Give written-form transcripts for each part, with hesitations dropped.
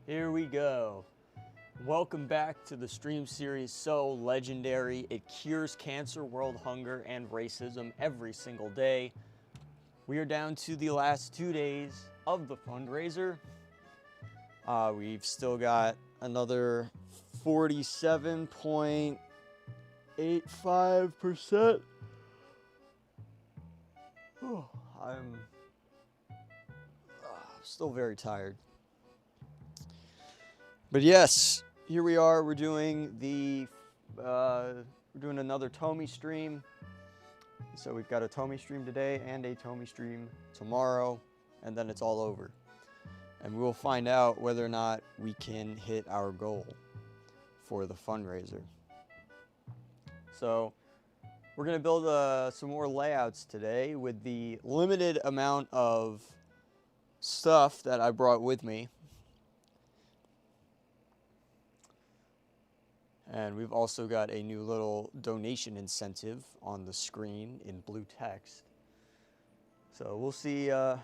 Here we go. Welcome back to the stream series so legendary. It cures cancer, world hunger, and racism every single day. We are down to the last 2 days of the fundraiser. We've still got another 47.85%. I'm still very tired. But yes, here we are. We're doing another Tomy stream. So we've got a Tomy stream today and a Tomy stream tomorrow, and then it's all over. And we will find out whether or not we can hit our goal for the fundraiser. So we're gonna build some more layouts today with the limited amount of stuff that I brought with me. And we've also got a new little donation incentive on the screen in blue text. So we'll see how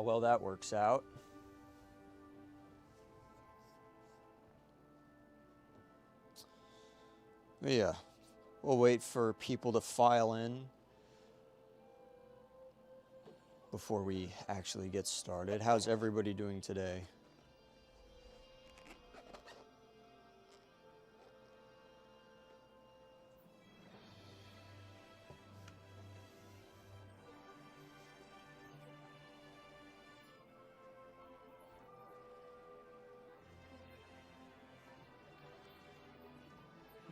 well that works out. But yeah, we'll wait for people to file in before we actually get started. How's everybody doing today?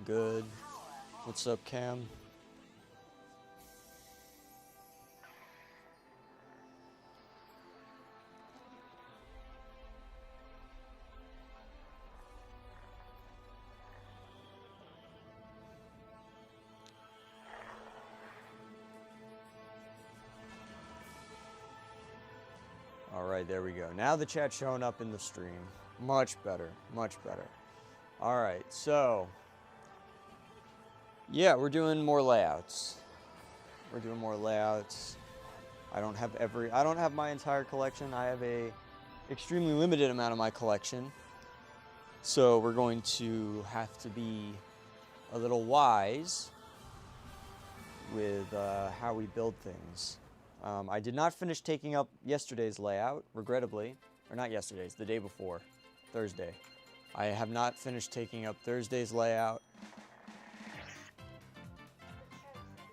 Good. What's up, Cam? All right, there we go. Now the chat's showing up in the stream. Much better, much better. All right, so yeah, we're doing more layouts. I don't have my entire collection. I have a extremely limited amount of my collection. So we're going to have to be a little wise with how we build things. I did not finish taking up yesterday's layout, regrettably. Or not yesterday's, the day before, Thursday. I have not finished taking up Thursday's layout.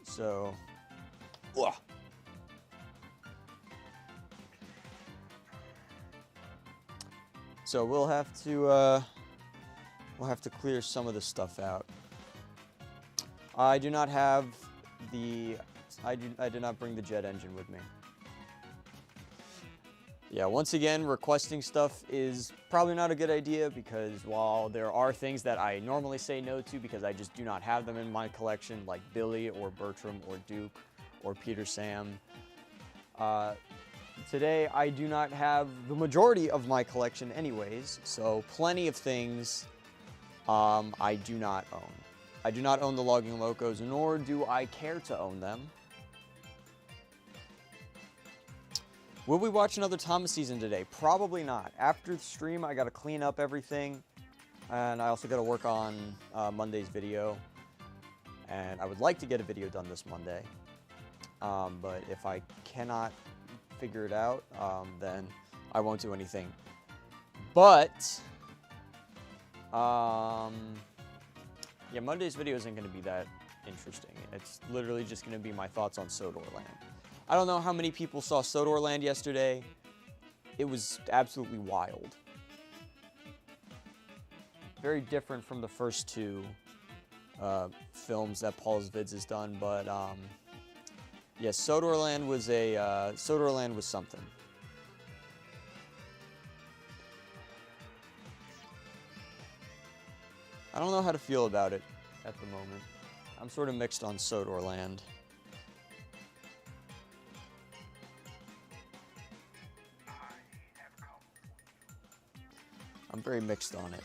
So, we'll have to clear some of the stuff out. I do not have I did not bring the jet engine with me. Yeah, once again, requesting stuff is probably not a good idea because while there are things that I normally say no to because I just do not have them in my collection, like Billy or Bertram or Duke or Peter Sam, today I do not have the majority of my collection anyways, so plenty of things I do not own. I do not own the Logging Locos, nor do I care to own them. Will we watch another Thomas season today? Probably not. After the stream, I got to clean up everything, and I also got to work on Monday's video. And I would like to get a video done this Monday, but if I cannot figure it out, then I won't do anything. But yeah, Monday's video isn't going to be that interesting. It's literally just going to be my thoughts on Sodor Land. I don't know how many people saw Sodor Land yesterday. It was absolutely wild. Very different from the first two films that Paul's Vids has done, but yes, Sodor Land was something. I don't know how to feel about it at the moment. I'm sort of mixed on Sodor Land. I'm very mixed on it.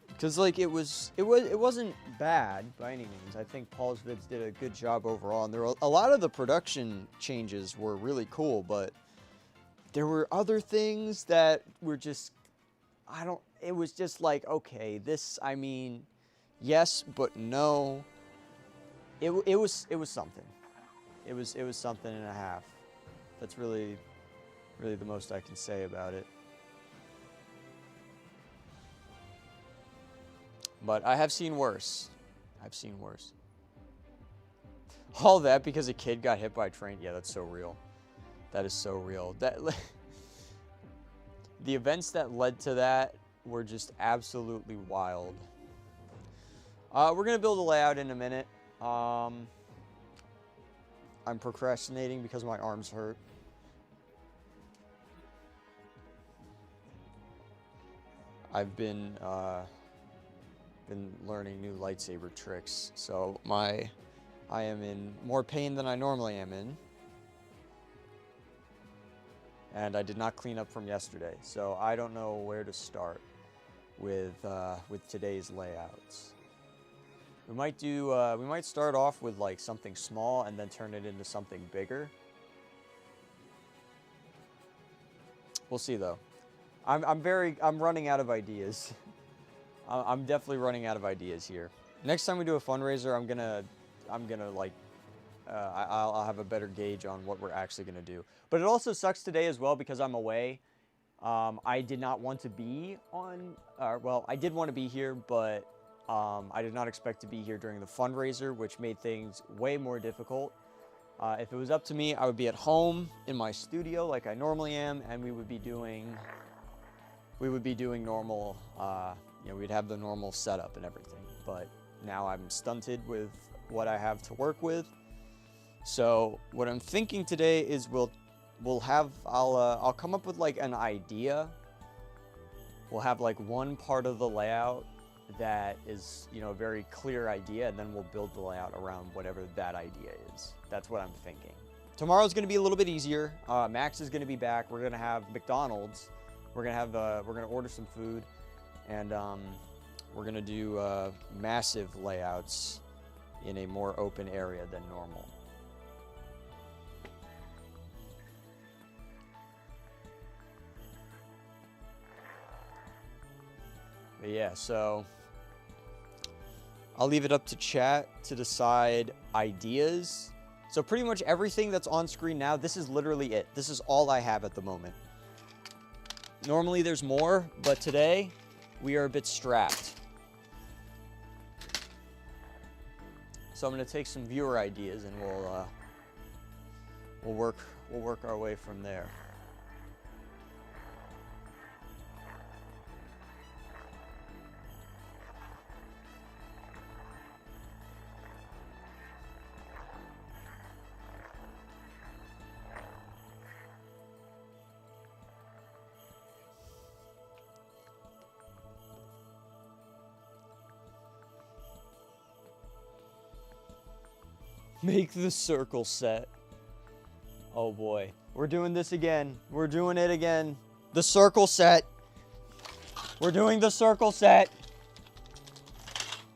Because like it wasn't bad by any means. I think Paul's vids did a good job overall, and there were a lot of the production changes were really cool, but there were other things that were just, it was just like, okay, this, I mean, yes, but no. It was something. It was something and a half. That's really the most I can say about it. But I have seen worse. I've seen worse. All that because a kid got hit by a train. Yeah, that's so real. That is so real. That the events that led to that were just absolutely wild. We're gonna build a layout in a minute. I'm procrastinating because my arms hurt. I've been learning new lightsaber tricks, so I am in more pain than I normally am in. And I did not clean up from yesterday, so I don't know where to start with today's layouts. We might start off with like something small and then turn it into something bigger. We'll see though. I'm running out of ideas. I'm definitely running out of ideas here. Next time we do a fundraiser, I'll have a better gauge on what we're actually gonna do. But it also sucks today as well because I'm away. I did not want to be on, well, I did want to be here, but I did not expect to be here during the fundraiser, which made things way more difficult. If it was up to me, I would be at home in my studio like I normally am, and we would be doing normal, we'd have the normal setup and everything. But now I'm stunted with what I have to work with. So what I'm thinking today is I'll come up with like an idea. We'll have like one part of the layout that is, a very clear idea, and then we'll build the layout around whatever that idea is. That's what I'm thinking. Tomorrow's going to be a little bit easier. Max is going to be back. We're going to have McDonald's. We're going to order some food, and we're going to do massive layouts in a more open area than normal. But yeah, so I'll leave it up to chat to decide ideas. So pretty much everything that's on screen now, this is literally it. This is all I have at the moment. Normally there's more, but today we are a bit strapped. So I'm going to take some viewer ideas and we'll work our way from there. Make the circle set. Oh boy. We're doing this again. We're doing it again. The circle set. We're doing the circle set.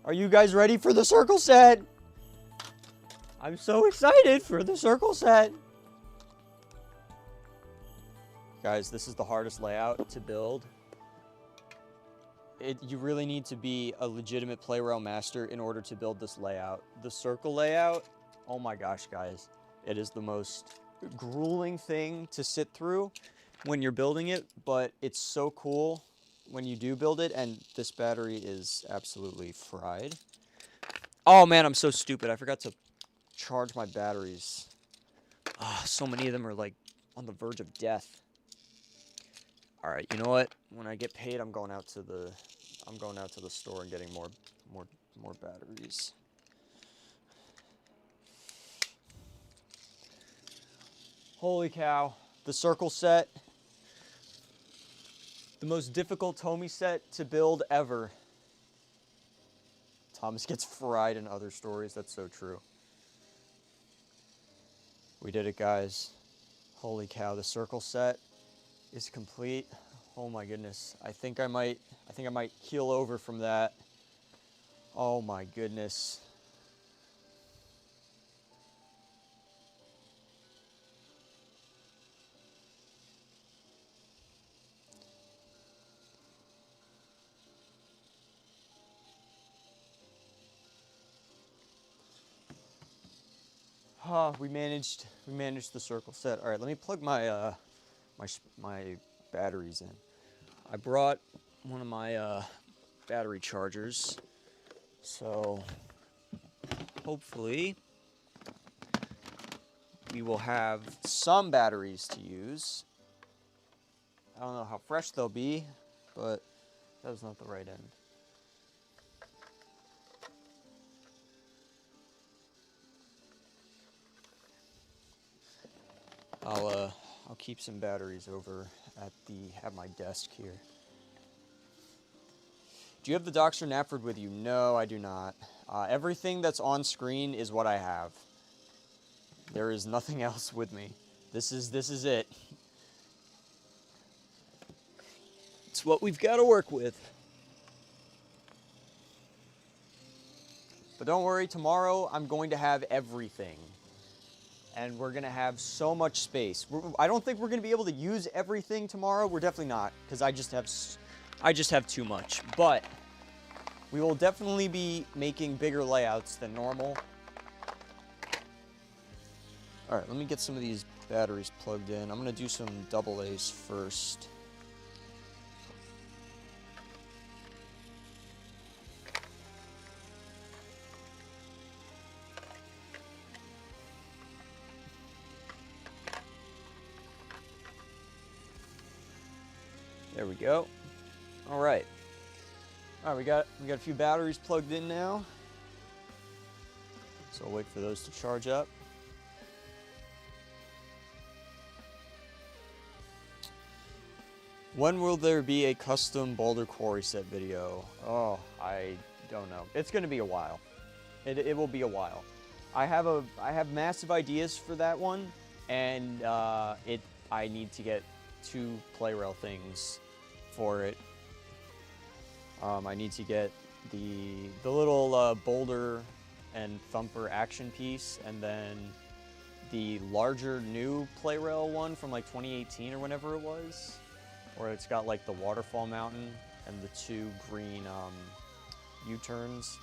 Are you guys ready for the circle set? I'm so excited for the circle set. Guys, this is the hardest layout to build. You really need to be a legitimate Playrail master in order to build this layout. The circle layout, oh my gosh, guys. It is the most grueling thing to sit through when you're building it, but it's so cool when you do build it, and this battery is absolutely fried. Oh man, I'm so stupid. I forgot to charge my batteries. So many of them are like on the verge of death. All right, you know what? When I get paid, I'm going out to the store and getting more batteries. Holy cow. The circle set. The most difficult Tomy set to build ever. Thomas gets fried in other stories. That's so true. We did it, guys. Holy cow, the circle set is complete. Oh my goodness. I think I might keel over from that. Oh my goodness. We managed the circle set. All right, let me plug my my batteries in. I brought one of my battery chargers, so hopefully we will have some batteries to use. I don't know how fresh they'll be, but that was not the right end. I'll keep some batteries over at my desk here. Do you have the Dr. Knapford with you? No, I do not. Everything that's on screen is what I have. There is nothing else with me. This is it. It's what we've got to work with. But don't worry, tomorrow I'm going to have everything. And we're going to have so much space. I don't think we're going to be able to use everything tomorrow. We're definitely not, because I just have too much. But we will definitely be making bigger layouts than normal. All right, let me get some of these batteries plugged in. I'm going to do some AA's first. There we go. All right. All right, we got a few batteries plugged in now. So I'll wait for those to charge up. When will there be a custom boulder quarry set video? Oh, I don't know. It's going to be a while. It will be a while. I have massive ideas for that one, and I need to get 2 play rail things for it. I need to get the little boulder and thumper action piece, and then the larger new play rail one from like 2018 or whenever it was, where it's got like the waterfall mountain and the 2 green U-turns.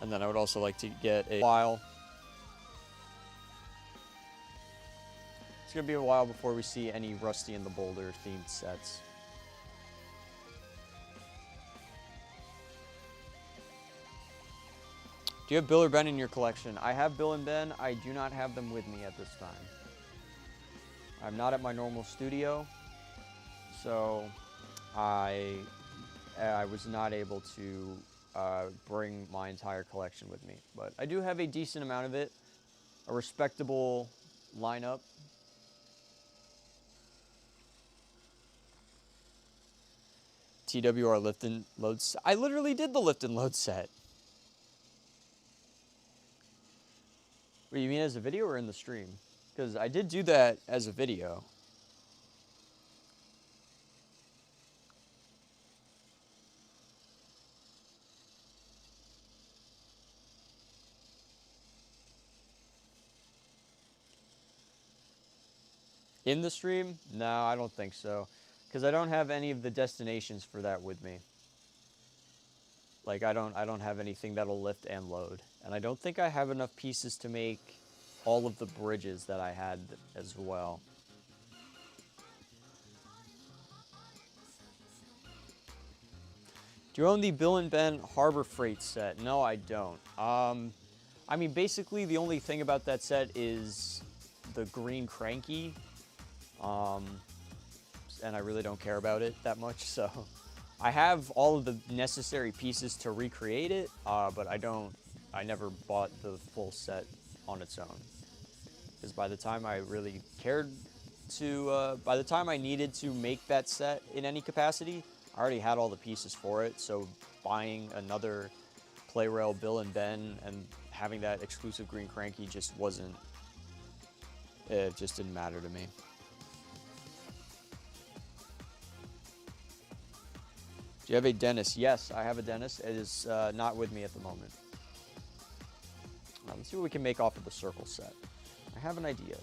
And then I would also like to get a while. It's gonna be a while before we see any Rusty and the Boulder themed sets. Do you have Bill or Ben in your collection? I have Bill and Ben. I do not have them with me at this time. I'm not at my normal studio, so I was not able to bring my entire collection with me. But I do have a decent amount of it, a respectable lineup. TWR lift and load set. I literally did the lift and load set. What, you mean as a video or in the stream? Because I did do that as a video. In the stream? No, I don't think so. Because I don't have any of the destinations for that with me. Like I don't have anything that'll lift and load. And I don't think I have enough pieces to make all of the bridges that I had as well. Do you own the Bill and Ben Harbor Freight set? No, I don't. I mean, basically the only thing about that set is the green cranky. And I really don't care about it that much, so I have all of the necessary pieces to recreate it, but I never bought the full set on its own. Because by the time I really cared to, by the time I needed to make that set in any capacity, I already had all the pieces for it, so buying another play rail Bill and Ben and having that exclusive green cranky just wasn't, it just didn't matter to me. Do you have a dentist? Yes, I have a dentist. It is not with me at the moment. Let's see what we can make off of the circle set. I have an idea.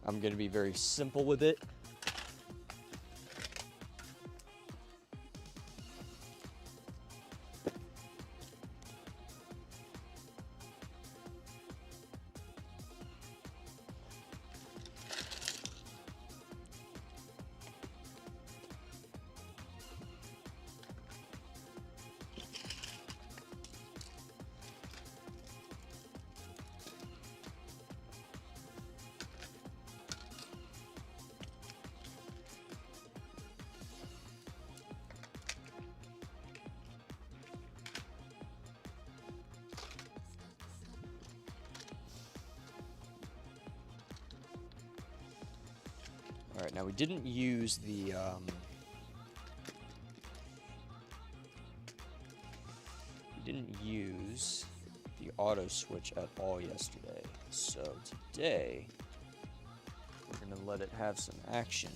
I'm going to be very simple with it. All right, now we didn't use the auto switch at all yesterday. So today we're gonna let it have some action.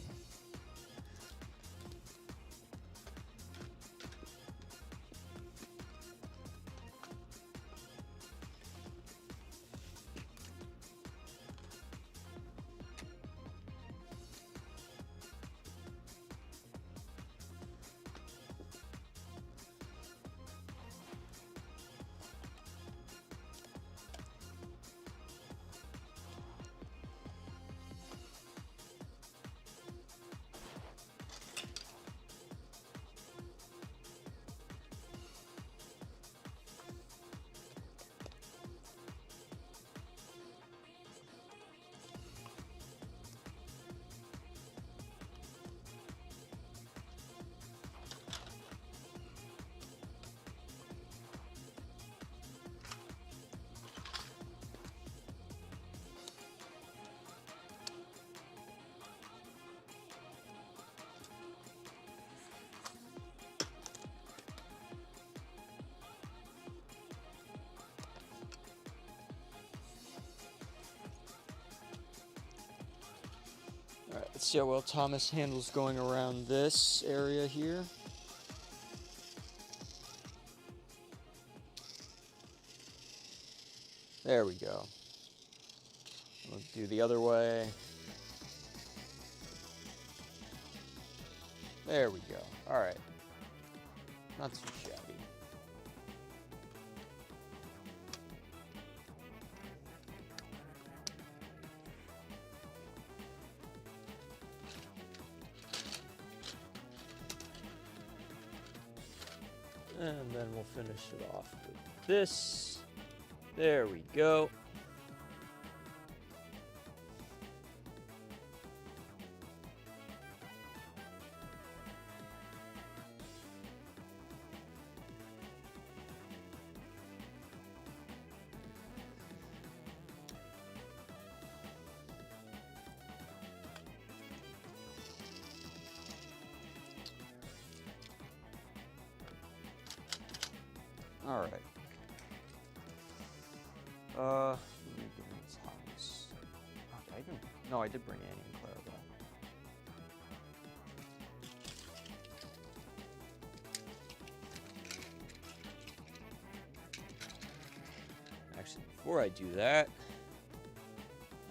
Alright, let's see how well Thomas handles going around this area here. There we go. We'll do the other way. There we go. Alright. Not too shabby. And then we'll finish it off with this. There we go. All right. Let me give me this house. Okay, no, I did bring Annie and Clara back. Actually, before I do that,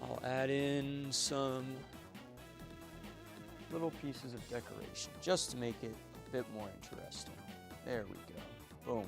I'll add in some little pieces of decoration just to make it a bit more interesting. There we go. Boom.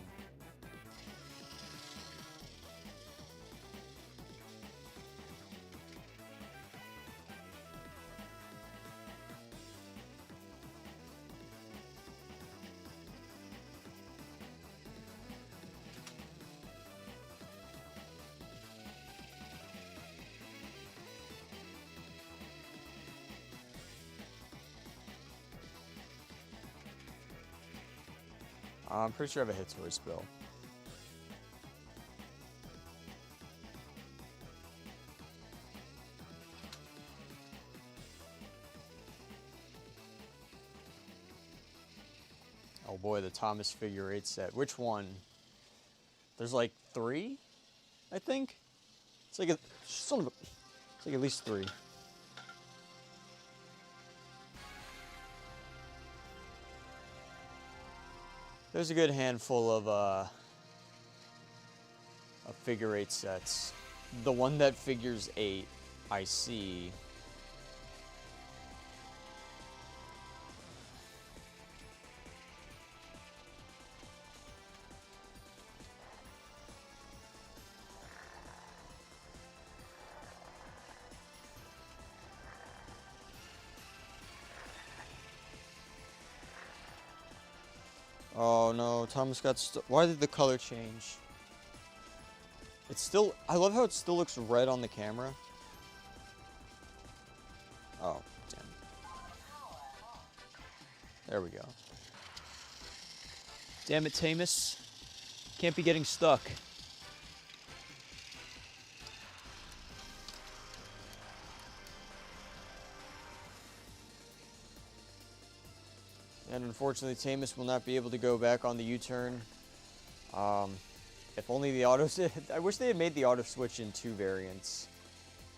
I'm pretty sure I have a hit toy spill. Oh boy, the Thomas figure 8 set. Which one? There's like 3, I think. It's like it's like at least 3. There's a good handful of figure 8 sets. The one that figures 8, I see. Oh no, Thomas got why did the color change? It's still, I love how it still looks red on the camera. Oh, damn. There we go. Damn it, Tamus. Can't be getting stuck. And unfortunately, Tamus will not be able to go back on the U-turn. If only the auto... I wish they had made the auto switch in 2 variants.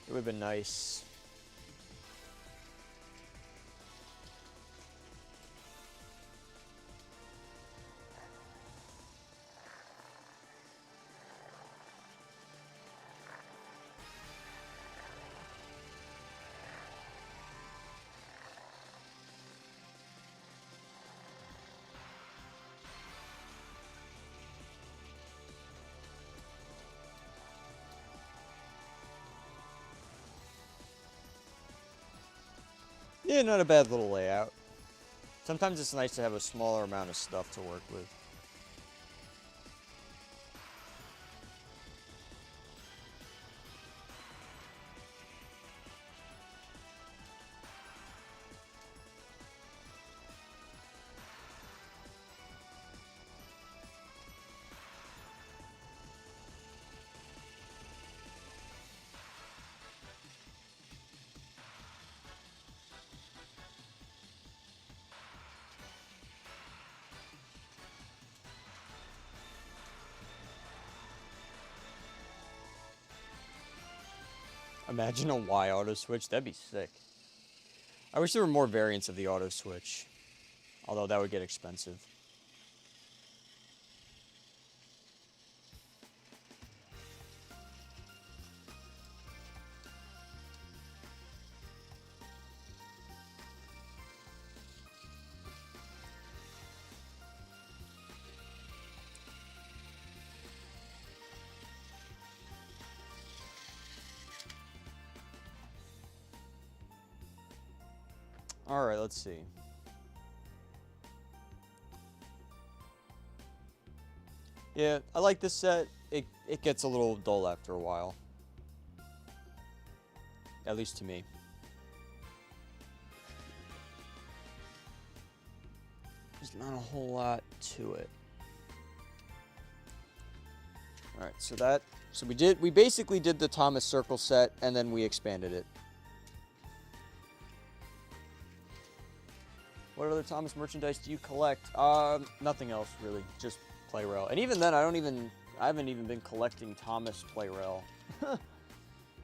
It would have been nice. Yeah, not a bad little layout. Sometimes it's nice to have a smaller amount of stuff to work with. Imagine a Y auto switch, that'd be sick. I wish there were more variants of the auto switch, although that would get expensive. All right, let's see. Yeah, I like this set. It gets a little dull after a while. At least to me. There's not a whole lot to it. All right, so we basically did the Thomas Circle set and then we expanded it. What other Thomas merchandise do you collect? Nothing else really, just play rail. And even then, I haven't even been collecting Thomas play rail.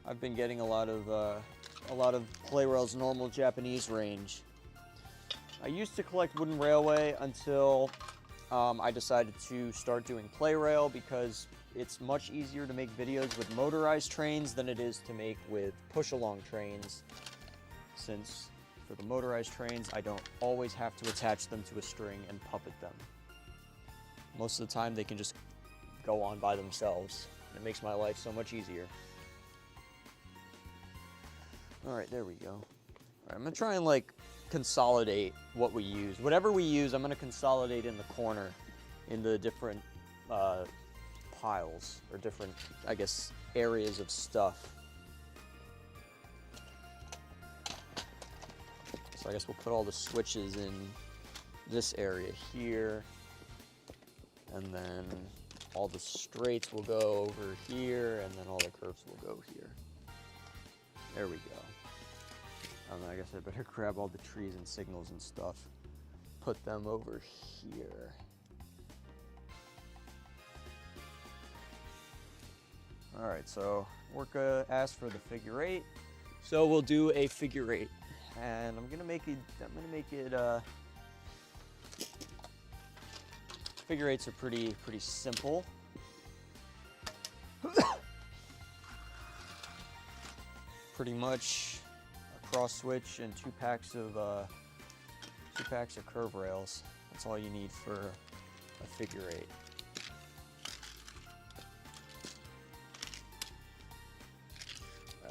I've been getting a lot of play rail's normal Japanese range. I used to collect Wooden Railway until I decided to start doing play rail because it's much easier to make videos with motorized trains than it is to make with push-along trains, since for the motorized trains, I don't always have to attach them to a string and puppet them. Most of the time, they can just go on by themselves. It makes my life so much easier. All right, there we go. All right, I'm gonna try and like consolidate what we use. Whatever we use, I'm gonna consolidate in the corner in the different piles or different, I guess, areas of stuff. So I guess we'll put all the switches in this area here. and then all the straights will go over here, and then all the curves will go here. There we go. I guess I better grab all the trees and signals and stuff, put them over here. All right, so Orca asked for the figure 8, so we'll do a figure 8, and I'm gonna make it. Figure 8s are pretty simple. Pretty much a cross switch and two packs of curve rails. That's all you need for a figure 8.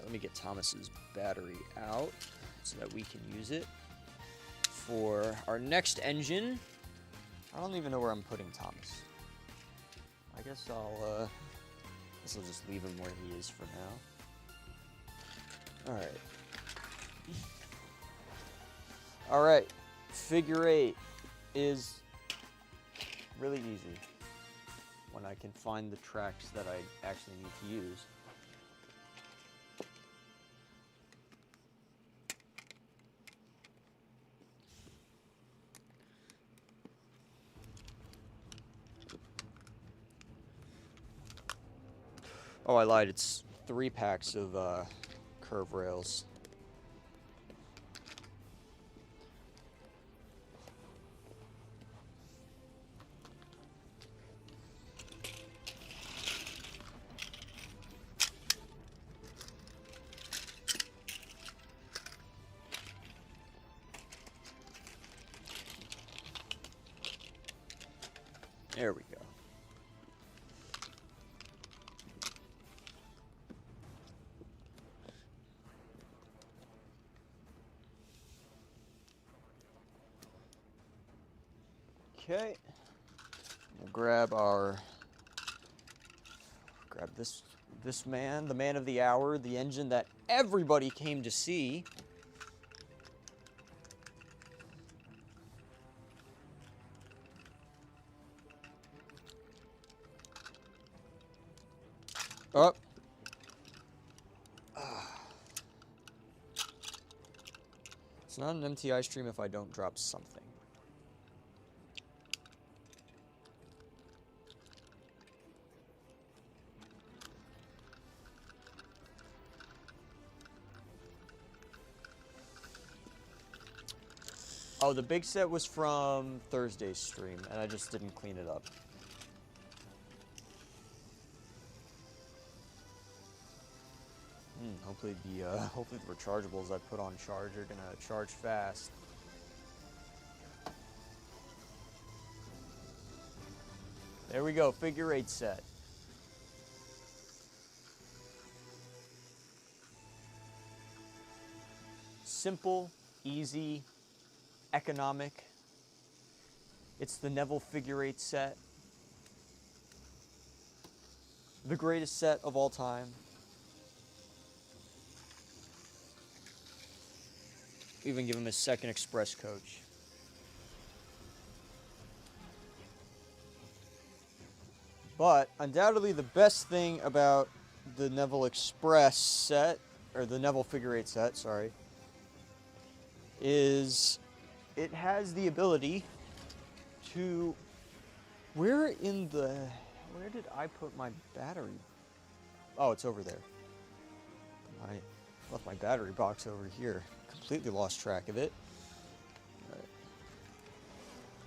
Let me get Thomas's battery out so that we can use it for our next engine. I don't even know where I'm putting Thomas. I guess I'll just leave him where he is for now. All right. Figure 8 is really easy when I can find the tracks that I actually need to use. Oh, I lied. It's 3 packs of curve rails. There we go. Okay, we'll grab this man, the man of the hour, the engine that everybody came to see. Up. It's not an MTI stream if I don't drop something. Oh, the big set was from Thursday's stream, and I just didn't clean it up. Hopefully the rechargeables I put on charge are gonna charge fast. There we go, figure 8 set. Simple, easy, economic. It's the Neville figure 8 set. The greatest set of all time. Even give him a second express coach. But undoubtedly the best thing about the Neville Express set, or the Neville figure 8 set, sorry, is it has the ability to, where did I put my battery? Oh, it's over there. I left my battery box over here. Completely lost track of it. Right.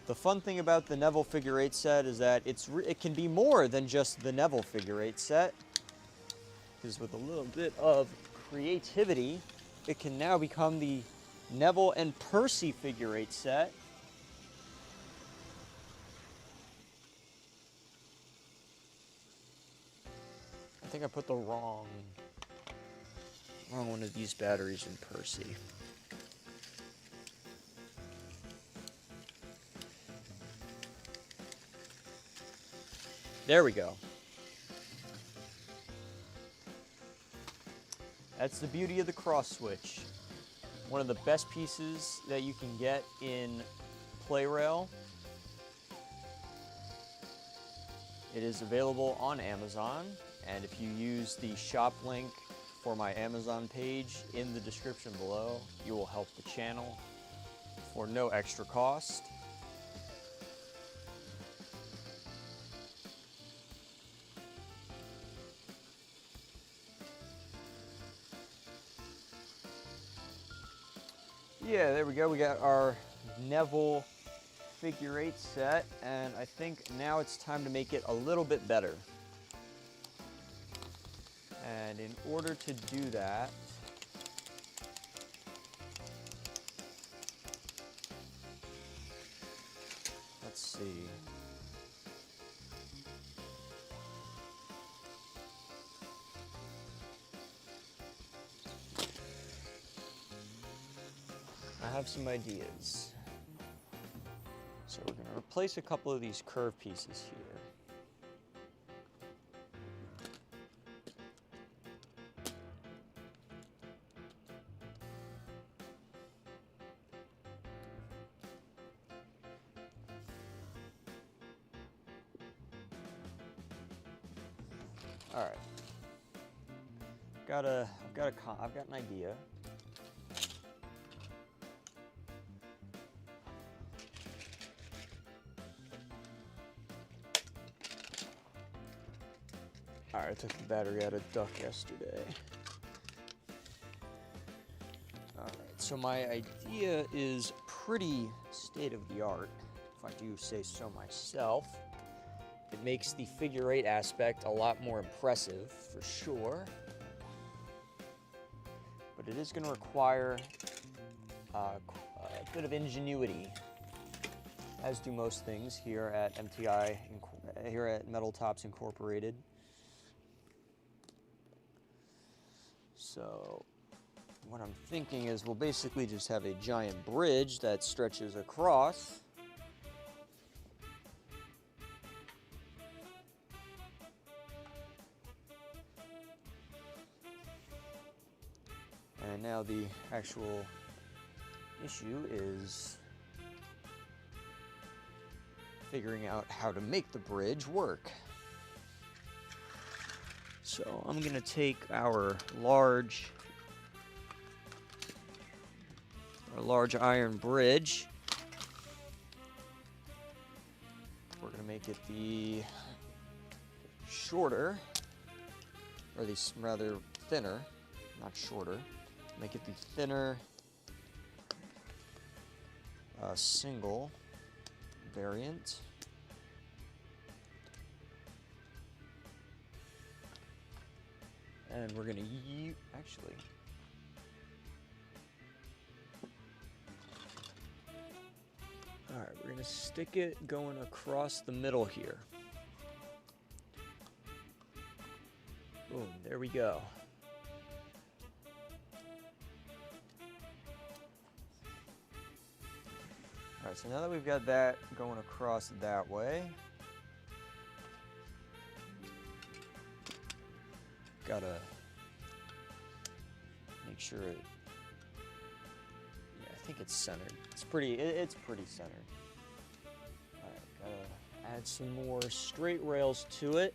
The fun thing about the Neville figure 8 set is that it can be more than just the Neville figure 8 set. Because with a little bit of creativity, it can now become the Neville and Percy figure 8 set. I think I put the wrong one of these batteries in Percy. There we go. That's the beauty of the cross switch. One of the best pieces that you can get in Play Rail. It is available on Amazon, and if you use the shop link for my Amazon page in the description below, you will help the channel for no extra cost. Yeah, there we go. We got our Neville figure 8 set, and I think now it's time to make it a little bit better. And in order to do that, let's see. I have some ideas. So we're going to replace a couple of these curved pieces here. All right. I've got an idea. All right, I took the battery out of duck yesterday. All right, so my idea is pretty state-of-the-art, if I do say so myself. It makes the figure 8 aspect a lot more impressive, for sure. But it is going to require a bit of ingenuity, as do most things here at MTI, here at Metal Tops Incorporated. So what I'm thinking is we'll basically just have a giant bridge that stretches across. And now the actual issue is figuring out how to make the bridge work. So I'm going to take our large iron bridge. We're going to make it the shorter, or the rather thinner, not shorter. Make it the thinner single variant. And we're going to actually, all right, we're going to stick it going across the middle here. Boom, there we go. All right, so now that we've got that going across that way, gotta make sure it, yeah, I think it's centered. It's pretty centered. All right, gotta add some more straight rails to it.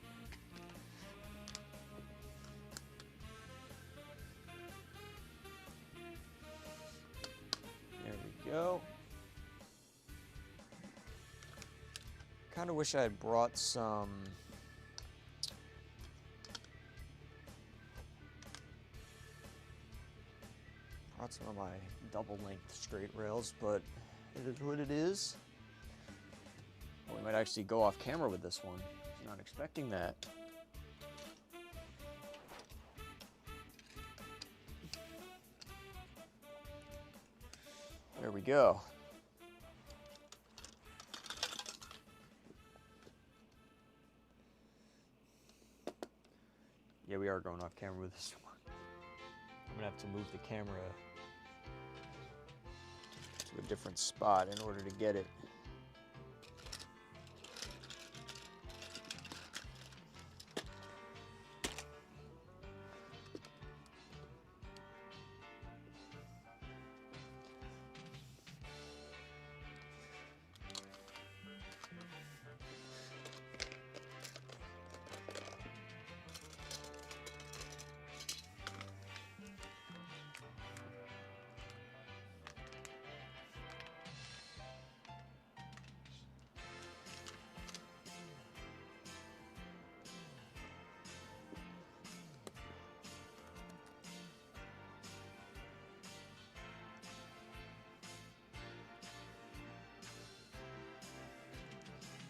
There we go. Kind of wish I had brought some of my double length straight rails, but it is what it is. Well, we might actually go off camera with this one. I was not expecting that. There we go. Yeah, we are going off camera with this one. I'm gonna have to move the camera to a different spot in order to get it.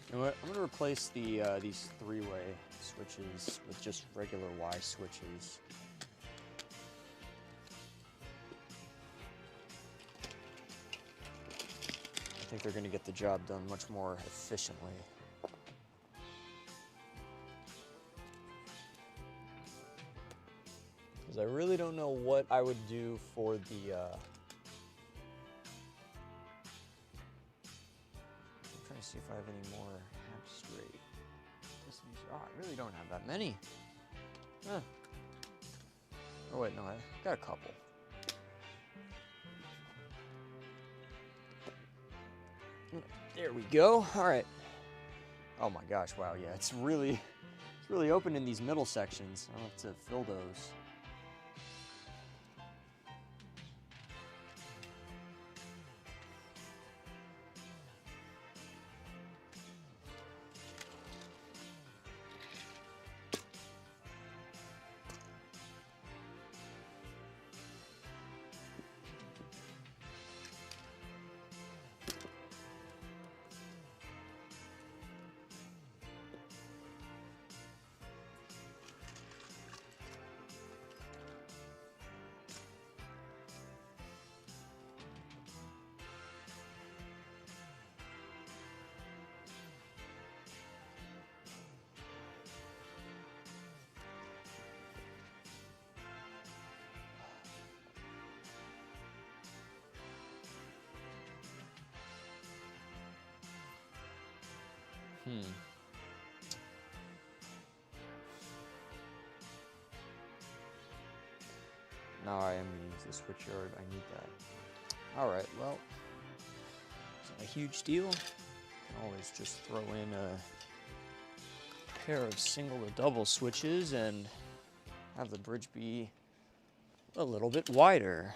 You know what? I'm gonna replace these three-way switches with just regular Y switches. I think they're gonna get the job done much more efficiently. Because I really don't know what I would do for the I'm trying to see if I have any more half straight. Oh, I really don't have that many. Huh. Oh wait, no, I got a couple. There we go. All right. Oh my gosh, wow, yeah, it's really open in these middle sections. I'll have to fill those. Now I am going to use the switchyard. I need that. All right, well, it's not a huge deal. You can always just throw in a pair of single or double switches and have the bridge be a little bit wider.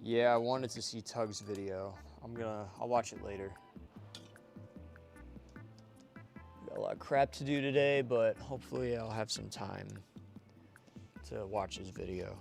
Yeah, I wanted to see Tug's video. I'll watch it later. Got a lot of crap to do today, but hopefully I'll have some time to watch his video.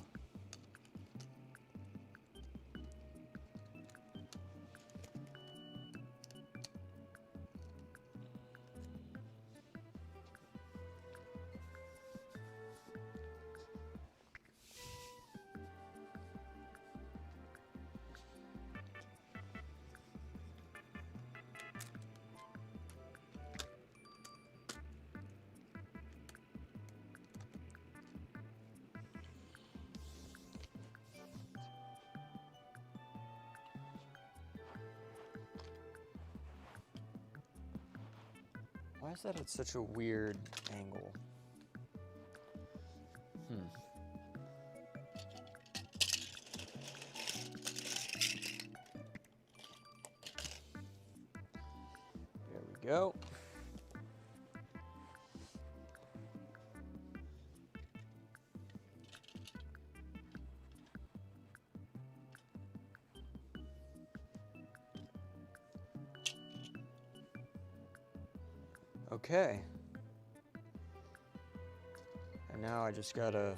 Why is that at such a weird angle? There we go. Okay. And now I just gotta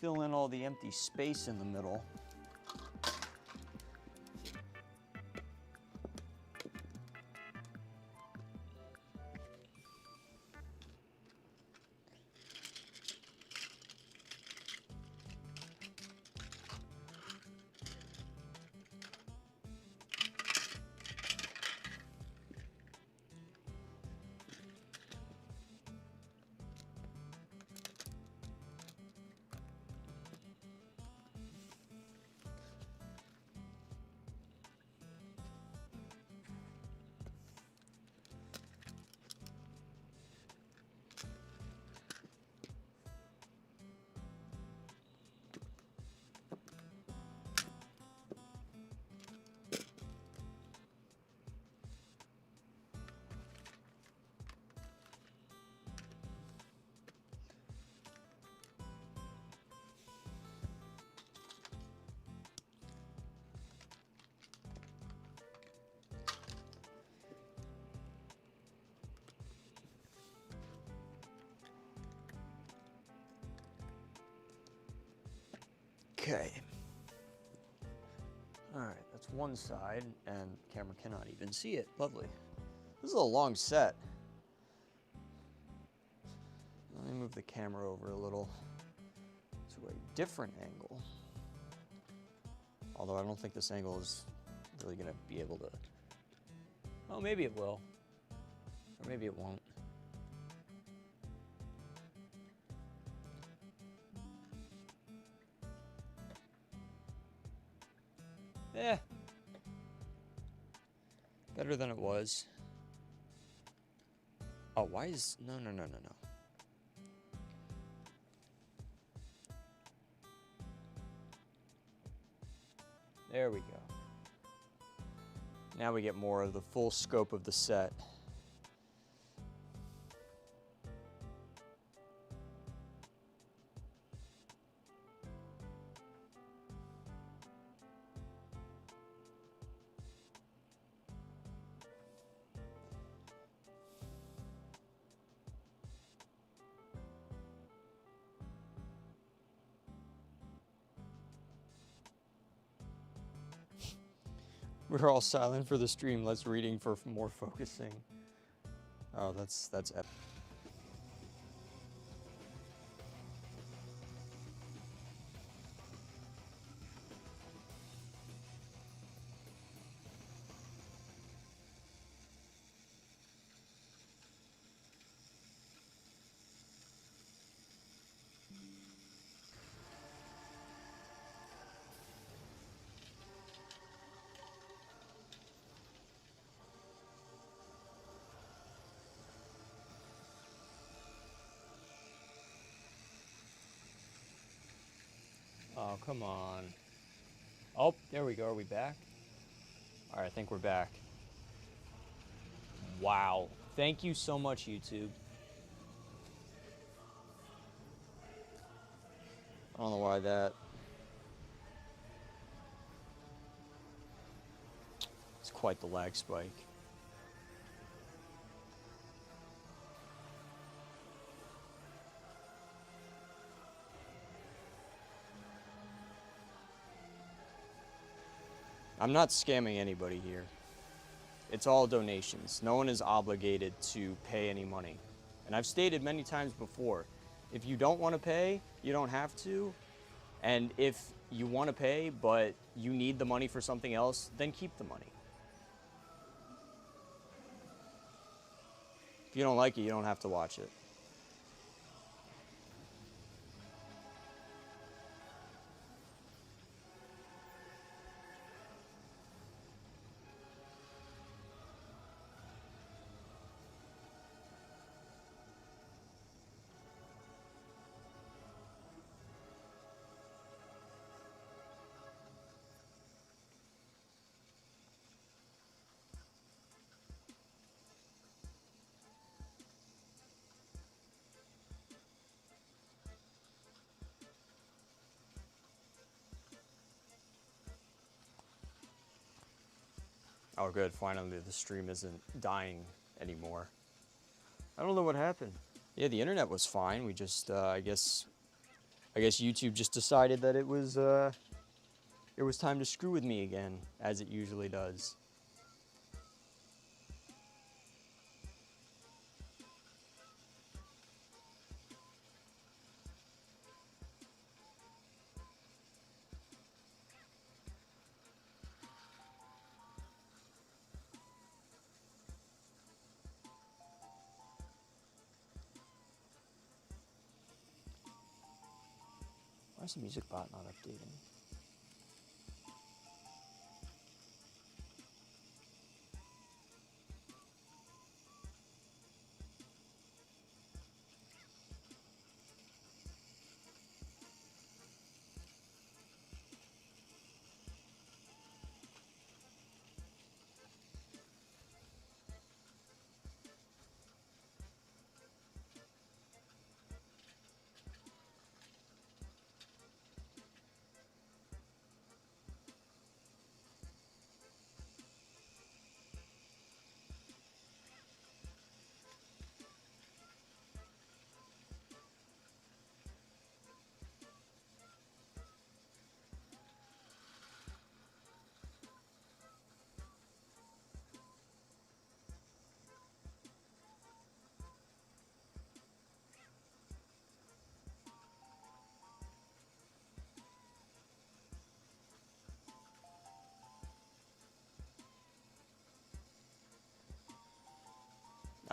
fill in all the empty space in the middle. Okay. Alright, that's one side, and the camera cannot even see it. Lovely. This is a long set. Let me move the camera over a little to a different angle. Although I don't think this angle is really going to be able to... Oh, maybe it will. Or maybe it won't. Eh. Better than it was. Oh, why is... No. There we go. Now we get more of the full scope of the set. We're all silent for the stream. Let's reading for more focusing. Oh, that's epic. Oh, come on. Oh, there we go. Are we back? All right, I think we're back. Wow. Thank you so much, YouTube. I don't know why that... It's quite the lag spike. I'm not scamming anybody here. It's all donations. No one is obligated to pay any money. And I've stated many times before, if you don't want to pay, you don't have to. And if you want to pay, but you need the money for something else, then keep the money. If you don't like it, you don't have to watch it. Oh, good. Finally, the stream isn't dying anymore. I don't know what happened. Yeah, the internet was fine. We just, I guess YouTube just decided that it was time to screw with me again, as it usually does. Why is the music bot not updating?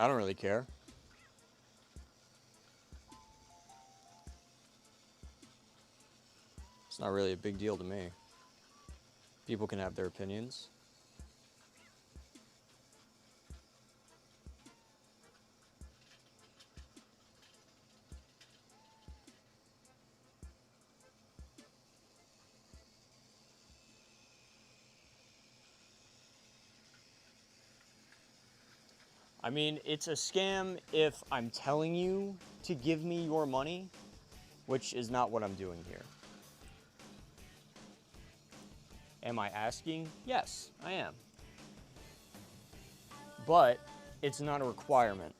I don't really care. It's not really a big deal to me. People can have their opinions. I mean, it's a scam if I'm telling you to give me your money, which is not what I'm doing here. Am I asking? Yes, I am. But it's not a requirement.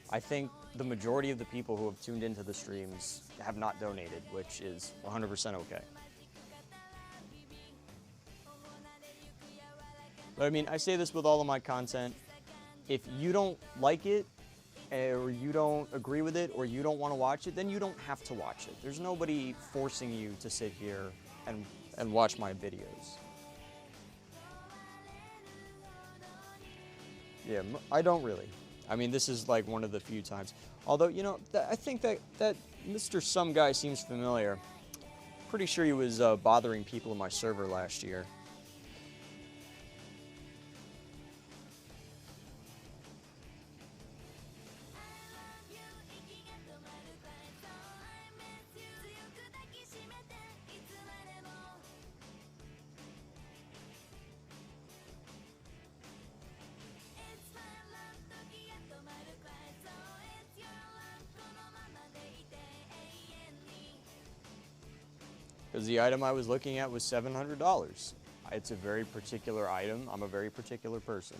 I think the majority of the people who have tuned into the streams have not donated, which is 100% okay. But I mean, I say this with all of my content. If you don't like it, or you don't agree with it, or you don't want to watch it, then you don't have to watch it. There's nobody forcing you to sit here and watch my videos. Yeah, I don't really. I mean, this is like one of the few times. Although, you know, I think that Mr. Some Guy seems familiar. Pretty sure he was bothering people in my server last year. Because the item I was looking at was $700. It's a very particular item. I'm a very particular person.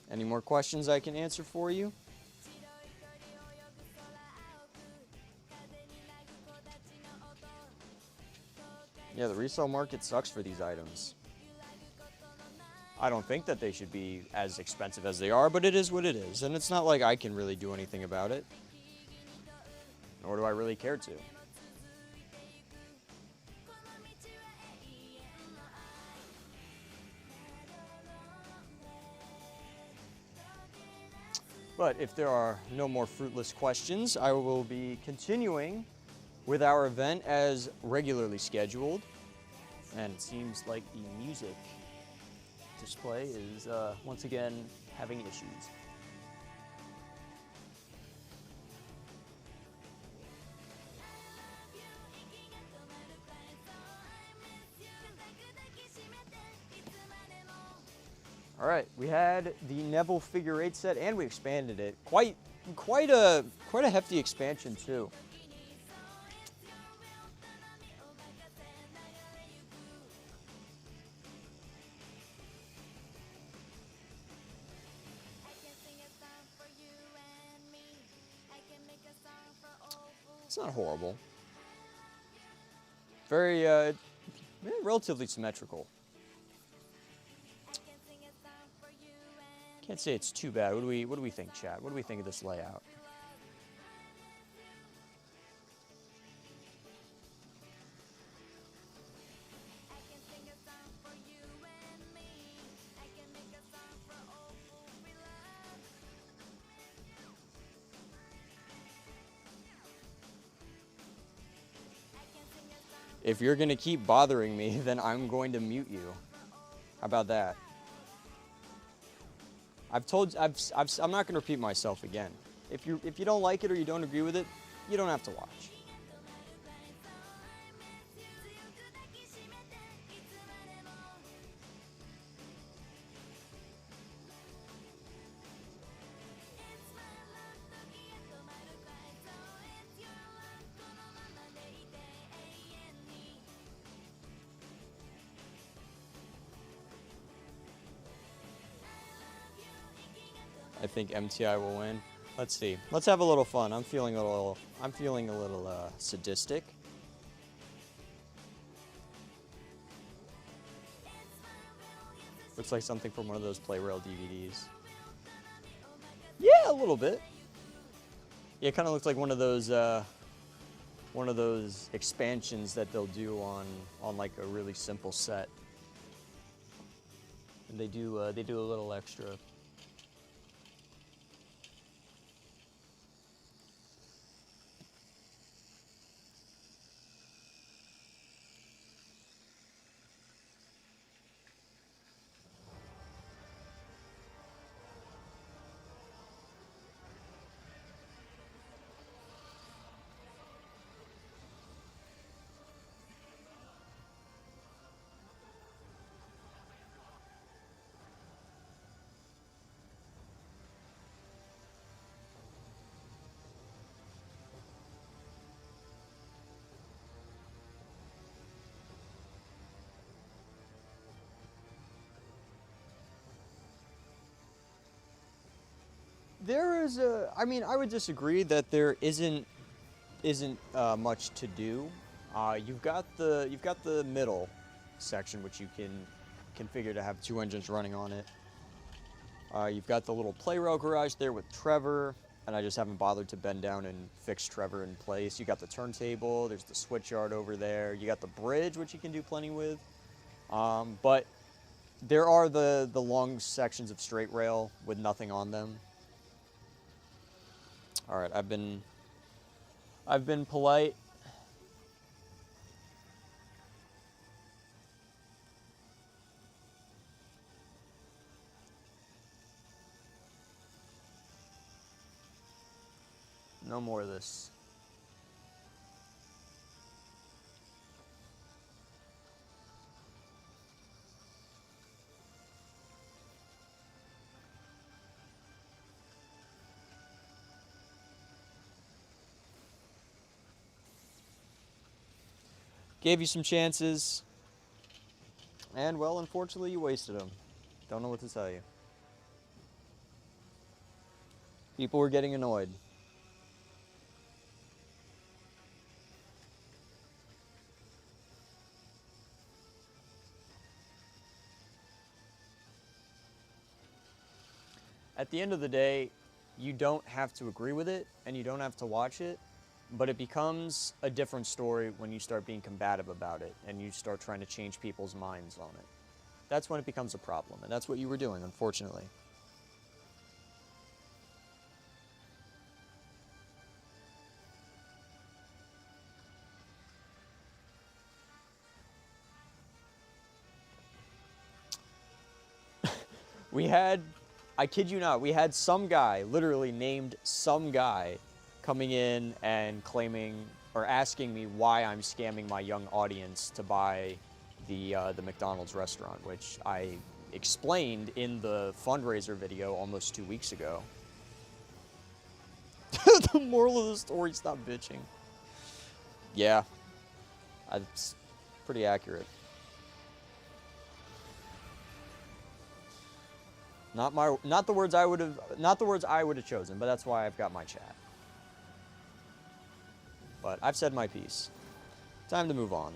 Any more questions I can answer for you? Yeah, the resale market sucks for these items. I don't think that they should be as expensive as they are, but it is what it is. And it's not like I can really do anything about it. Nor do I really care to. But if there are no more fruitless questions, I will be continuing with our event as regularly scheduled. And it seems like the music display is once again having issues. All right, we had the Neville figure 8 set, and we expanded it. Quite a hefty expansion too. It's not horrible. Very relatively symmetrical. Can't say it's too bad. What do we think, chat? What do we think of this layout? If you're gonna keep bothering me, then I'm going to mute you. How about that? I'm not gonna repeat myself again. If you don't like it or you don't agree with it, you don't have to watch. I think MTI will win. Let's see. Let's have a little fun. I'm feeling a little sadistic. Looks like something from one of those Playrail DVDs. Yeah, a little bit. Yeah, it kind of looks like one of those one of those expansions that they'll do on like a really simple set. And they do a little extra. There is I mean, I would disagree that there isn't much to do. You've got the middle section, which you can configure to have 2 engines running on it. You've got the little play rail garage there with Trevor, and I just haven't bothered to bend down and fix Trevor in place. You got the turntable, there's the switch yard over there. You got the bridge, which you can do plenty with. But there are the long sections of straight rail with nothing on them. All right, I've been polite. No more of this. Gave you some chances, and well, unfortunately, you wasted them. Don't know what to tell you. People were getting annoyed. At the end of the day, you don't have to agree with it, and you don't have to watch it. But it becomes a different story when you start being combative about it and you start trying to change people's minds on it. That's when it becomes a problem, and that's what you were doing, unfortunately. We had, I kid you not, we had some guy, literally named some guy, coming in and claiming or asking me why I'm scamming my young audience to buy the McDonald's restaurant, which I explained in the fundraiser video almost 2 weeks ago. The moral of the story, stop bitching. Yeah, that's pretty accurate. Not the words I would have chosen, but that's why I've got my chat. But I've said my piece. Time to move on.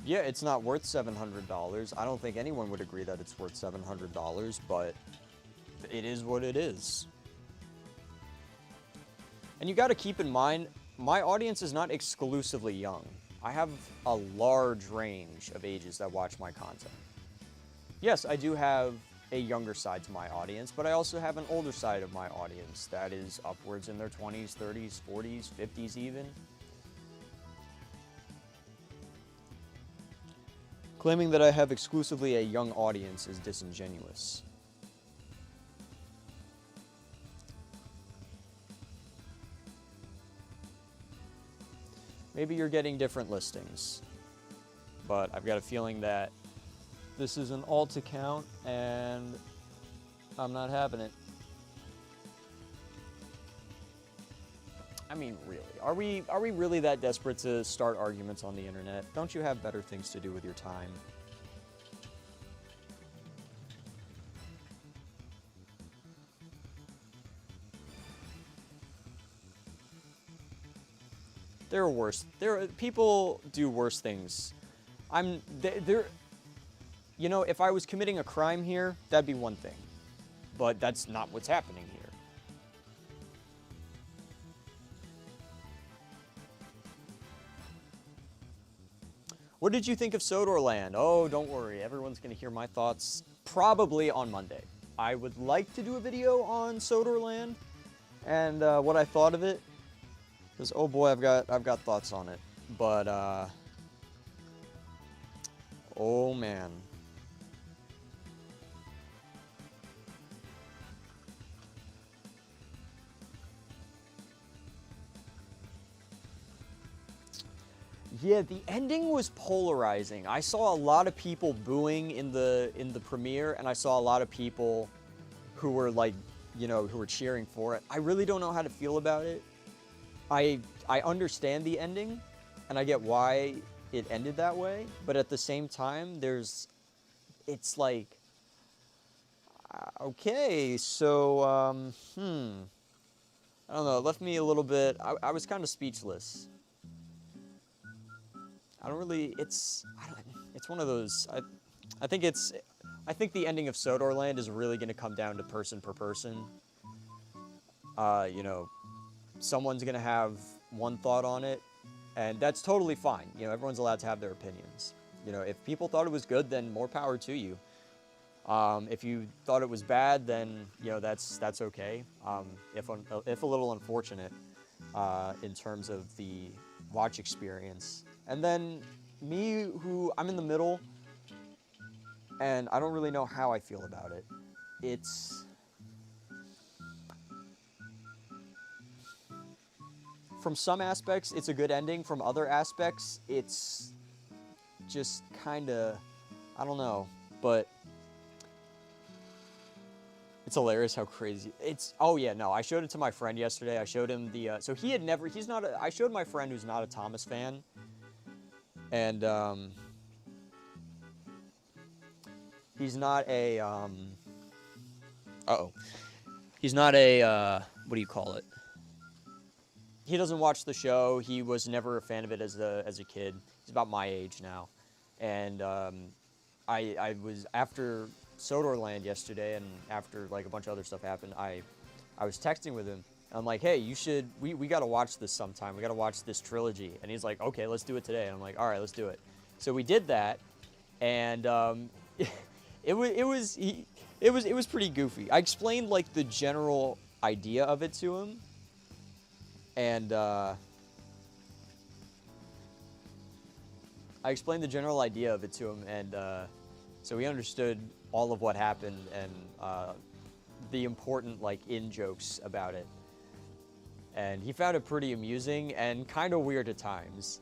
Yeah, it's not worth $700. I don't think anyone would agree that it's worth $700, but it is what it is. And you got to keep in mind, my audience is not exclusively young. I have a large range of ages that watch my content. Yes, I do have a younger side to my audience, but I also have an older side of my audience that is upwards in their 20s, 30s, 40s, 50s even. Claiming that I have exclusively a young audience is disingenuous. Maybe you're getting different listings, but I've got a feeling that this is an alt account and I'm not having it. I mean, really, are we really that desperate to start arguments on the internet? Don't you have better things to do with your time? There are worse. People do worse things. You know, if I was committing a crime here, that'd be one thing. But that's not what's happening here. What did you think of Sodor Land? Oh, don't worry. Everyone's going to hear my thoughts probably on Monday. I would like to do a video on Sodor Land and what I thought of it. Because, oh boy, I've got thoughts on it. But, oh man. Yeah, the ending was polarizing. I saw a lot of people booing in the premiere, and I saw a lot of people who were like, you know, who were cheering for it. I really don't know how to feel about it. I understand the ending, and I get why it ended that way, but at the same time, it's like, okay, so, I don't know, it left me a little bit, I was kind of speechless. It's one of those, I think the ending of Sodor Land is really going to come down to person per person. You know, someone's going to have one thought on it, and that's totally fine. You know, everyone's allowed to have their opinions. You know, if people thought it was good, then more power to you. If you thought it was bad, then, you know, that's okay. If a little unfortunate, in terms of the watch experience. And then me, who I'm in the middle, and I don't really know how I feel about it. It's, from some aspects, it's a good ending. From other aspects, it's just kind of, I don't know, but it's hilarious how crazy it's. Oh yeah, no, I showed it to my friend yesterday. I showed him the, so I showed my friend who's not a Thomas fan, and he's not a, he's not a, what do you call it? He doesn't watch the show. He was never a fan of it as a kid. He's about my age now, and I was, after Sodor Land yesterday, and after like a bunch of other stuff happened, I was texting with him. I'm like, hey, we got to watch this sometime. We got to watch this trilogy. And he's like, okay, let's do it today. And I'm like, all right, let's do it. So we did that, and it was pretty goofy. I explained like the general idea of it to him, and I explained the general idea of it to him, and so he understood all of what happened and the important like in-jokes about it. And he found it pretty amusing and kind of weird at times.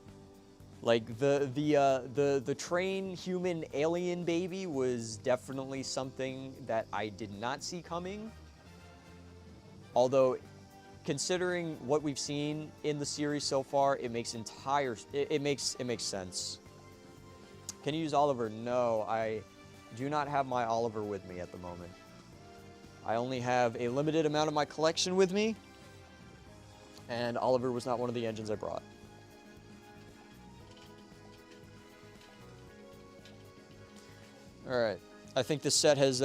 Like the train human alien baby was definitely something that I did not see coming. Although, considering what we've seen in the series so far, it makes it makes sense. Can you use Oliver? No, I do not have my Oliver with me at the moment. I only have a limited amount of my collection with me, and Oliver was not one of the engines I brought. All right, I think this set has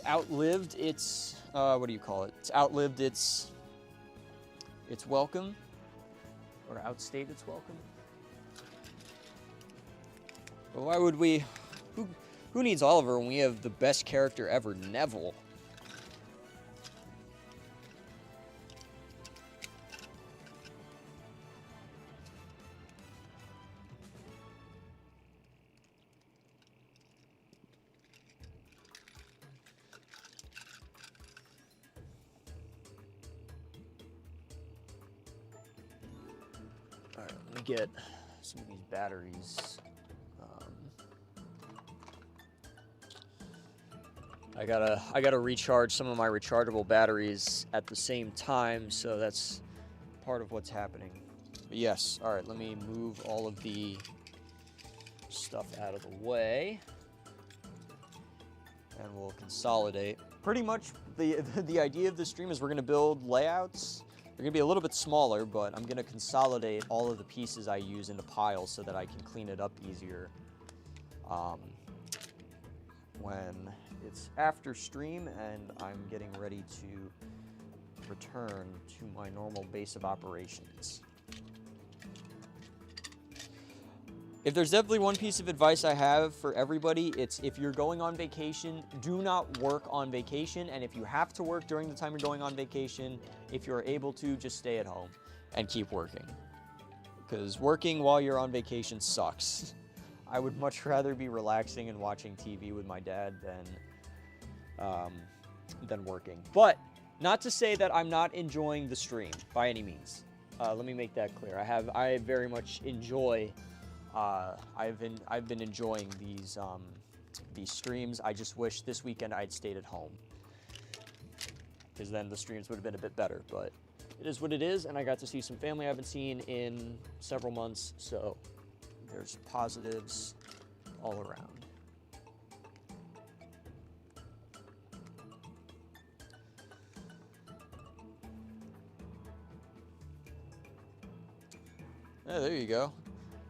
outlived its what do you call it? It's outlived its welcome, or outstayed its welcome. But why would we? Who needs Oliver when we have the best character ever, Neville? All right, let me get some of these batteries. I gotta recharge some of my rechargeable batteries at the same time, so that's part of what's happening. But yes, all right, let me move all of the stuff out of the way, and we'll consolidate. Pretty much the idea of this stream is we're gonna build layouts They're gonna be a little bit smaller, but I'm gonna consolidate all of the pieces I use into piles so that I can clean it up easier when it's after stream and I'm getting ready to return to my normal base of operations. If there's definitely one piece of advice I have for everybody, it's if you're going on vacation, do not work on vacation. And if you have to work during the time you're going on vacation, if you're able to, just stay at home and keep working. Because working while you're on vacation sucks. I would much rather be relaxing and watching TV with my dad than working. But not to say that I'm not enjoying the stream by any means. Let me make that clear. I very much enjoy. I've been enjoying these streams. I just wish this weekend I'd stayed at home, because then the streams would have been a bit better. But it is what it is, and I got to see some family I haven't seen in several months, so there's positives all around. Yeah, there you go.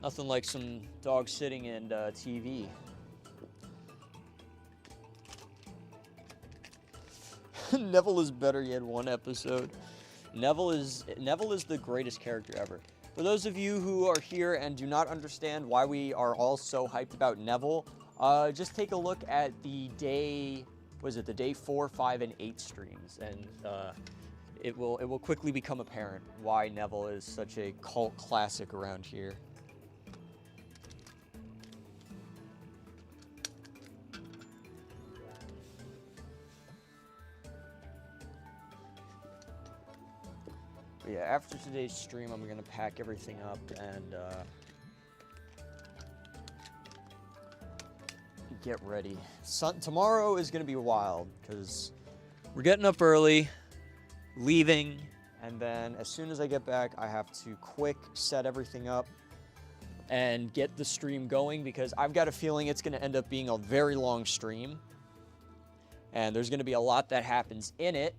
Nothing like some dog sitting and TV. Neville is better yet one episode. Neville is the greatest character ever. For those of you who are here and do not understand why we are all so hyped about Neville, just take a look at the day 4, 5, and 8 streams, and it will quickly become apparent why Neville is such a cult classic around here. But yeah, after today's stream, I'm gonna pack everything up and get ready. Tomorrow is gonna be wild because we're getting up early, leaving, and then as soon as I get back, I have to quick set everything up and get the stream going, because I've got a feeling it's gonna end up being a very long stream, and there's gonna be a lot that happens in it.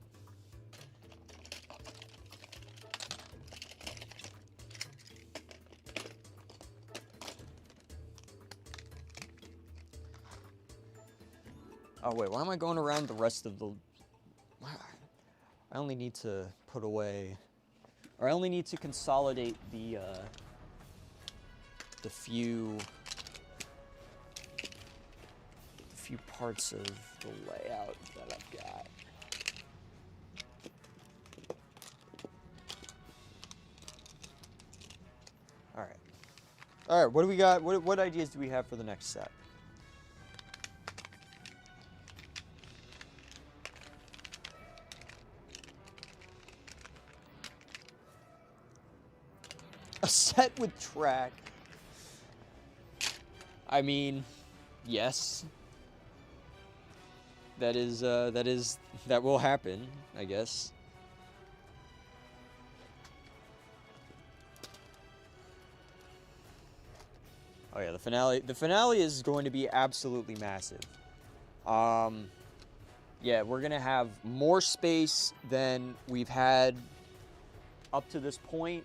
Oh wait, why am I going around the rest of the... I only need to put away... Or I only need to consolidate the few parts of the layout that I've got. All right, what do we got? What ideas do we have for the next set? A set with track. I mean, yes. That will happen, I guess. Oh yeah, the finale. The finale is going to be absolutely massive. Yeah, we're gonna have more space than we've had up to this point.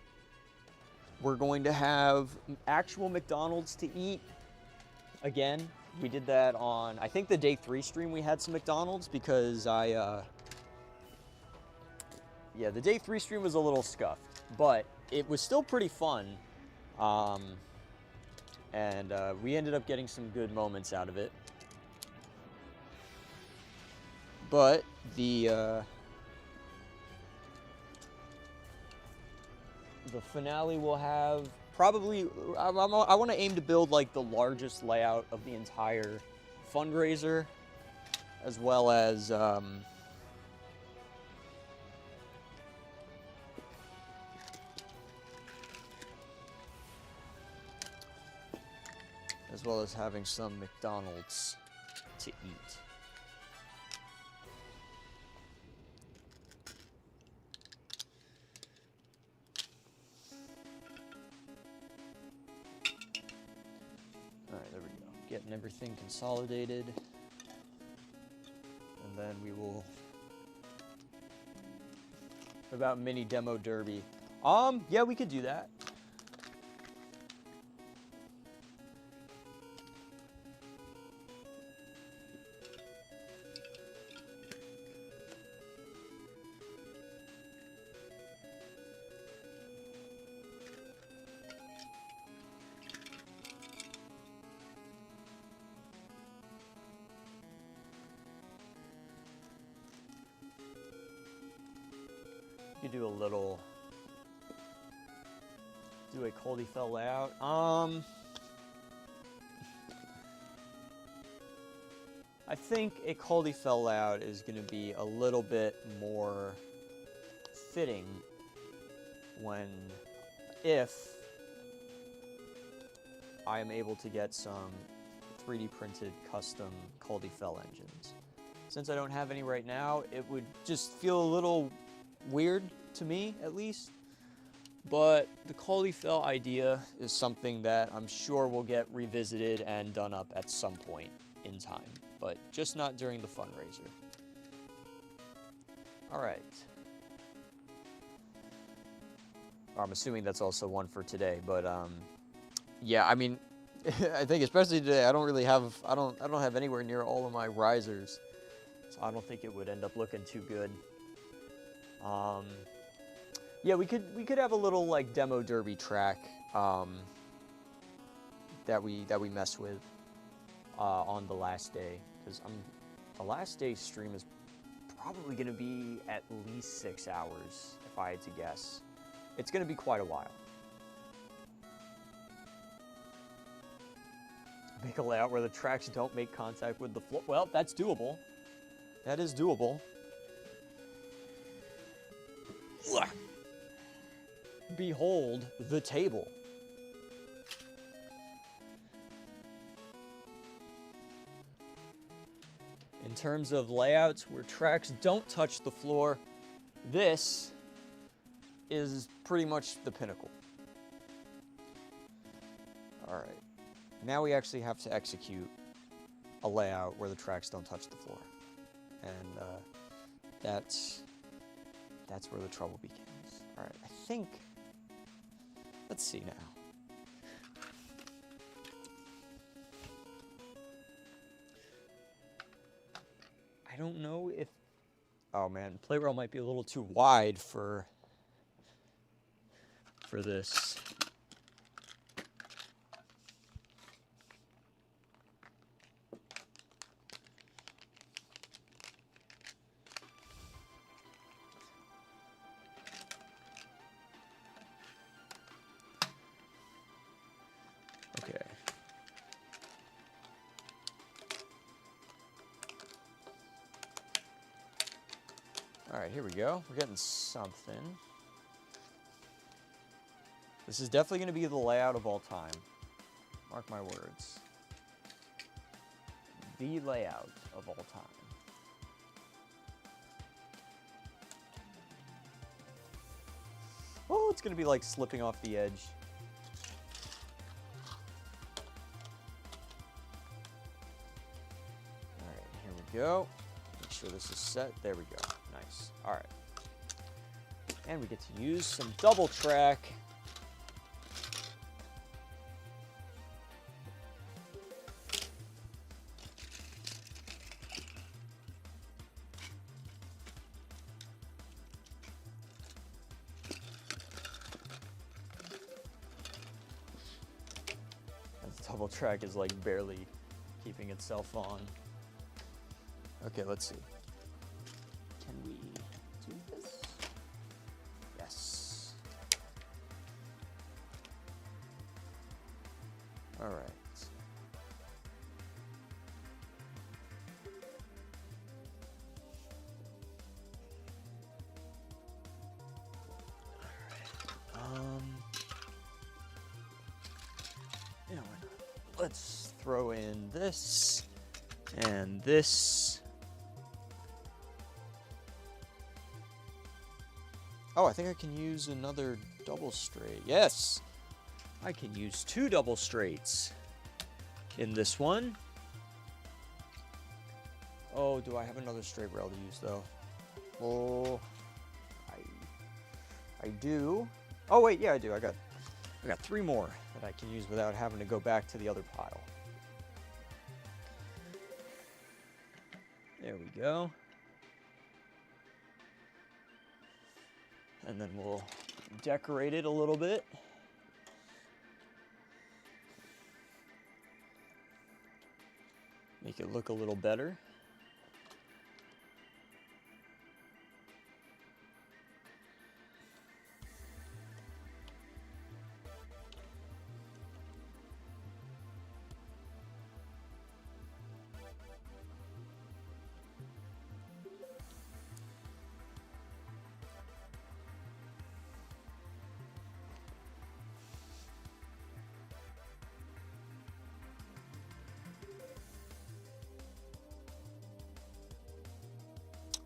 We're going to have actual McDonald's to eat. Again, we did that on, I think the day 3 stream we had some McDonald's because yeah, the day 3 stream was a little scuffed, but it was still pretty fun. And we ended up getting some good moments out of it. But the finale will have probably, I want to aim to build like the largest layout of the entire fundraiser, as well as having some McDonald's to eat. Alright, there we go. Getting everything consolidated. And then we will about mini demo derby. Yeah, we could do that. You could do a Coldy fell layout. I think a Coldy fell layout is going to be a little bit more fitting if I am able to get some 3D printed custom Coldy fell engines. Since I don't have any right now, it would just feel a little weird to me, at least. But the Coldy fell idea is something that I'm sure will get revisited and done up at some point in time, but just not during the fundraiser. All right. I'm assuming that's also one for today, but yeah, I mean, I think especially today, I don't have anywhere near all of my risers, so I don't think it would end up looking too good. Yeah, we could have a little like demo derby track that we mess with on the last day, because the last day stream is probably going to be at least 6 hours if I had to guess. It's going to be quite a while. Make a layout where the tracks don't make contact with the floor. Well, that's doable. That is doable. Behold the table. In terms of layouts where tracks don't touch the floor, this is pretty much the pinnacle. All right. Now we actually have to execute a layout where the tracks don't touch the floor. And that's where the trouble begins. All right, I think, let's see now. I don't know if, oh man, Playroll might be a little too wide for this. Okay. All right, here we go. We're getting something. This is definitely going to be the layout of all time. Mark my words. The layout of all time. Oh, it's going to be like slipping off the edge. All right, here we go. Make sure this is set. There we go. Nice. All right. And we get to use some double track. Double track is like barely keeping itself on. Okay, let's see. Can we do this? Yes. All right. Yeah, why not? Let's throw in this and this. Oh, I think I can use another double straight. Yes, I can use 2 double straights in this one. Oh, do I have another straight rail to use though? Oh, I do. Oh wait, yeah, I do. I got 3 more that I can use without having to go back to the other pile. There we go. And then we'll decorate it a little bit. Make it look a little better.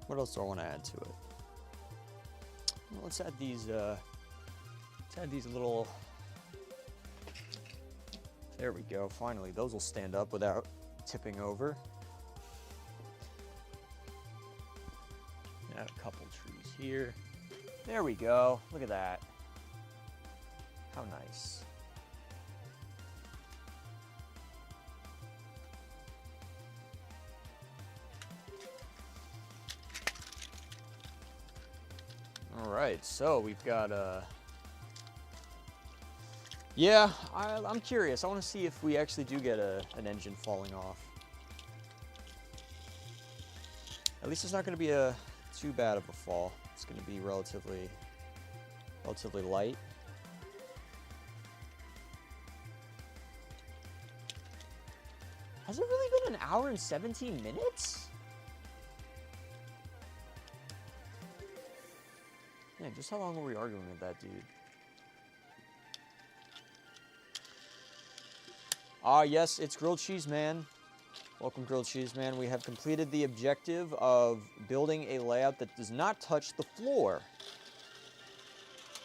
What else do I want to add to it? Well, let's add these little. There we go. Finally, those will stand up without tipping over. Add a couple trees here. There we go. Look at that. How nice. All right, so we've got yeah, I'm curious. I want to see if we actually do get an engine falling off. At least it's not going to be too bad of a fall. It's going to be relatively light. Has it really been an hour and 17 minutes? Yeah, just how long were we arguing with that dude? Ah, yes, it's Grilled Cheese Man. Welcome, Grilled Cheese Man. We have completed the objective of building a layout that does not touch the floor.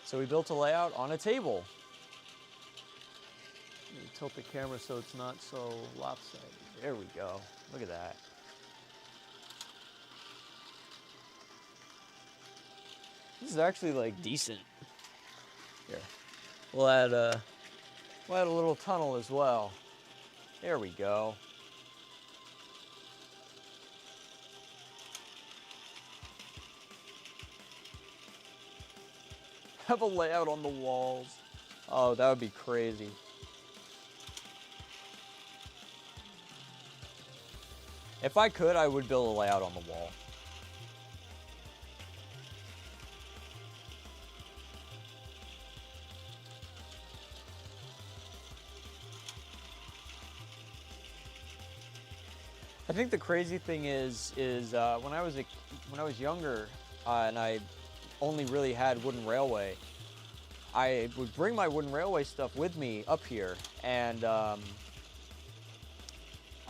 So we built a layout on a table. Let me tilt the camera so it's not so lopsided. There we go. Look at that. This is actually like decent. Here, we'll add a little tunnel as well. There we go. Have a layout on the walls. Oh, that would be crazy. If I could, I would build a layout on the wall. I think the crazy thing is when I was younger and I only really had wooden railway, I would bring my wooden railway stuff with me up here, and I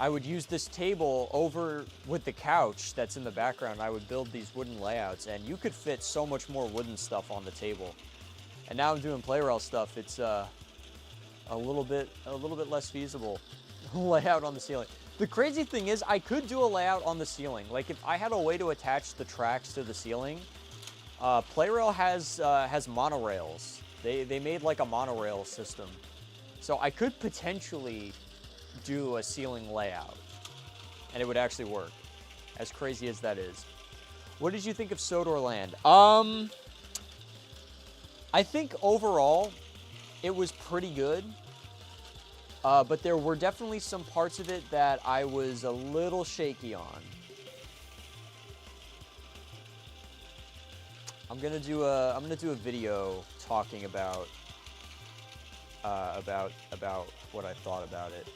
would use this table over with the couch that's in the background. I would build these wooden layouts, and you could fit so much more wooden stuff on the table. And now I'm doing play rail stuff. It's a little bit less feasible. Layout on the ceiling. The crazy thing is, I could do a layout on the ceiling. Like if I had a way to attach the tracks to the ceiling. Playrail has monorails. They made like a monorail system, so I could potentially do a ceiling layout, and it would actually work. As crazy as that is. What did you think of Sodor Land? I think overall it was pretty good. But there were definitely some parts of it that I was a little shaky on. I'm gonna do a video talking about what I thought about it.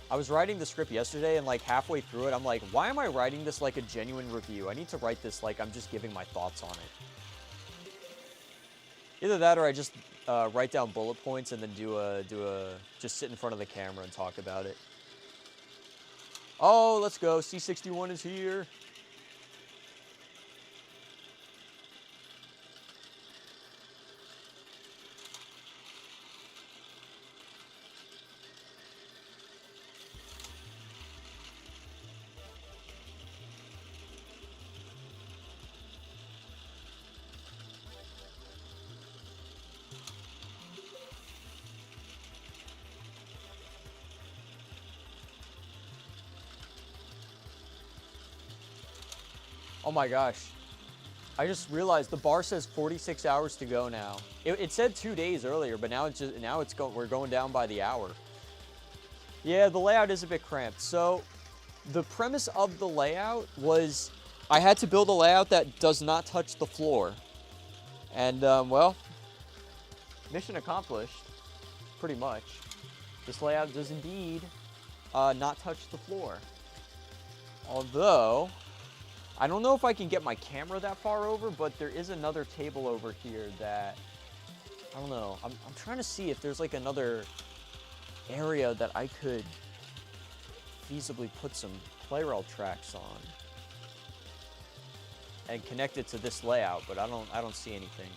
I was writing the script yesterday, and like halfway through it, I'm like, why am I writing this like a genuine review? I need to write this like I'm just giving my thoughts on it. Either that, or I just write down bullet points and then just sit in front of the camera and talk about it. Oh, let's go. C61 is here. Oh my gosh. I just realized the bar says 46 hours to go now. It said 2 days earlier, but now we're going down by the hour. Yeah, the layout is a bit cramped. So the premise of the layout was I had to build a layout that does not touch the floor. And, well, mission accomplished, pretty much. This layout does indeed not touch the floor. Although, I don't know if I can get my camera that far over, but there is another table over here that, I don't know. I'm trying to see if there's like another area that I could feasibly put some play rail tracks on and connect it to this layout, but I don't see anything.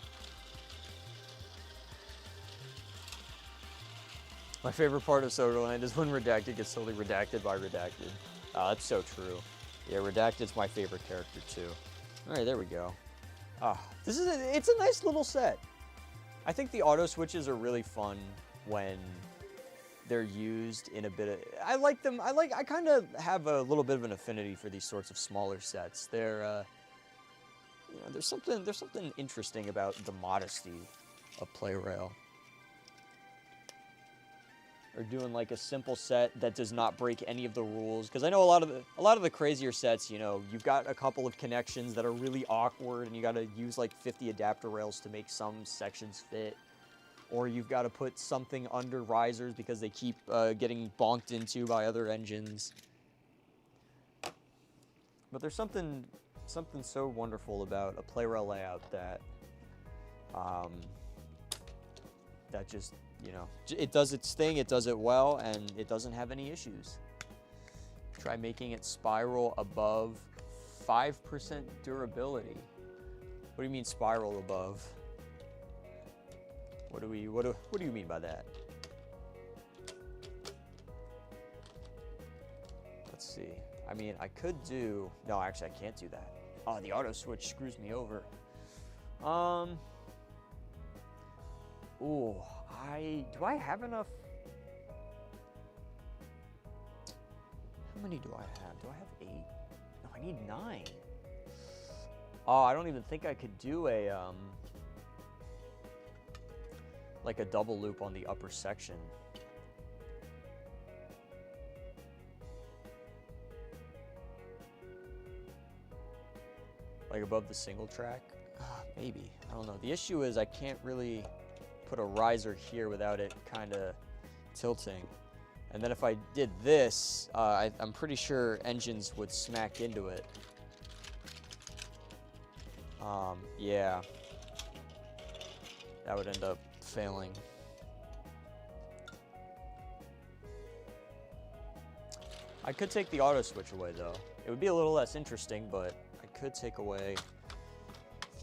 My favorite part of Sodor Land is when Redacted gets totally redacted by Redacted. That's so true. Yeah, Redacted's my favorite character too. All right, there we go. It's a nice little set. I think the auto switches are really fun when they're used in a bit of, I like them. I kind of have a little bit of an affinity for these sorts of smaller sets. They're, you know, there's something interesting about the modesty of play rail. Or doing like a simple set that does not break any of the rules, because I know a lot of the crazier sets, you know, you've got a couple of connections that are really awkward and you got to use like 50 adapter rails to make some sections fit, or you've got to put something under risers because they keep getting bonked into by other engines. But there's something so wonderful about a play rail layout that that just, you know, it does its thing, it does it well, and it doesn't have any issues. Try making it spiral above 5% durability. What do you mean spiral above? What do you mean by that? Let's see. I mean, I could do, no, actually I can't do that. Oh, the auto switch screws me over. Ooh, do I have enough? How many do I have? Do I have 8? No, I need 9. Oh, I don't even think I could do a, like a double loop on the upper section. Like above the single track? Maybe, I don't know. The issue is I can't really put a riser here without it kind of tilting. And then if I did this, I'm pretty sure engines would smack into it. Yeah. That would end up failing. I could take the auto switch away though. It would be a little less interesting, but I could take away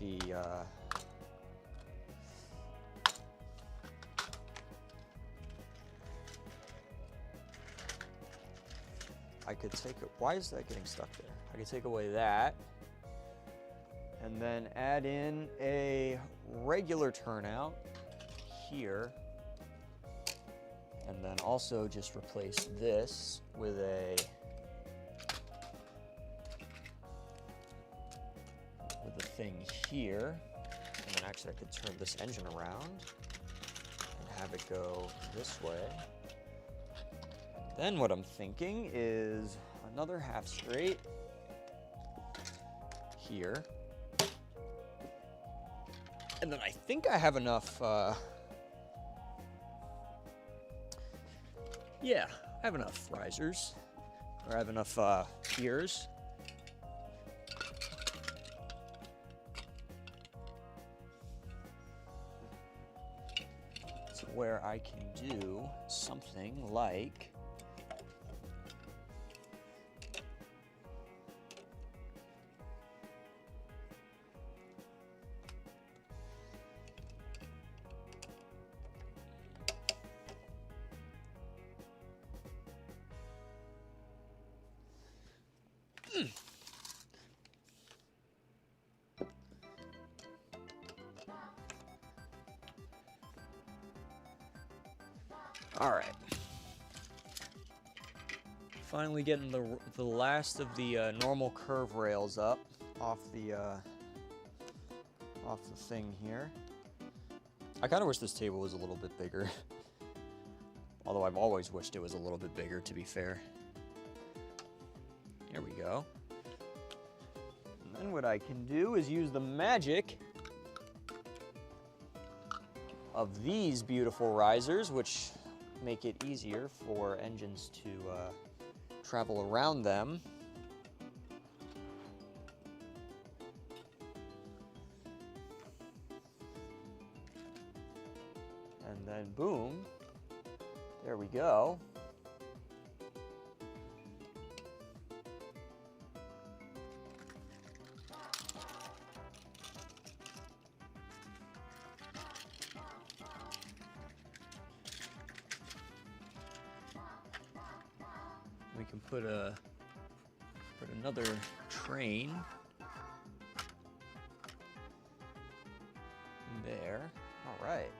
the, I could take it. Why is that getting stuck there? I could take away that and then add in a regular turnout here, and then also just replace this with a thing here, and then actually I could turn this engine around and have it go this way. Then what I'm thinking is another half straight here. And then I think I have enough, yeah, I have enough risers, or I have enough piers. To where I can do something like all right. Finally getting the last of the normal curve rails up. off the thing here. I kind of wish this table was a little bit bigger. Although I've always wished it was a little bit bigger, to be fair. There we go. And then what I can do is use the magic of these beautiful risers, which make it easier for engines to travel around them. And then boom, there we go. We can put another train there. All right.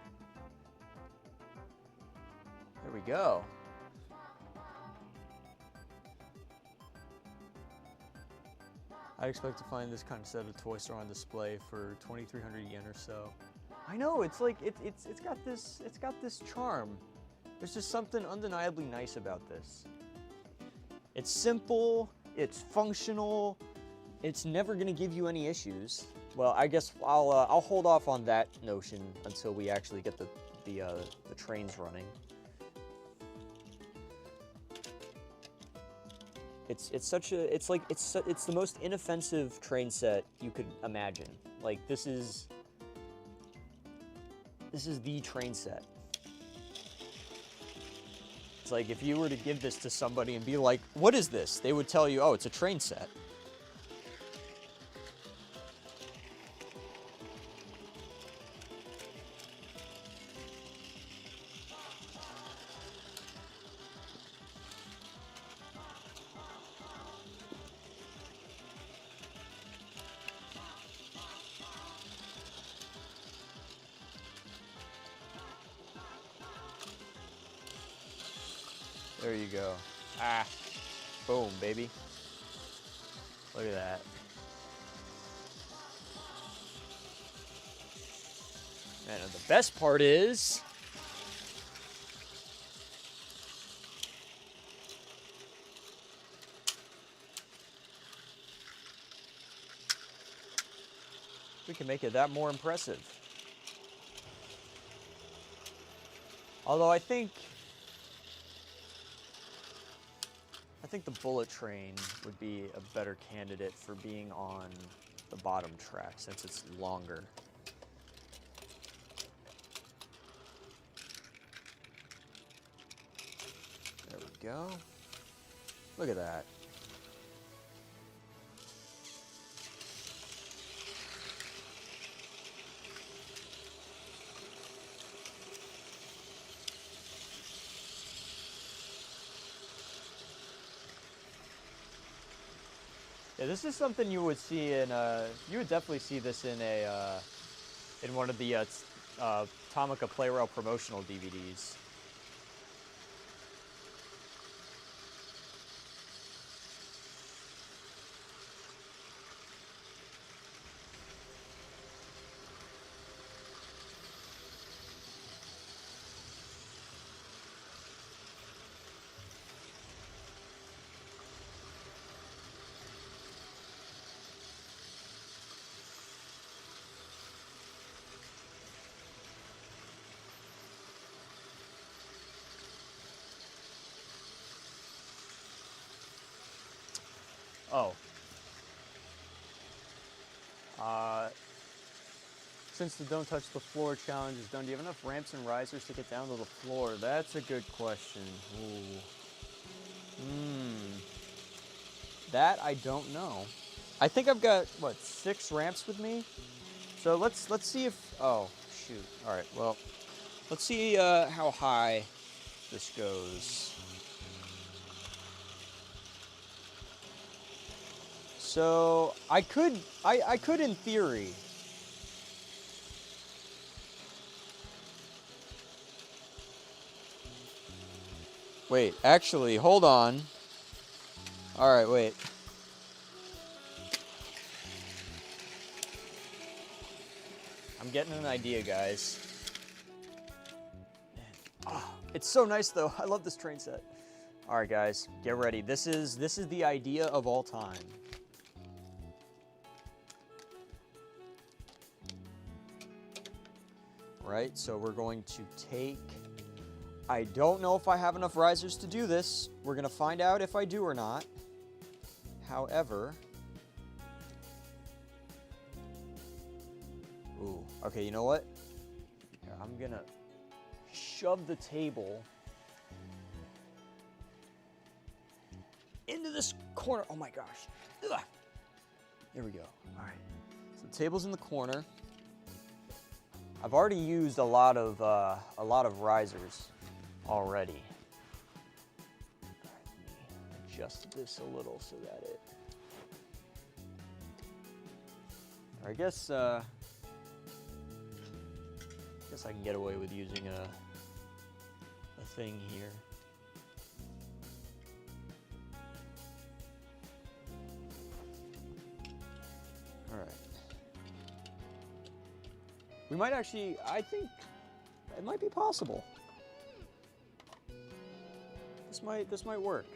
There we go. I expect to find this kind of set of toy store on display for 2,300 yen or so. I know, it's like it's got this charm. There's just something undeniably nice about this. It's simple, it's functional, it's never gonna give you any issues. Well, I guess I'll hold off on that notion until we actually get the trains running. It's the most inoffensive train set you could imagine. Like this is the train set. It's like if you were to give this to somebody and be like, "What is this?" They would tell you, "Oh, it's a train set." There you go. Ah, boom, baby. Look at that. And the best part is, we can make it that more impressive. Although I think the bullet train would be a better candidate for being on the bottom track since it's longer. There we go. Look at that. Yeah, this is something you would see in you would definitely see this in in one of the Tomica Play Rail promotional DVDs. Oh. Since the don't touch the floor challenge is done, do you have enough ramps and risers to get down to the floor? That's a good question. That I don't know. I think I've got, what, 6 ramps with me? So let's see if, oh, shoot. All right, well, let's see how high this goes. So I could in theory. Wait, actually, hold on. All right, wait. I'm getting an idea, guys. Oh, it's so nice though. I love this train set. All right, guys, get ready. This is the idea of all time. Right, so we're going to take, I don't know if I have enough risers to do this. We're gonna find out if I do or not. However, ooh, okay, you know what? Here, I'm gonna shove the table into this corner. Oh my gosh. Ugh. There we go. All right, so the table's in the corner. I've already used a lot of risers already. All right, let me adjust this a little so that it. I guess I can get away with using a thing here. All right. We might actually, I think it might be possible. This might work.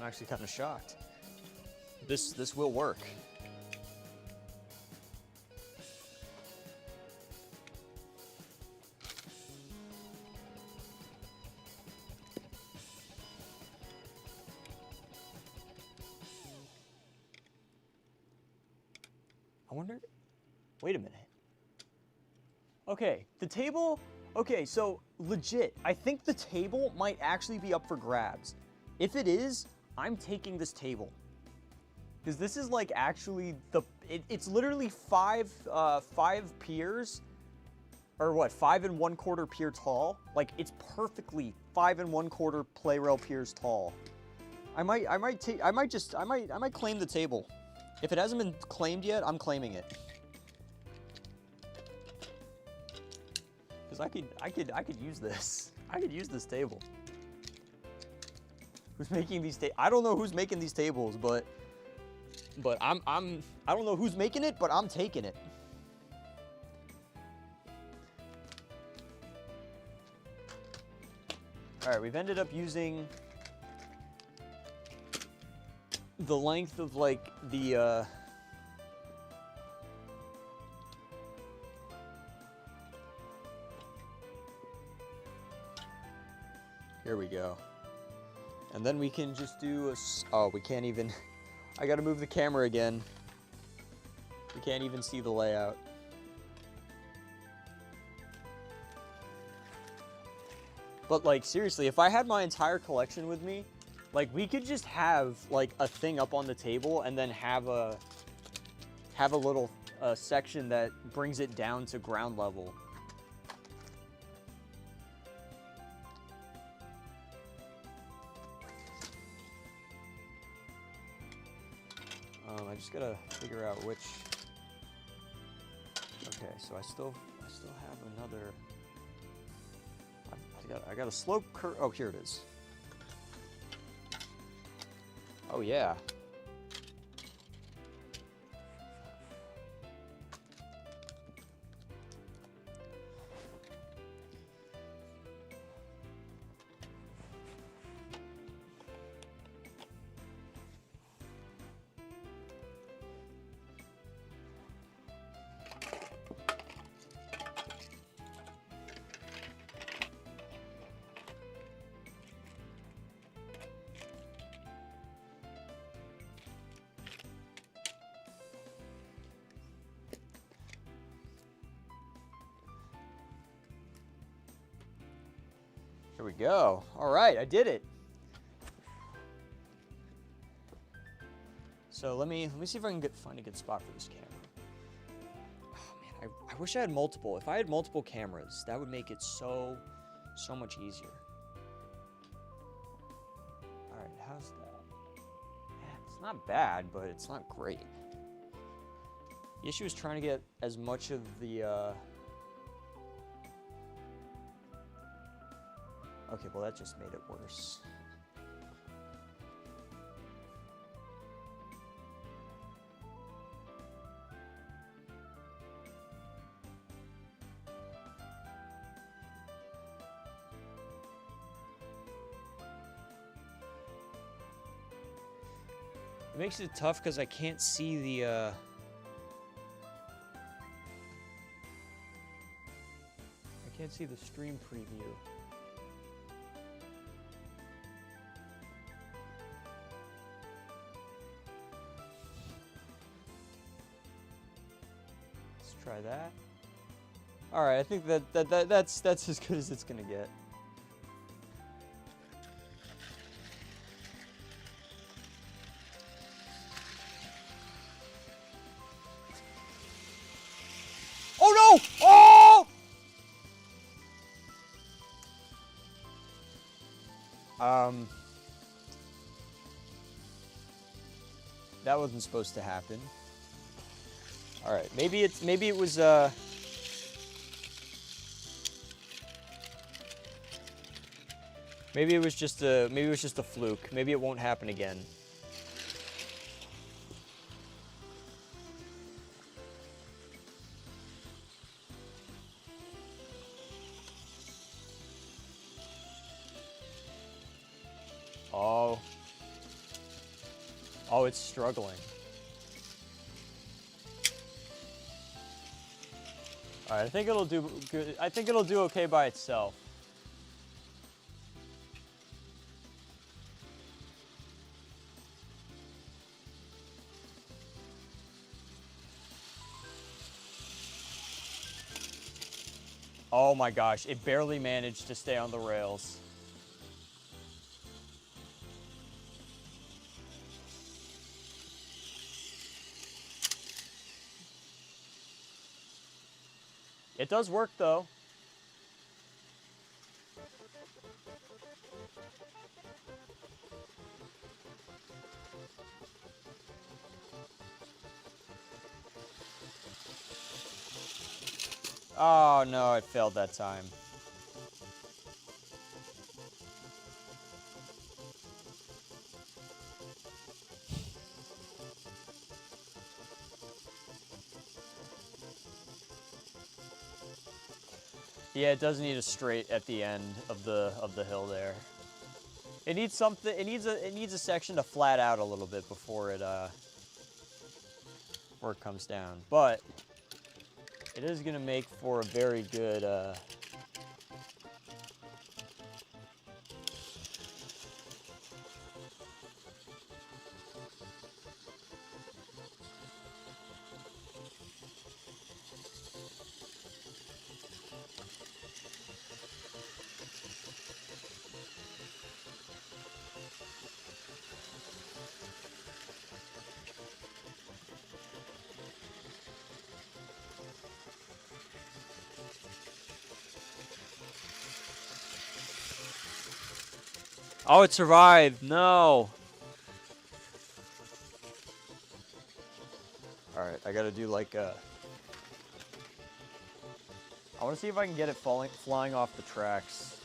I'm actually kind of shocked. This will work. I wonder, wait a minute. Okay, the table, okay, so legit, I think the table might actually be up for grabs. If it is, I'm taking this table. Because this is like actually it's literally five piers, or what, 5 1/4 pier tall. Like it's perfectly 5 1/4 play rail piers tall. I might claim the table. If it hasn't been claimed yet, I'm claiming it. Because I could use this. I could use this table. Who's making these I don't know who's making these tables, but I don't know who's making it, but I'm taking it. All right, we've ended up using the length of like the here we go. And then we can just do a, oh, we can't even, I gotta move the camera again. We can't even see the layout. But like, seriously, if I had my entire collection with me, like we could just have like a thing up on the table and then have a little section that brings it down to ground level. I just gotta figure out which. Okay, so I still have another. I got a slope curve. Oh, here it is. Oh yeah. Here we go. All right, I did it. So let me see if I can find a good spot for this camera. Oh man, I wish I had multiple. If I had multiple cameras, that would make it so much easier. All right, how's that? Yeah, it's not bad, but it's not great. The issue is trying to get as much of the, okay, well that just made it worse. It makes it tough because I can't see the, I can't see the stream preview. Let's try that. All right, I think that's as good as it's gonna get. Oh no! Oh! That wasn't supposed to happen. All right, maybe it was maybe it was just a fluke. Maybe it won't happen again. Oh, it's struggling. All right, I think it'll do good. I think it'll do okay by itself. Oh my gosh, it barely managed to stay on the rails. It does work though. Oh no, it failed that time. Yeah, it does need a straight at the end of the hill there. It needs something. It needs a section to flat out a little bit before it comes down. But it is gonna make for a very good. Oh, it survived. No. All right, I gotta do like a. I want to see if I can get it flying off the tracks.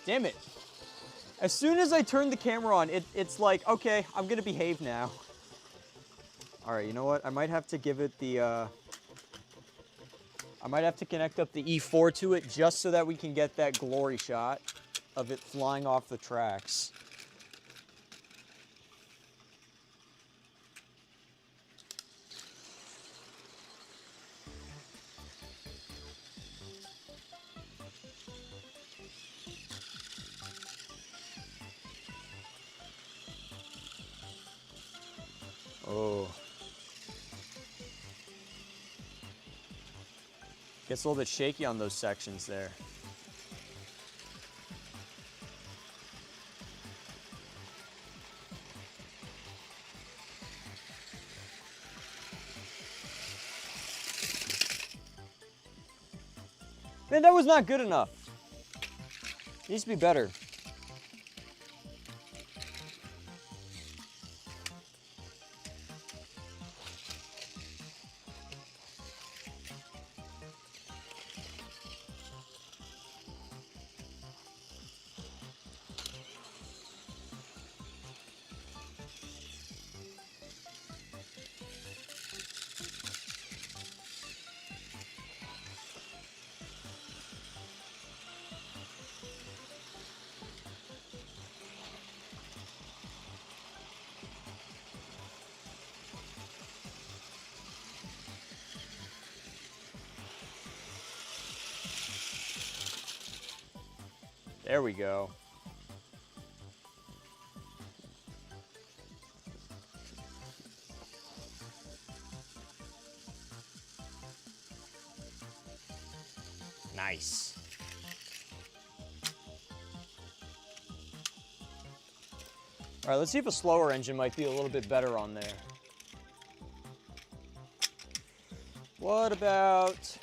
Damn it. As soon as I turn the camera on, it's like, okay, I'm gonna behave now. All right, you know what? I might have to give it the, I might have to connect up the E4 to it just so that we can get that glory shot of it flying off the tracks. Oh. Gets a little bit shaky on those sections there. Man, that was not good enough. Needs to be better. There we go. Nice. All right, let's see if a slower engine might be a little bit better on there. What about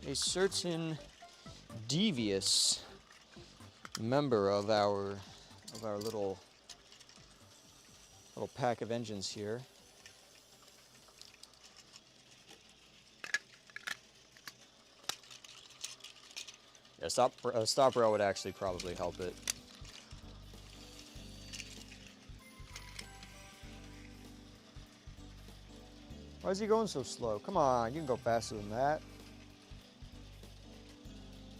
a certain devious member of our little pack of engines here? Yeah, stop rail would actually probably help it. Why is he going so slow? Come on, you can go faster than that.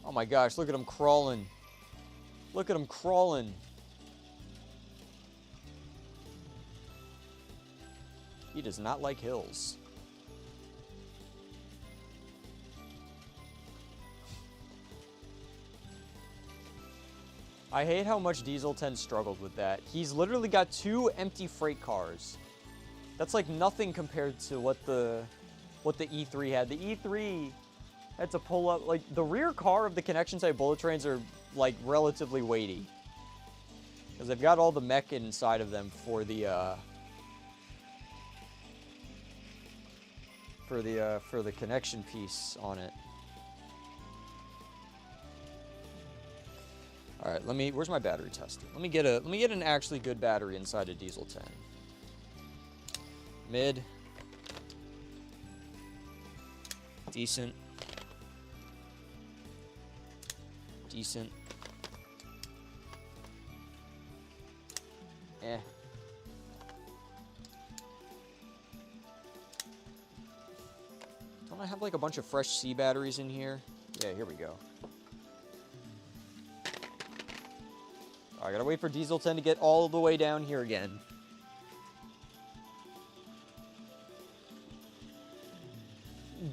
Oh my gosh, look at him crawling. Look at him crawling. He does not like hills. I hate how much Diesel 10 struggled with that. He's literally got 2 empty freight cars. That's like nothing compared to what the E3 had. The E3 had to pull up, like, the rear car of the connection type bullet trains are like relatively weighty, because they've got all the mech inside of them for the connection piece on it. All right, where's my battery tester? Let me get an actually good battery inside a Diesel 10. Mid. Decent. Decent. Eh. Don't I have like a bunch of fresh C batteries in here? Yeah, here we go. I gotta wait for Diesel 10 to get all the way down here again.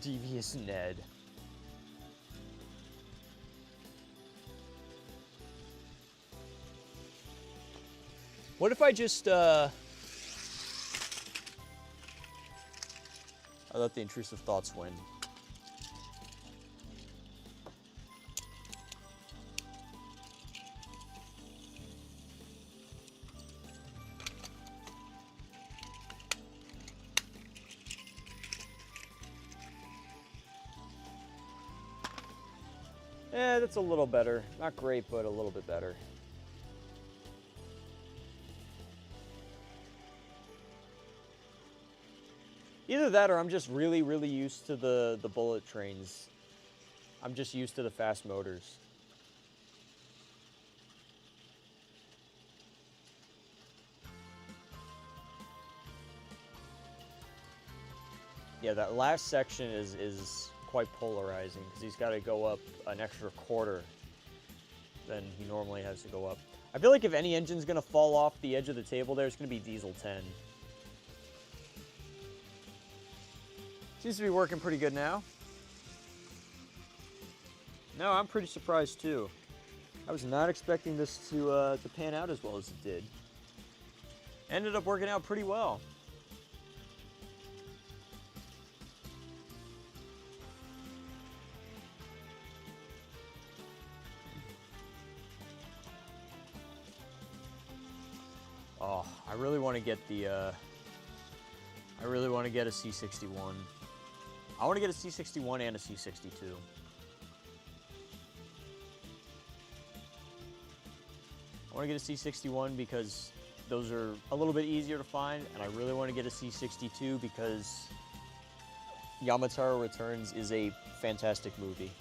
Devious Ned. What if I just, I let the intrusive thoughts win. Eh, that's a little better. Not great, but a little bit better. Either that or I'm just really, really used to the bullet trains. I'm just used to the fast motors. Yeah, that last section is quite polarizing, because he's got to go up an extra quarter than he normally has to go up. I feel like if any engine's going to fall off the edge of the table there, it's going to be Diesel 10. Seems to be working pretty good now. No, I'm pretty surprised too. I was not expecting this to pan out as well as it did. Ended up working out pretty well. Oh, I really want to get the, I really want to get a C61. I want to get a C61 and a C62. I want to get a C61 because those are a little bit easier to find, and I really want to get a C62 because Yamantaro Returns is a fantastic movie.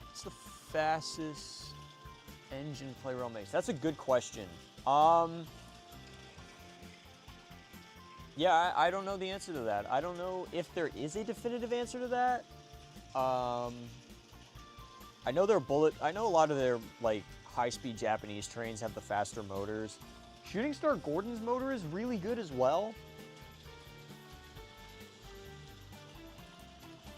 What's the fastest engine play rail makes? That's a good question. Yeah, I don't know the answer to that. I don't know if there is a definitive answer to that. I know I know a lot of their like high-speed Japanese trains have the faster motors. Shooting Star Gordon's motor is really good as well.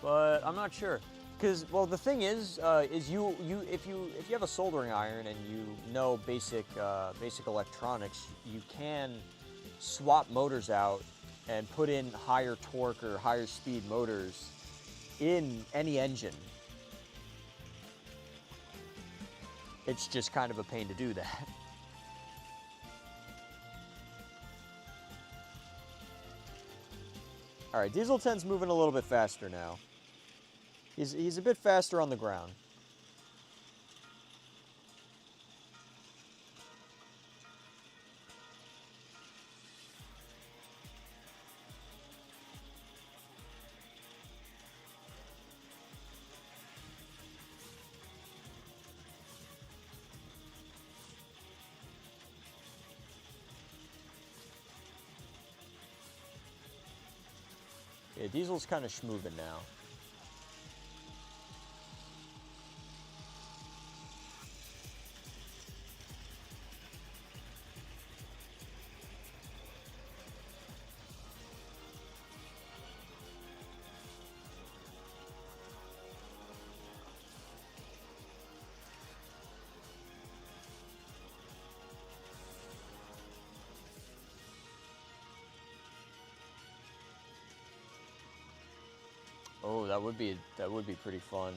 But I'm not sure. Because, well, the thing is if you have a soldering iron and you know basic electronics, you can swap motors out and put in higher torque or higher speed motors in any engine. It's just kind of a pain to do that. All right, Diesel 10's moving a little bit faster now. He's a bit faster on the ground. Yeah, Diesel's kind of schmoving now. Oh, that would be pretty fun.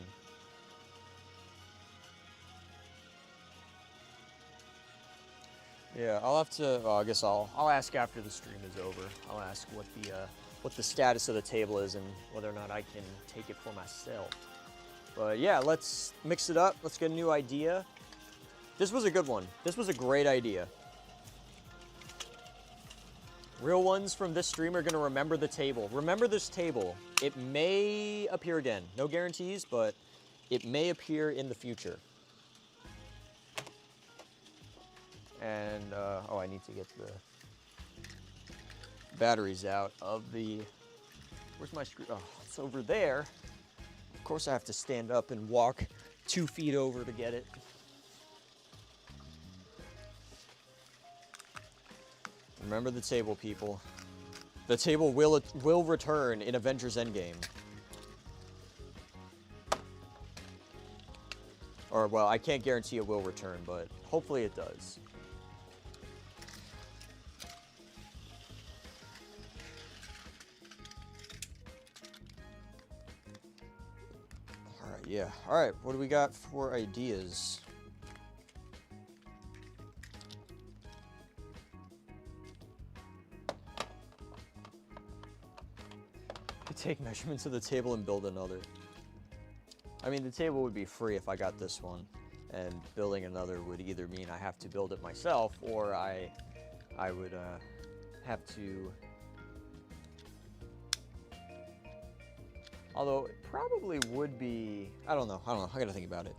Yeah, I'll have to. Well, I guess I'll ask after the stream is over. I'll ask what the status of the table is and whether or not I can take it for myself. But yeah, let's mix it up. Let's get a new idea. This was a good one. This was a great idea. Real ones from this stream are gonna remember the table. Remember this table. It may appear again. No guarantees, but it may appear in the future. And, oh, I need to get the batteries out of the, where's my screw? Oh, it's over there. Of course I have to stand up and walk 2 feet over to get it. Remember the table, people. The table will return in Avengers Endgame. Or, well, I can't guarantee it will return, but hopefully it does. Alright, yeah. Alright, what do we got for ideas? Take measurements of the table and build another. I mean, the table would be free if I got this one, and building another would either mean I have to build it myself, or I would have to. Although it probably would be. I don't know. I gotta think about it.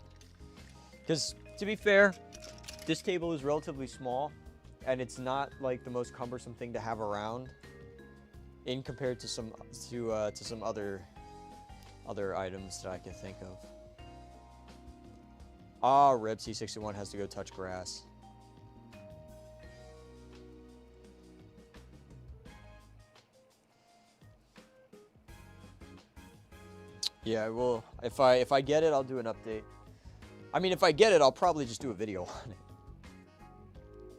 Because to be fair, this table is relatively small, and it's not like the most cumbersome thing to have around. In compared to some other items that I can think of. Ah, Rib C61 has to go touch grass. Yeah, I will. If I get it, I'll do an update. I mean, if I get it, I'll probably just do a video on it.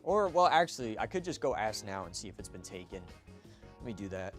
Or, well, actually, I could just go ask now and see if it's been taken. Let me do that.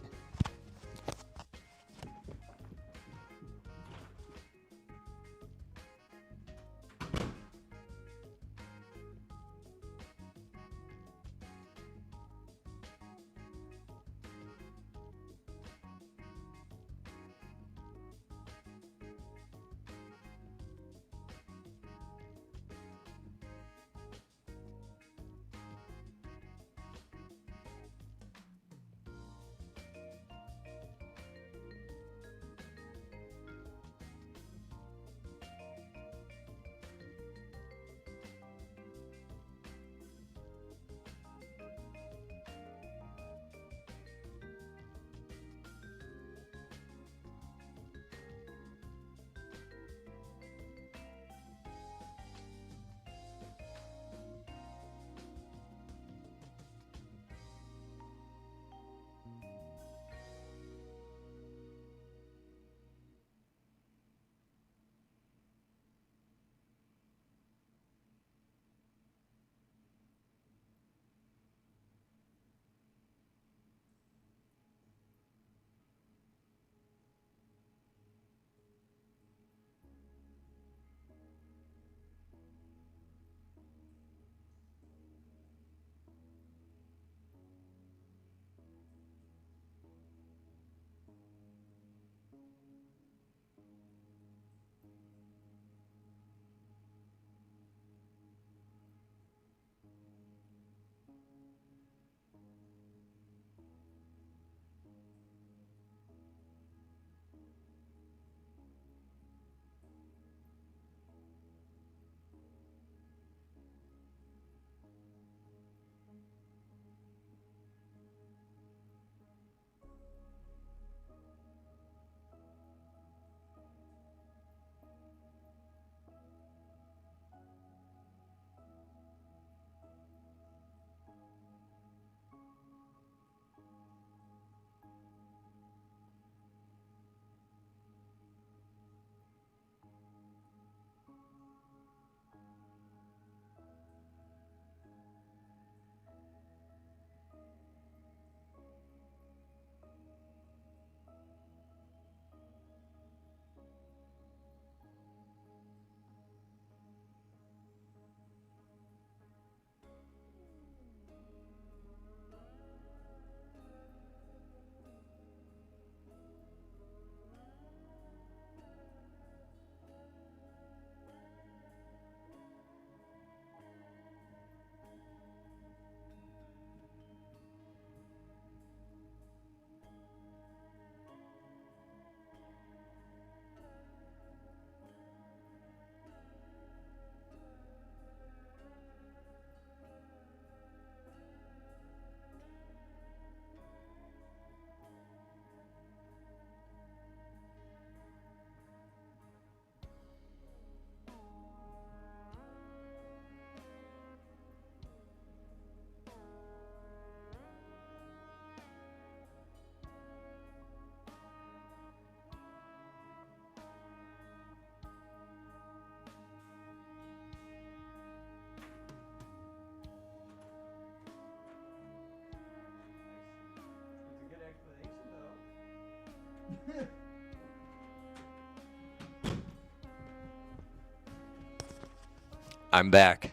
I'm back.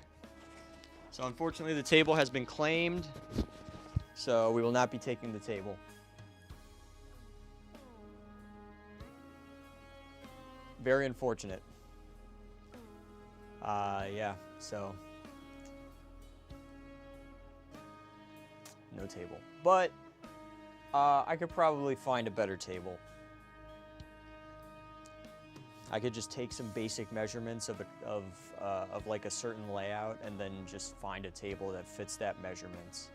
So unfortunately the table has been claimed, so we will not be taking the table. Very unfortunate. Yeah, so no table. But I could probably find a better table. I could just take some basic measurements of like a certain layout and then just find a table that fits that measurements.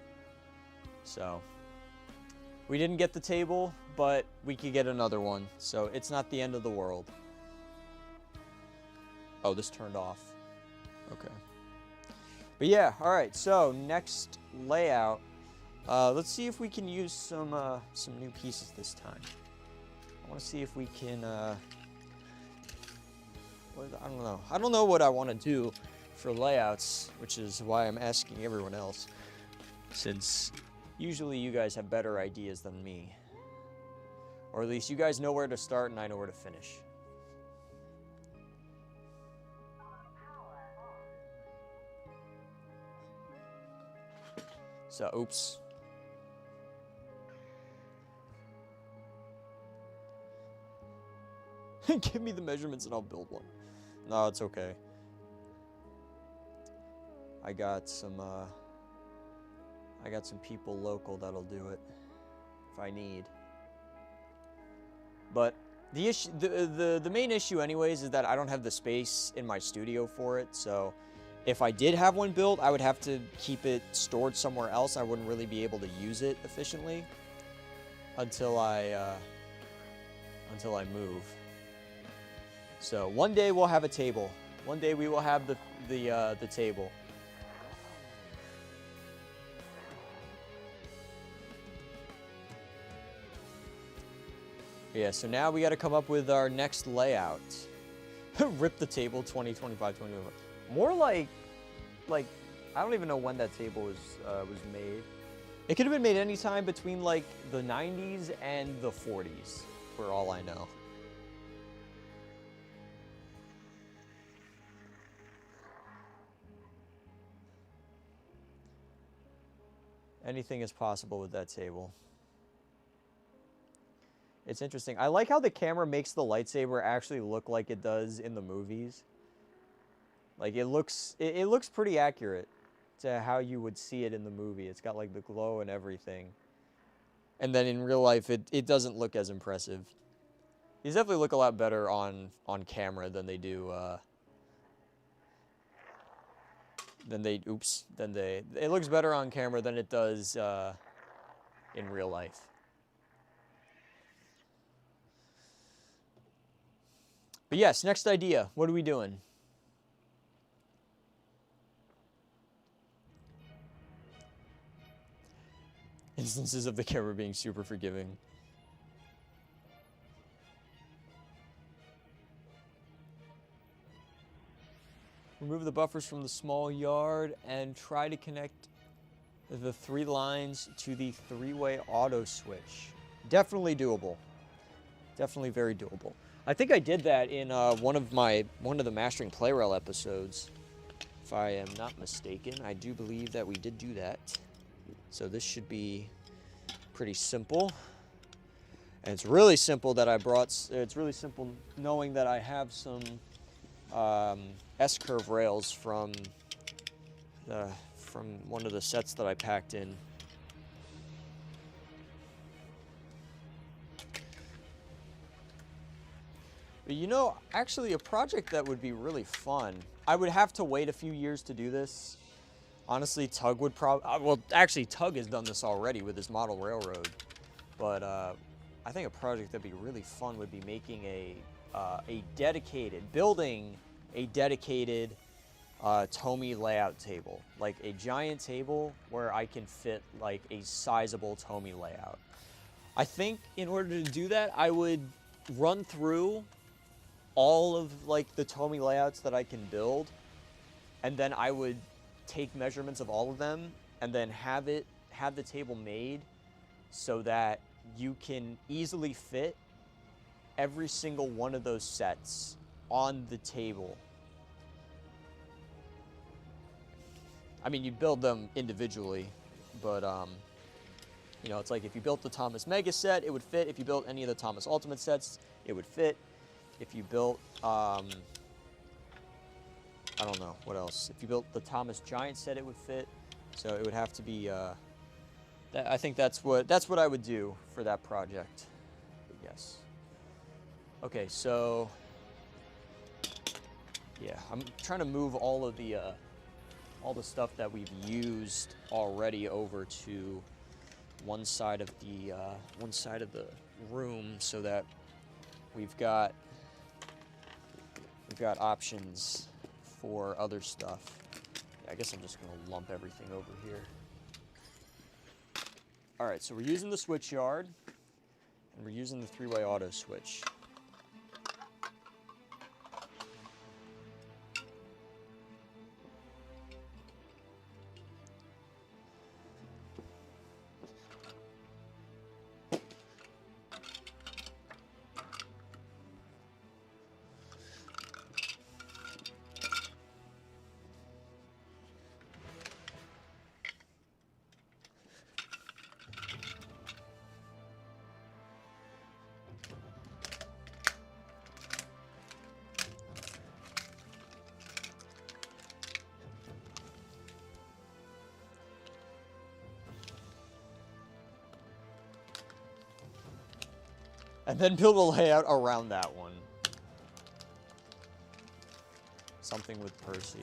So we didn't get the table, but we could get another one. So it's not the end of the world. Oh, this turned off. Okay. But yeah, all right. So next layout, let's see if we can use some new pieces this time. I want to see if we can. I don't know. I don't know what I want to do for layouts, which is why I'm asking everyone else, since Usually you guys have better ideas than me. Or at least you guys know where to start and I know where to finish. So, oops. Give me the measurements and I'll build one. No, it's okay. I got some people local that'll do it if I need. But the issue, the main issue anyways is that I don't have the space in my studio for it. So if I did have one built, I would have to keep it stored somewhere else. I wouldn't really be able to use it efficiently until I move. So one day we'll have a table. One day we will have the table. Yeah, so now we got to come up with our next layout. Rip the table 2025, 2025. More like I don't even know when that table was made. It could have been made any time between like the 90s and the 40s, for all I know. Anything is possible with that table. It's interesting. I like how the camera makes the lightsaber actually look like it does in the movies. Like it looks pretty accurate to how you would see it in the movie. It's got like the glow and everything. And then in real life it doesn't look as impressive. These definitely look a lot better on camera than they do it looks better on camera than it does in real life. But yes, next idea. What are we doing? Instances of the camera being super forgiving. Remove the buffers from the small yard and try to connect the 3 lines to the 3-way auto switch. Definitely doable. Definitely very doable. I think I did that in one of the Mastering Playrail episodes. If I am not mistaken, I do believe that we did do that. So this should be pretty simple. And it's really simple that it's really simple knowing that I have some S-curve rails from one of the sets that I packed in. But you know, actually a project that would be really fun. I would have to wait a few years to do this. Honestly, Tug would probably, well, actually Tug has done this already with his model railroad. But I think a project that'd be really fun would be making building a dedicated Tomy layout table. Like a giant table where I can fit like a sizable Tomy layout. I think in order to do that, I would run through all of like the Tomy layouts that I can build, and then I would take measurements of all of them and then have the table made so that you can easily fit every single one of those sets on the table. I mean, you build them individually, but you know, it's like if you built the Thomas Mega set, it would fit. If you built any of the Thomas Ultimate sets, it would fit. If you built, I don't know, what else? If you built the Thomas Giant set, it would fit. So it would have to be, I think that's what I would do for that project, yes. Okay, so, yeah, I'm trying to move all the stuff that we've used already over to one side of the room so that we've got options for other stuff. Yeah, I guess I'm just gonna lump everything over here. All right, so we're using the switch yard and we're using the 3-way auto switch. And then build a layout around that one. Something with Percy.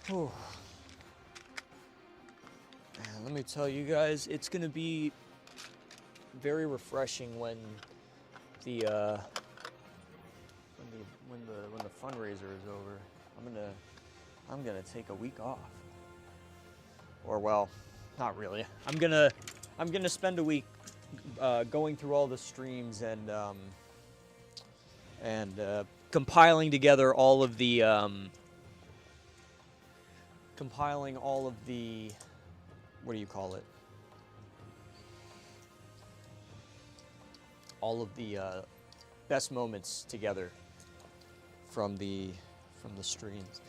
Whew. And let me tell you guys, it's gonna be very refreshing when the fundraiser is over. I'm gonna take a week off. Or well, not really. I'm gonna spend a week going through all the streams and compiling together all of the what do you call it? All of the best moments together from the streams.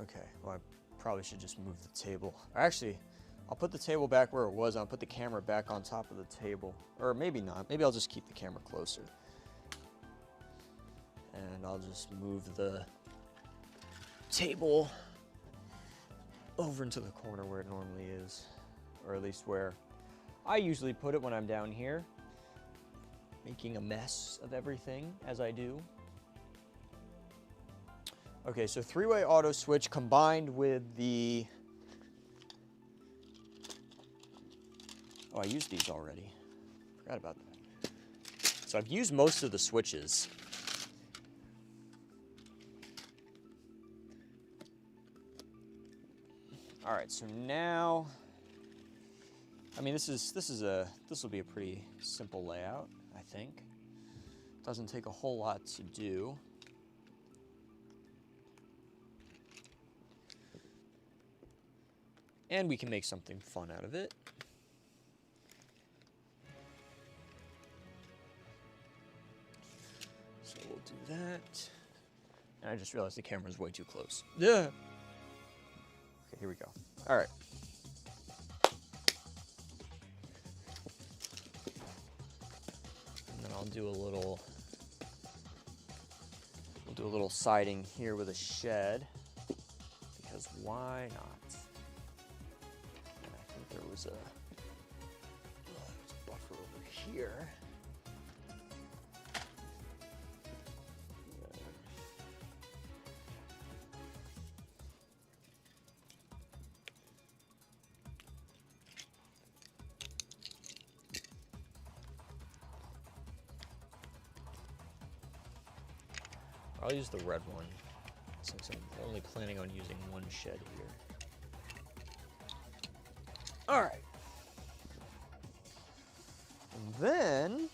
Okay, well, I probably should just move the table. Actually, I'll put the table back where it was. I'll put the camera back on top of the table. Or maybe not. Maybe I'll just keep the camera closer. And I'll just move the table over into the corner where it normally is. Or at least where I usually put it when I'm down here, making a mess of everything, as I do. Okay, so three-way auto switch combined with the... Oh, I used these already. Forgot about that. So I've used most of the switches. All right, so now, I mean, this will be a pretty simple layout, I think. Doesn't take a whole lot to do. And we can make something fun out of it. So we'll do that. And I just realized the camera's way too close. Yeah. Okay, here we go. All right. And then we'll do a little siding here with a shed, because why not? There was a buffer over here. I'll use the red one, since I'm only planning on using one shed here. All right. And then,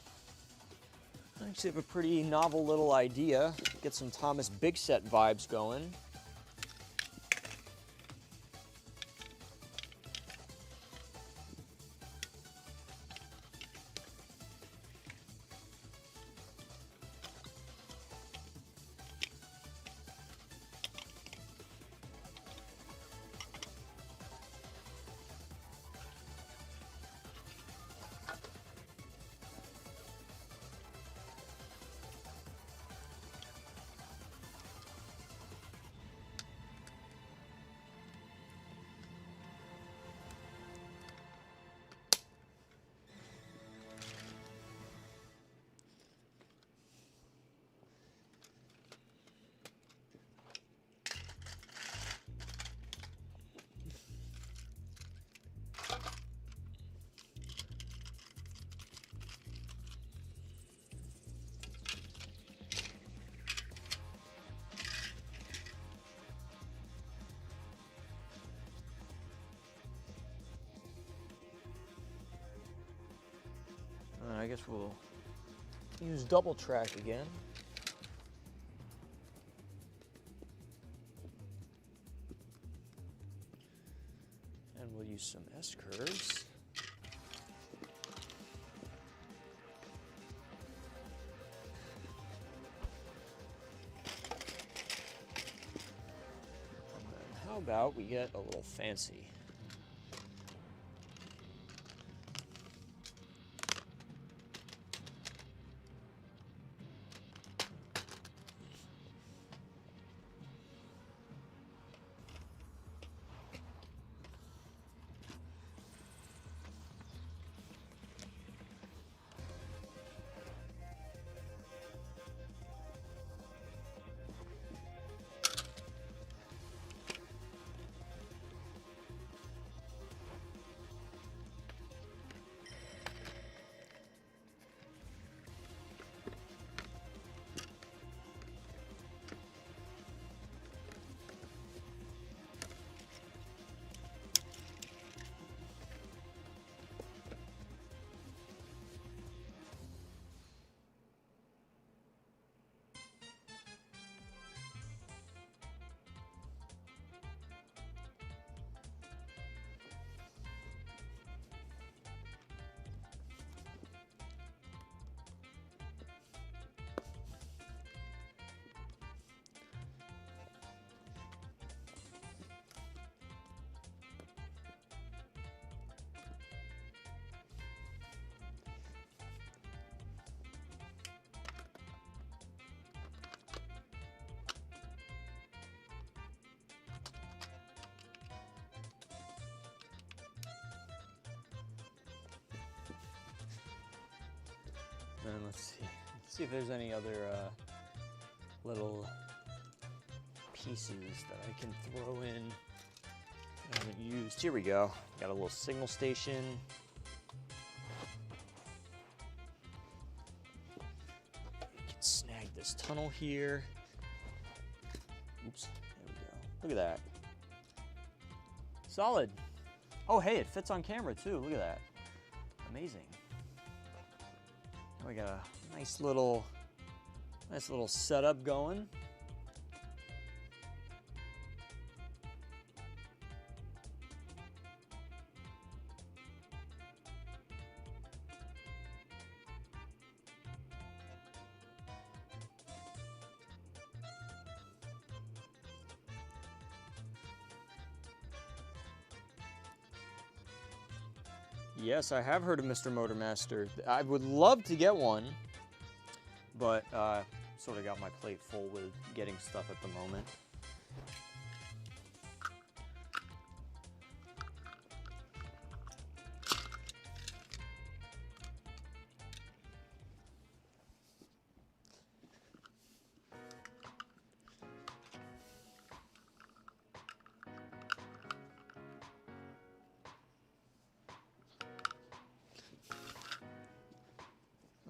I actually have a pretty novel little idea. Get some Thomas Big Set vibes going. I guess we'll use double track again. And we'll use some S-curves. And then how about we get a little fancy? And let's see if there's any other little pieces that I can throw in that I haven't used. Here we go. Got a little signal station. We can snag this tunnel here. Oops, there we go. Look at that. Solid. Oh, hey, it fits on camera too. Look at that. Amazing. We got a nice little setup going. Yes, I have heard of Mr. Motormaster. I would love to get one, but sort of got my plate full with getting stuff at the moment.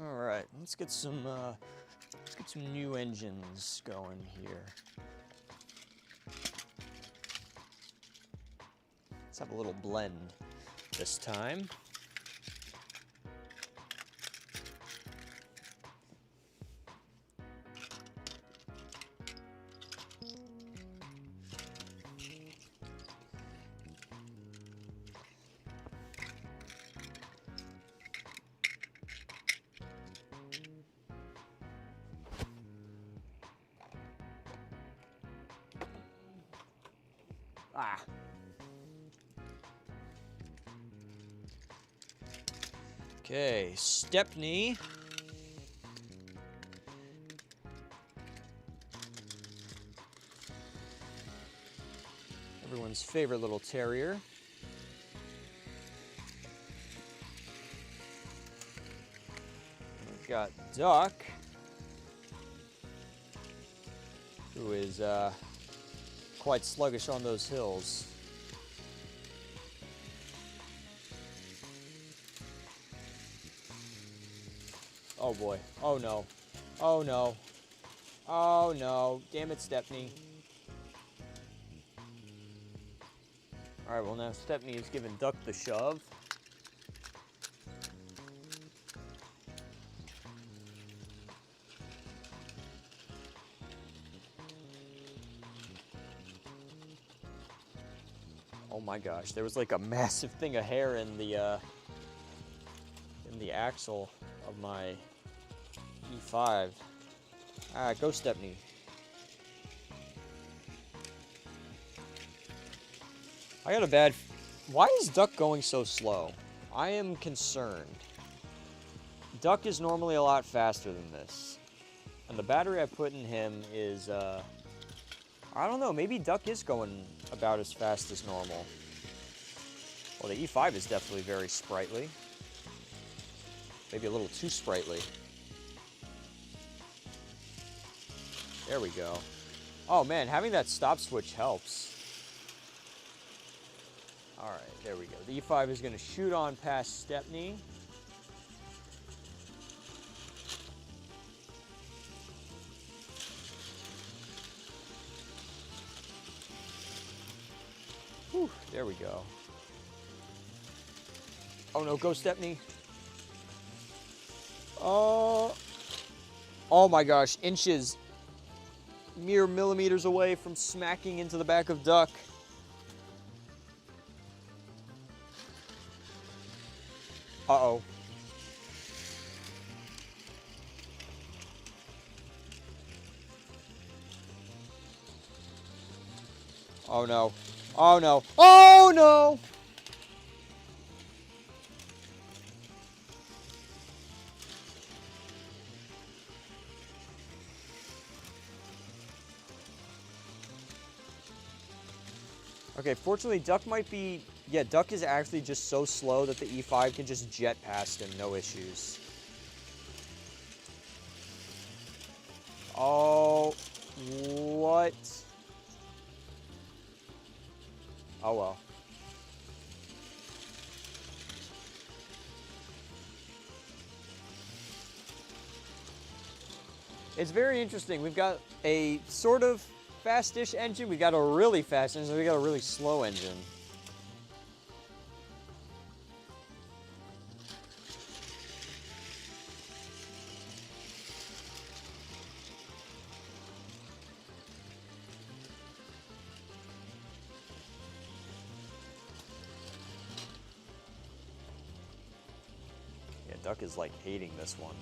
All right, let's get some new engines going here. Let's have a little blend this time. Ah. Okay, Stepney. Everyone's favorite little terrier. We've got Duck, who is quite sluggish on those hills. Oh boy. Oh no. Oh no. Oh no. Damn it, Stepney. Alright, well now Stepney has given Duck the shove. my gosh, there was like a massive thing of hair in the axle of my E5. Ah, go Stepney. I got a bad... Why is Duck going so slow? I am concerned. Duck is normally a lot faster than this. And the battery I put in him is, I don't know, maybe Duck is going about as fast as normal. Well, the E5 is definitely very sprightly. Maybe a little too sprightly. There we go. Oh man, having that stop switch helps. Alright, there we go. The E5 is going to shoot on past Stepney. Whew, there we go. Oh no, go Stepney. Oh my gosh, inches, mere millimeters away from smacking into the back of Duck. Uh-oh. Oh no. Oh no. Oh no! Okay, fortunately, Duck might be... Yeah, Duck is actually just so slow that the E5 can just jet past him, no issues. Oh, what? Oh, well. It's very interesting. We've got a sort of fast-ish engine, we got a really fast engine, we got a really slow engine. Yeah, Duck is like hating this one.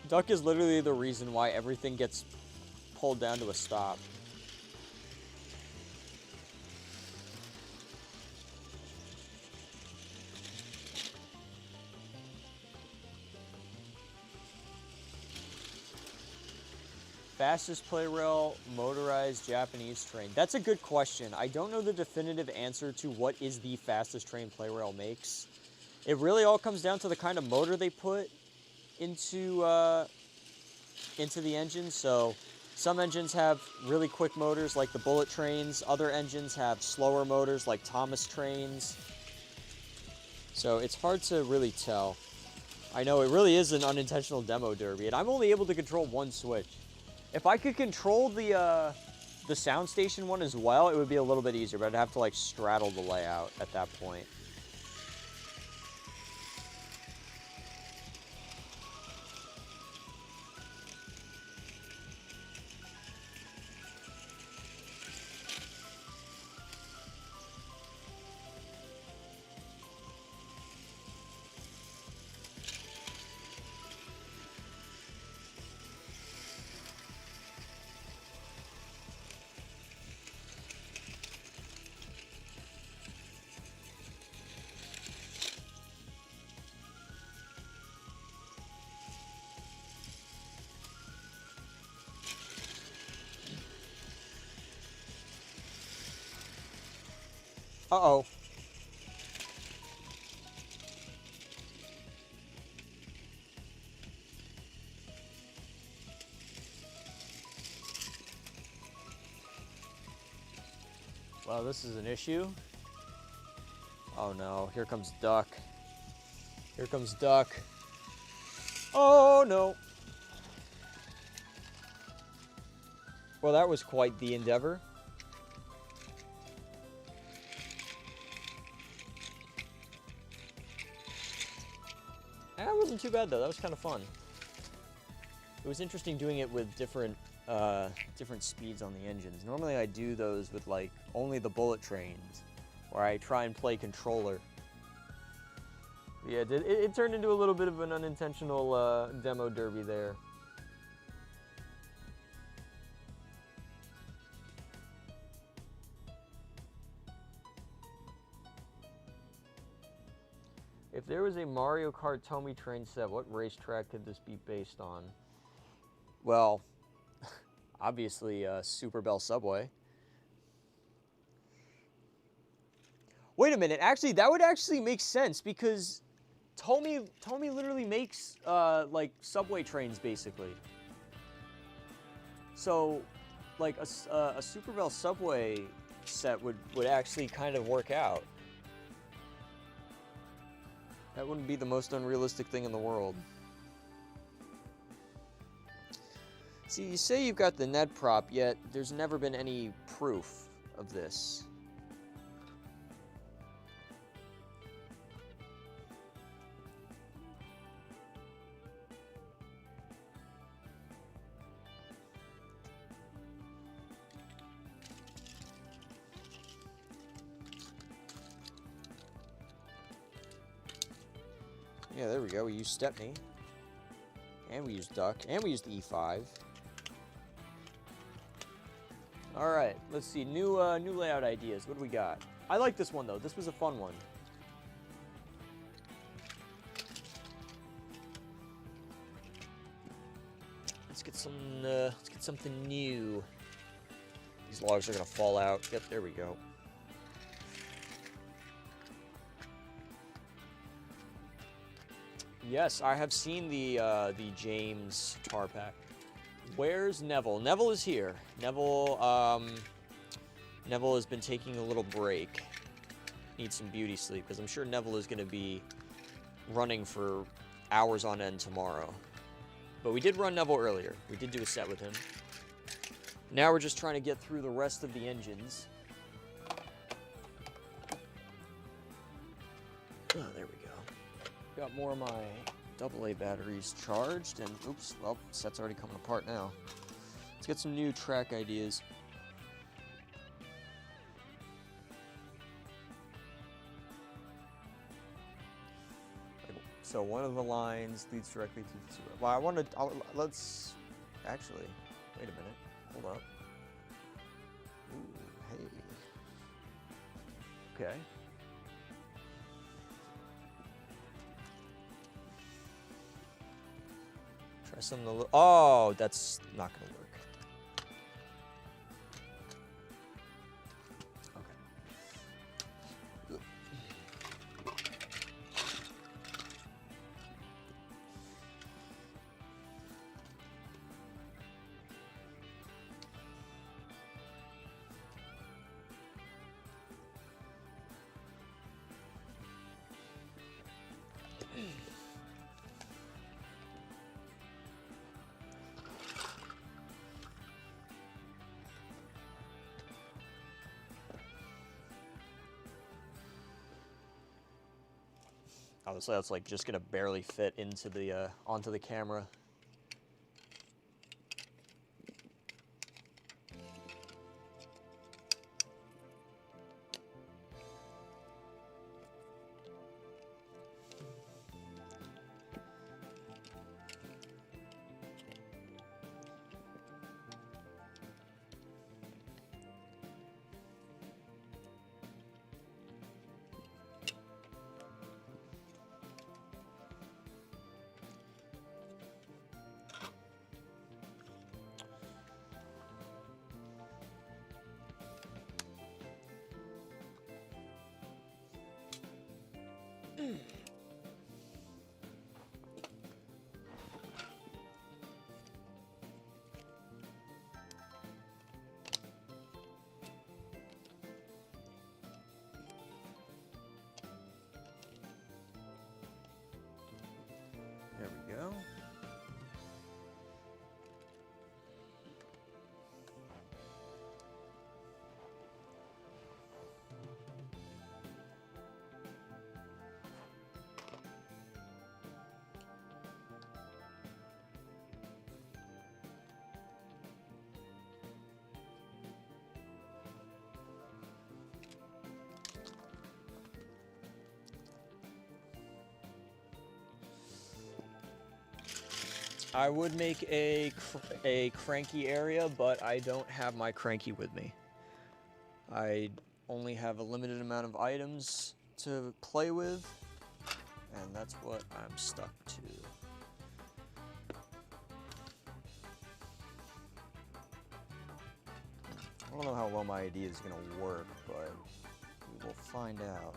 Duck is literally the reason why everything gets pulled down to a stop. Fastest play rail motorized Japanese train. That's a good question. I don't know the definitive answer to what is the fastest train play rail makes. It really all comes down to the kind of motor they put into the engine. So some engines have really quick motors like the bullet trains. Other engines have slower motors like Thomas trains. So it's hard to really tell. I know it really is an unintentional demo derby, and I'm only able to control one switch. If I could control the sound station one as well, it would be a little bit easier, but I'd have to like straddle the layout at that point. Uh-oh. Well, this is an issue. Oh no, here comes Duck. Here comes Duck. Oh no. Well, that was quite the endeavor. That wasn't too bad though. That was kind of fun. It was interesting doing it with different speeds on the engines. Normally I do those with like only the bullet trains, where I try and play controller. Yeah, it turned into a little bit of an unintentional demo derby there. If there was a Mario Kart Tomy train set, what racetrack could this be based on? Well, obviously Super Bell Subway. Wait a minute, actually that would actually make sense because Tomy literally makes like subway trains basically. So like a Super Bell Subway set would actually kind of work out. That wouldn't be the most unrealistic thing in the world. See, you say you've got the Ned prop, yet there's never been any proof of this. Yeah, there we go. We used Stepney. And we used Duck. And we used E5. Alright, let's see. New layout ideas. What do we got? I like this one, though. This was a fun one. Let's get something new. These logs are going to fall out. Yep, there we go. Yes, I have seen the James tar pack. Where's Neville? Neville is here. Neville has been taking a little break. Needs some beauty sleep, because I'm sure Neville is going to be running for hours on end tomorrow. But we did run Neville earlier. We did do a set with him. Now we're just trying to get through the rest of the engines. Oh, there we go. Got more of my AA batteries charged, and oops, well, set's already coming apart now. Let's get some new track ideas. So one of the lines leads directly to the sewer. Well, let's actually, wait a minute, hold up. Ooh, hey. Okay. Try something a little. Oh, that's not gonna work. Honestly, that's like just gonna barely fit into the onto the camera. There we go. I would make a cranky area, but I don't have my cranky with me. I only have a limited amount of items to play with, and that's what I'm stuck to. I don't know how well my idea is going to work, but we will find out.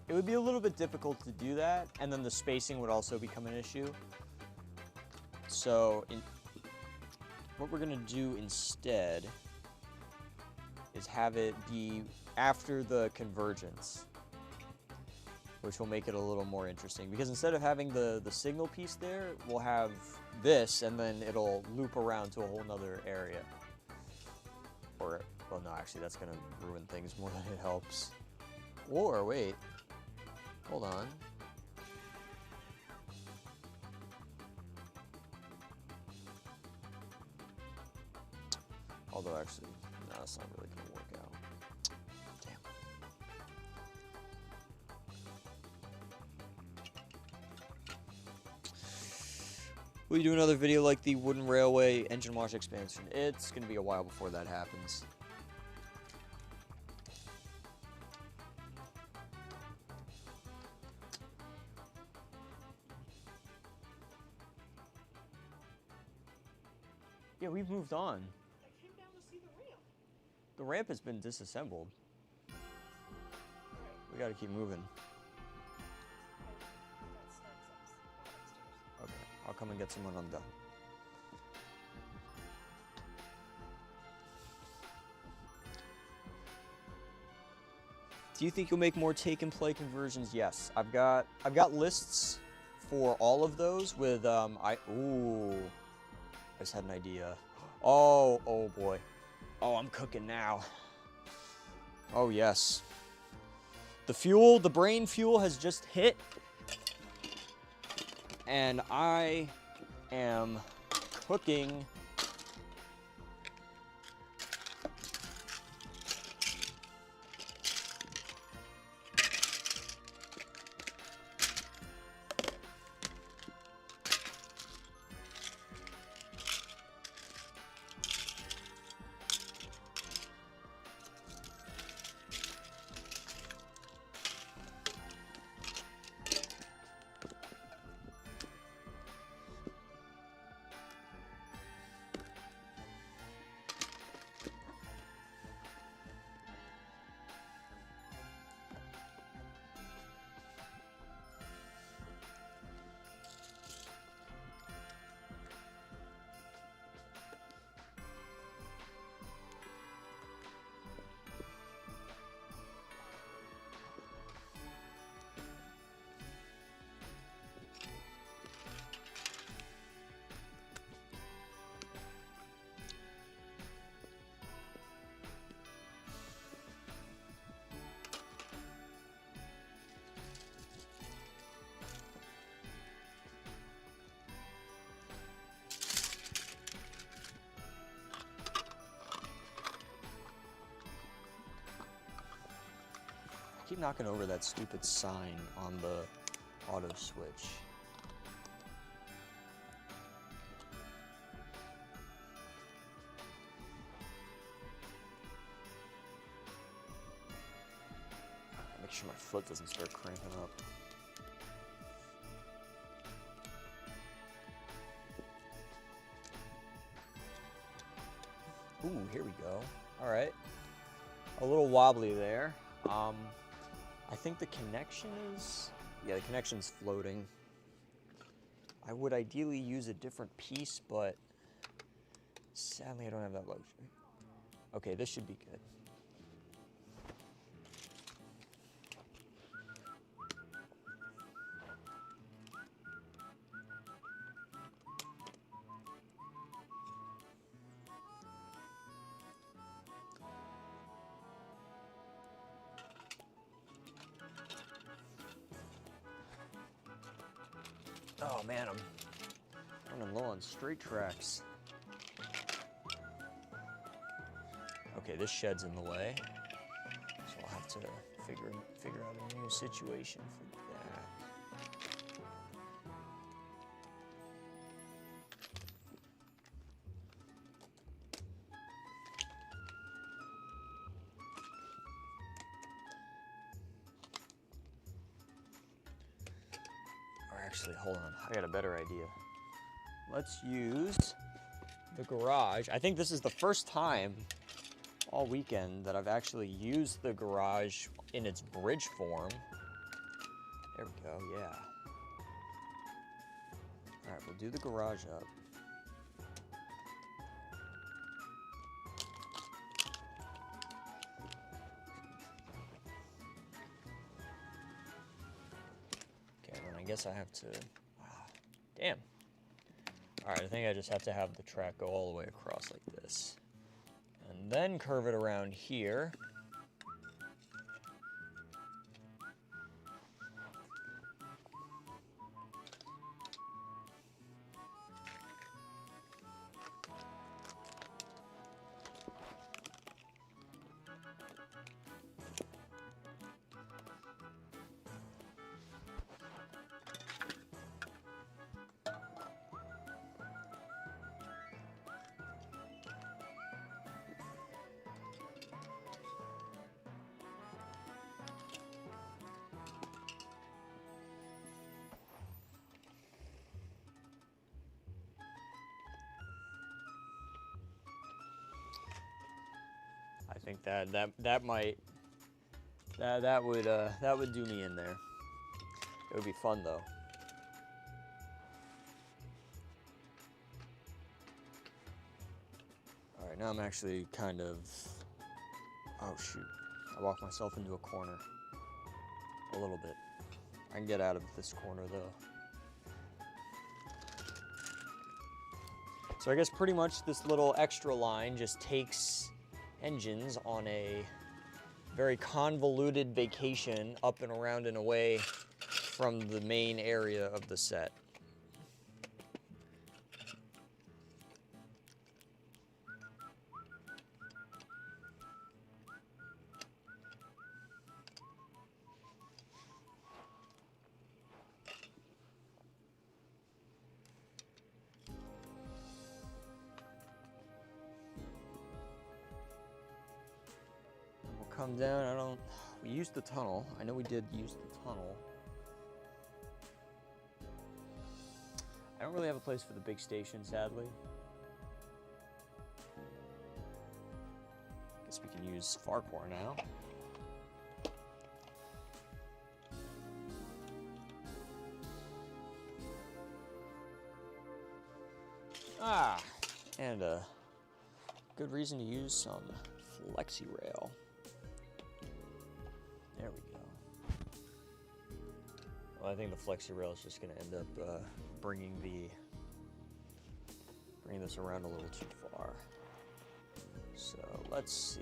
It would be a little bit difficult to do that, and then the spacing would also become an issue. So what we're gonna do instead is have it be after the convergence, which will make it a little more interesting. Because instead of having the signal piece there, we'll have this, and then it'll loop around to a whole nother area. Or, well, no, actually, that's gonna ruin things more than it helps. Or, wait, hold on. Although, actually, no, that's not really gonna work out. Damn. Will you do another video like the wooden railway engine wash expansion? It's gonna be a while before that happens. Yeah, we've moved on. I came down to see the ramp. The ramp has been disassembled. We gotta keep moving. Okay, I'll come and get some when I'm done. Do you think you'll make more take and play conversions? Yes, I've got lists for all of those with I just had an idea. Oh boy. Oh, I'm cooking now. Oh yes. The brain fuel has just hit, and I am cooking. Keep knocking over that stupid sign on the auto switch. Make sure my foot doesn't start cramping up. Ooh, here we go. All right. A little wobbly there. I think the connection is, yeah, the connection's floating. I would ideally use a different piece, but sadly I don't have that luxury. Okay, this should be good. Oh man, I'm running low on straight tracks. Okay, this shed's in the way, so I'll have to figure out a new situation for that. Or actually, hold on, I got a better idea. Let's use the garage. I think this is the first time all weekend that I've actually used the garage in its bridge form. There we go, yeah. All right, we'll do the garage up. Okay, then I guess I have to, damn. All right, I think I just have to have the track go all the way across like this. And then curve it around here. I think that would do me in there. It would be fun though. All right, now I'm actually kind of, oh shoot, I walked myself into a corner a little bit. I can get out of this corner though. So I guess pretty much this little extra line just takes engines on a very convoluted vacation up and around and away from the main area of the set. Come down, we used the tunnel. I know we did use the tunnel. I don't really have a place for the big station, sadly. Guess we can use Farquhar now. And a good reason to use some flexi rail. There we go. Well, I think the flexi rail is just going to end up bringing this around a little too far. So let's see.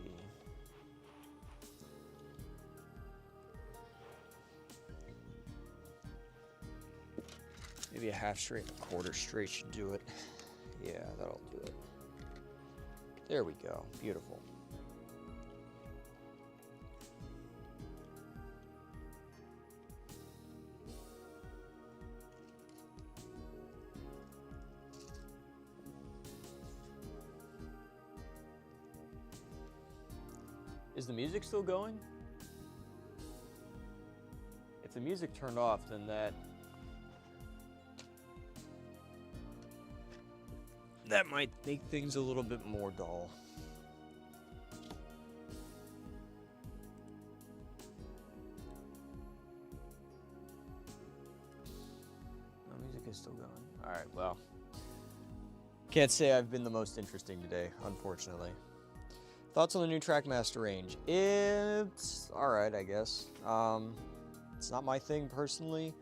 Maybe a half straight and a quarter straight should do it. Yeah, that'll do it. There we go. Beautiful. Is the music still going? If the music turned off, then that might make things a little bit more dull. No, music is still going. All right, well. Can't say I've been the most interesting today, unfortunately. Thoughts on the new Trackmaster range? It's all right, I guess. It's not my thing personally.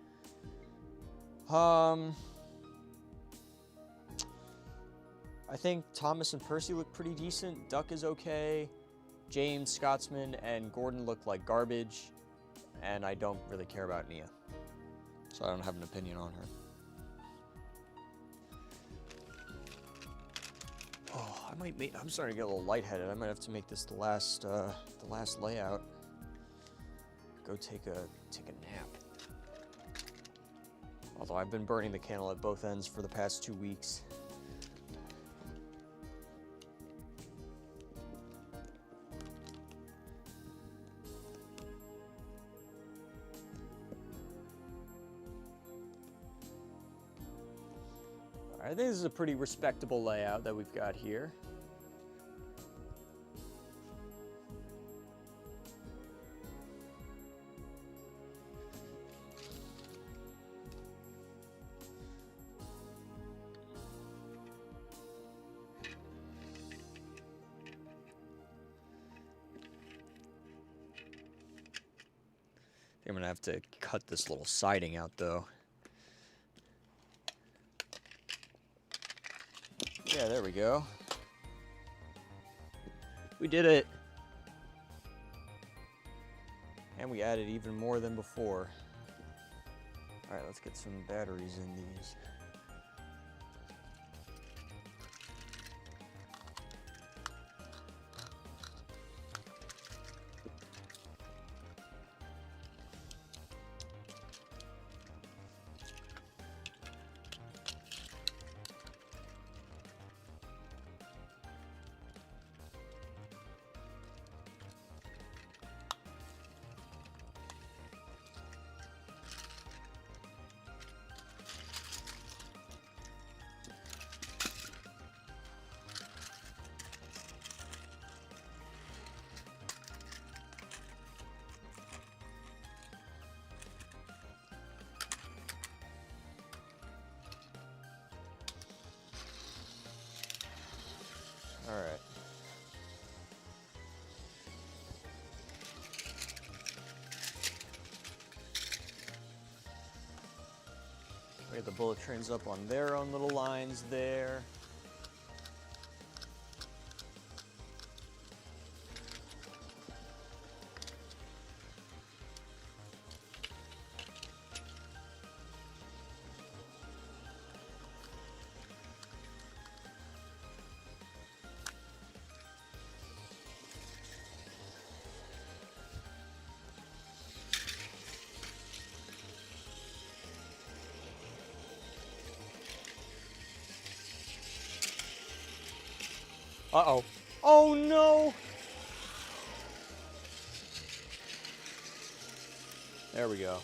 I think Thomas and Percy look pretty decent. Duck is okay. James, Scotsman, and Gordon look like garbage. And I don't really care about Nia. So I don't have an opinion on her. I'm starting to get a little lightheaded. I might have to make this the last layout. Go take a nap. Although I've been burning the candle at both ends for the past 2 weeks. I think this is a pretty respectable layout that we've got here. I'm gonna have to cut this little siding out though. Yeah, there we go. We did it. And we added even more than before. All right, let's get some batteries in these. All right. We have the bullet trains up on their own little lines there. Uh-oh. Oh, no! There we go.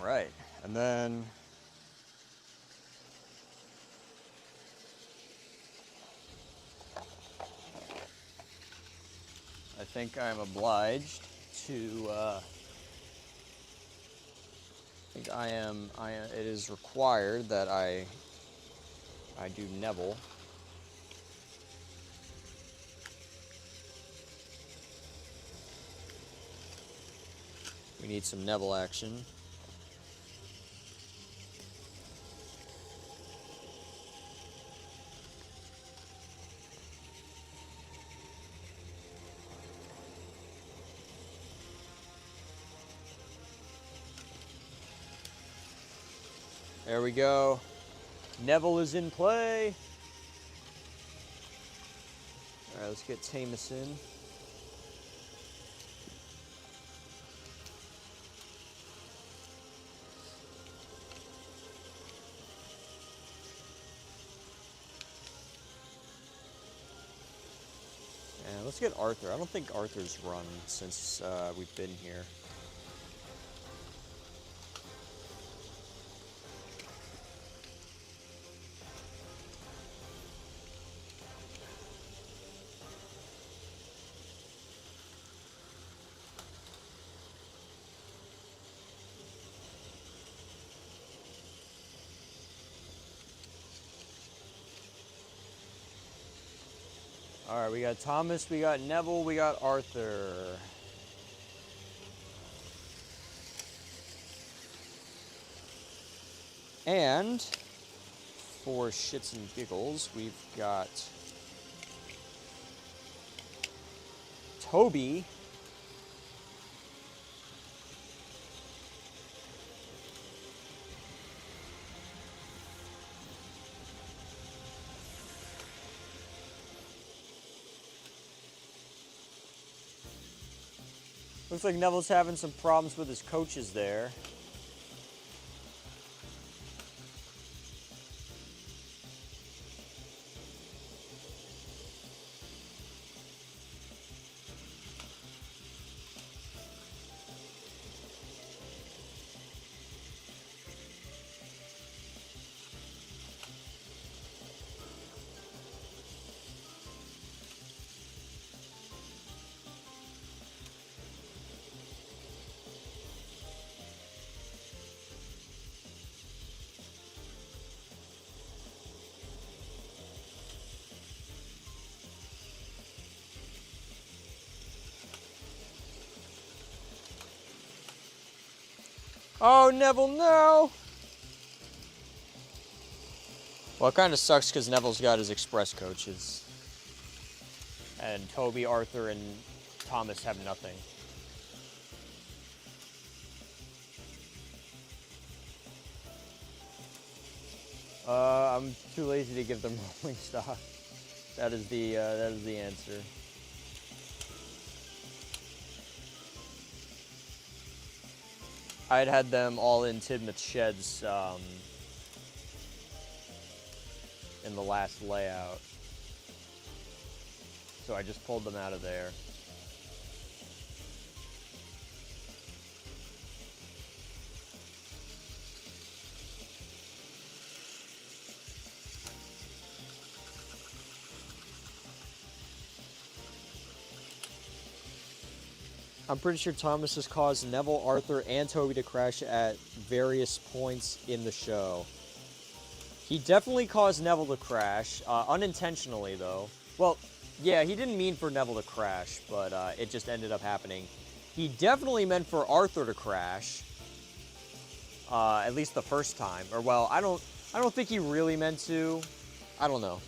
All right, and then I think I'm obliged to, it is required that I do Neville. We need some Neville action. There we go. Neville is in play. All right, let's get Tamus in. And let's get Arthur. I don't think Arthur's run since we've been here. All right, we got Thomas, we got Neville, we got Arthur. And for shits and giggles, we've got Toby. Looks like Neville's having some problems with his coaches there. Oh, Neville, no! Well, it kind of sucks because Neville's got his express coaches. And Toby, Arthur, and Thomas have nothing. I'm too lazy to give them rolling stock. That is the answer. I'd had them all in Tidmouth's sheds in the last layout. So I just pulled them out of there. I'm pretty sure Thomas has caused Neville, Arthur, and Toby to crash at various points in the show. He definitely caused Neville to crash, unintentionally though. Well, yeah, he didn't mean for Neville to crash, but it just ended up happening. He definitely meant for Arthur to crash, at least the first time. Or well, I don't think he really meant to. I don't know.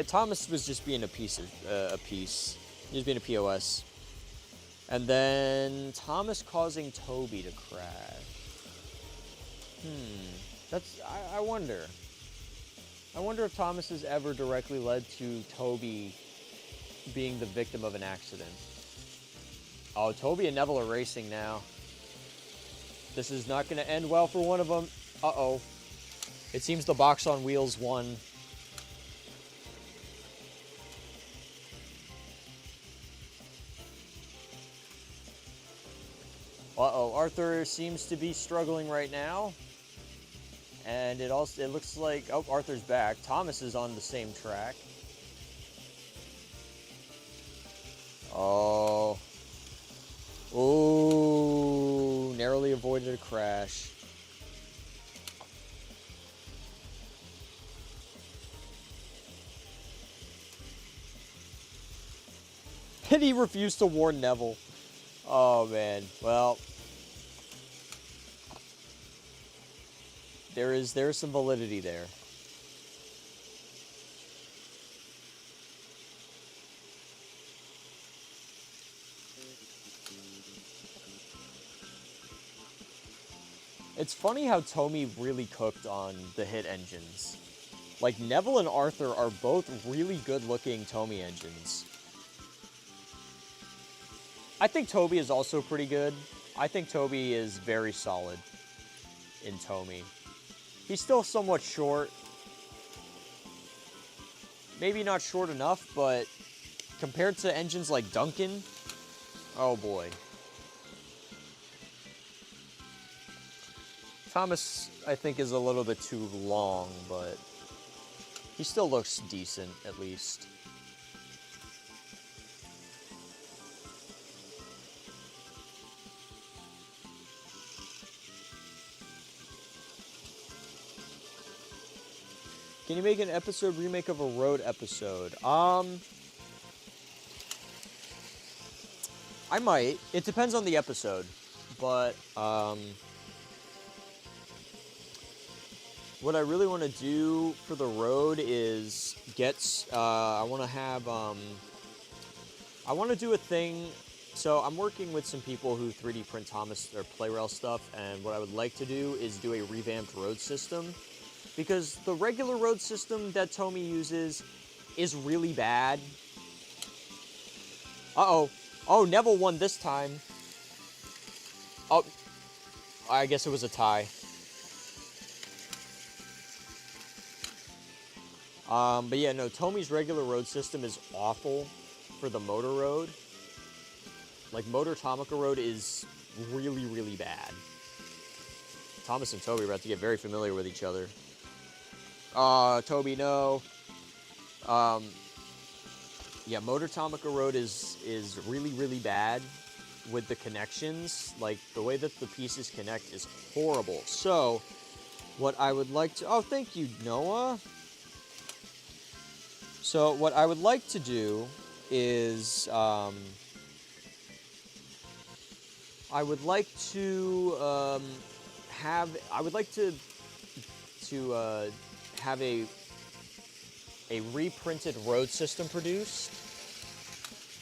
Thomas was just being a piece. He was being a POS. And then Thomas causing Toby to crash. I wonder. I wonder if Thomas has ever directly led to Toby being the victim of an accident. Oh, Toby and Neville are racing now. This is not going to end well for one of them. Uh-oh. It seems the box on wheels won. Uh-oh, Arthur seems to be struggling right now. And it looks like, oh, Arthur's back. Thomas is on the same track. Oh. Ooh, narrowly avoided a crash. And he refused to warn Neville. Oh, man. Well, there is some validity there. It's funny how Tomy really cooked on the hit engines. Like, Neville and Arthur are both really good-looking Tomy engines. I think Toby is also pretty good. I think Toby is very solid in Tomy. He's still somewhat short. Maybe not short enough, but compared to engines like Duncan, oh boy. Thomas, I think, is a little bit too long, but he still looks decent, at least. Can you make an episode remake of a road episode? I might. It depends on the episode, but what I really want to do for the road is I want to have I want to do a thing. So I'm working with some people who 3D print Thomas or Playrail stuff, and what I would like to do is do a revamped road system, because the regular road system that Tomy uses is really bad. Uh-oh. Oh, Neville won this time. Oh, I guess it was a tie. But yeah, no, Tomy's regular road system is awful for the motor road. Like, motor Tomica road is really, really bad. Thomas and Toby are about to get very familiar with each other. Toby, no. Yeah, motor Tomica road is really, really bad with the connections. Like, the way that the pieces connect is horrible. So, what I would like to... Oh, thank you, Noah. So, what I would like to do is... I would like to have a reprinted road system produced.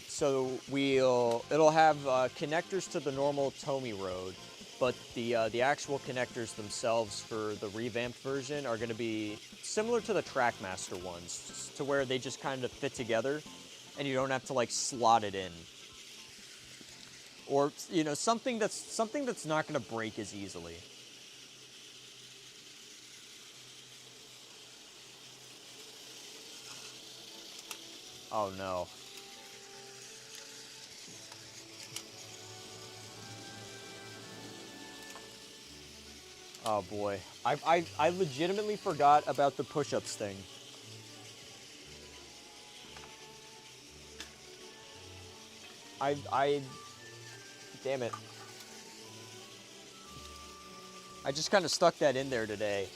So it'll have connectors to the normal Tomy road, but the actual connectors themselves for the revamped version are going to be similar to the Trackmaster ones, to where they just kind of fit together, and you don't have to like slot it in. Or, you know, something that's not going to break as easily. Oh no. Oh boy. I legitimately forgot about the push-ups thing. Damn it. I just kind of stuck that in there today.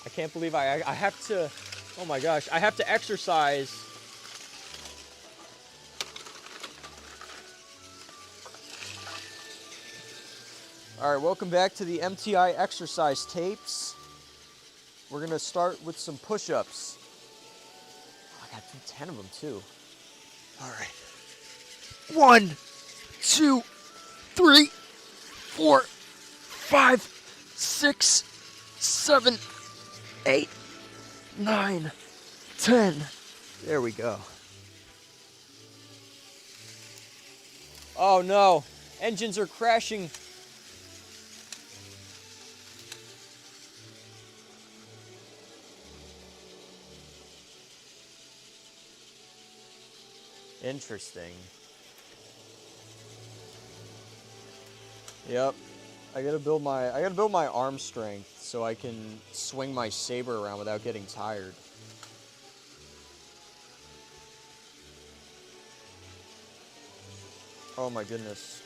I can't believe I have to, oh my gosh, I have to exercise. All right, welcome back to the MTI exercise tapes. We're gonna start with some push-ups. Oh, I got to do 10 of them too. All right. 1, 2, 3, 4, 5, 6, 7, 8, 9, 10. There we go. Oh no, engines are crashing. Interesting. Yep. I gotta build my arm strength so I can swing my saber around without getting tired. Oh my goodness.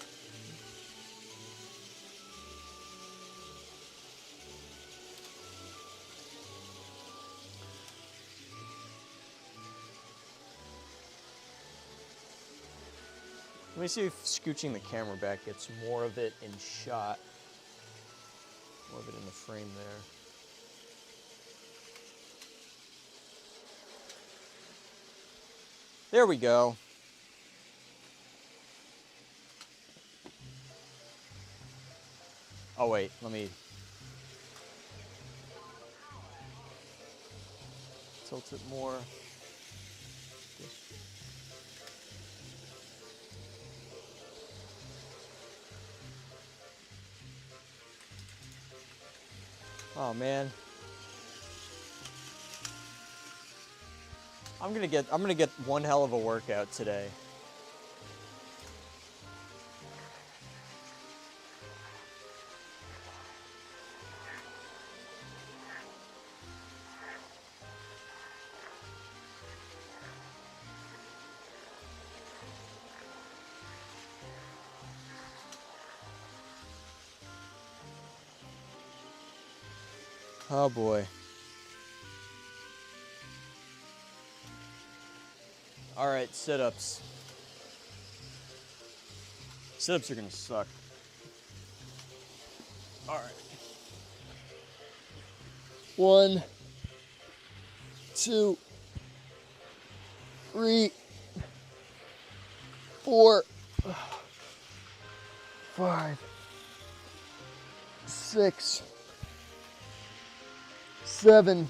Let me see if scooching the camera back gets more of it in shot. More of it in the frame there. There we go. Oh wait, let me tilt it more. Oh man. I'm gonna get one hell of a workout today. Oh boy. All right, sit-ups. Sit-ups are gonna suck. All right. 1, 2, 3, 4, 5, 6, 7.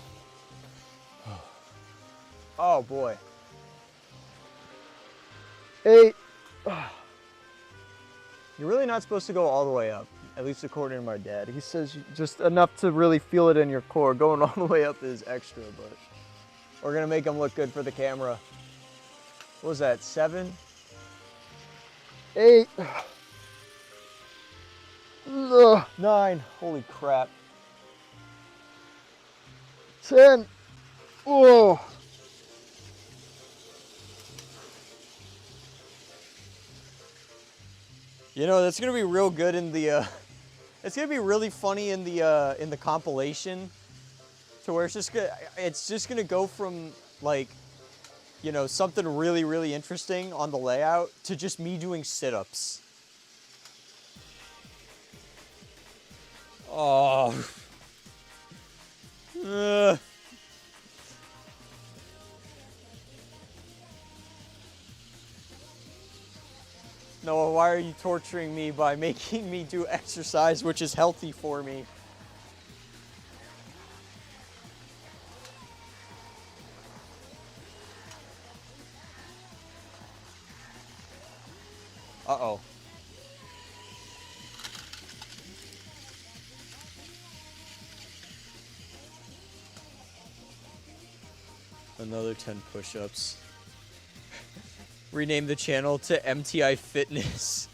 Oh boy. 8. You're really not supposed to go all the way up, at least according to my dad. He says just enough to really feel it in your core. Going all the way up is extra, but we're gonna make him look good for the camera. What was that, 7? 8. 9. Holy crap. 10. Whoa. You know, that's gonna be real good in the. It's gonna be really funny in the compilation, to where it's just gonna go from like, you know, something really really interesting on the layout to just me doing sit-ups. Oh. Noah, why are you torturing me by making me do exercise which is healthy for me? Uh-oh. Another 10 push-ups. Rename the channel to MTI Fitness.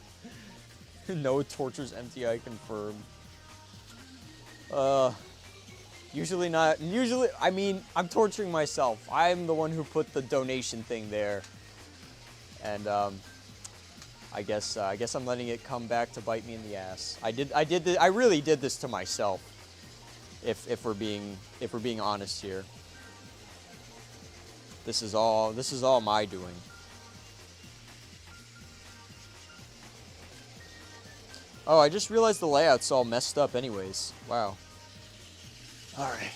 No tortures MTI confirmed. Usually not. Usually, I mean, I'm torturing myself. I'm the one who put the donation thing there. And I guess I'm letting it come back to bite me in the ass. I really did this to myself. If we're being honest here. This is all my doing. Oh, I just realized the layout's all messed up anyways. Wow. All right.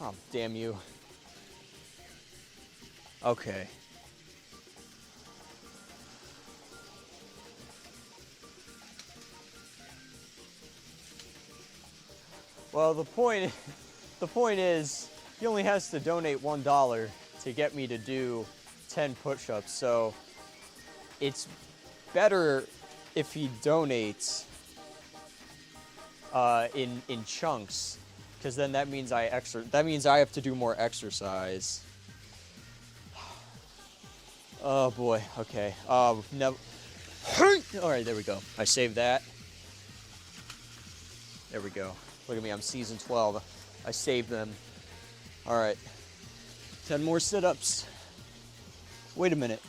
Oh, damn you. Okay. Well, the point is, he only has to donate $1 to get me to do 10 push-ups. So it's better if he donates in chunks, because then that means I have to do more exercise. Oh boy. Okay. No. All right, there we go. I saved that. There we go. Look at me, I'm season 12. I saved them. All right. 10 more sit-ups. Wait a minute.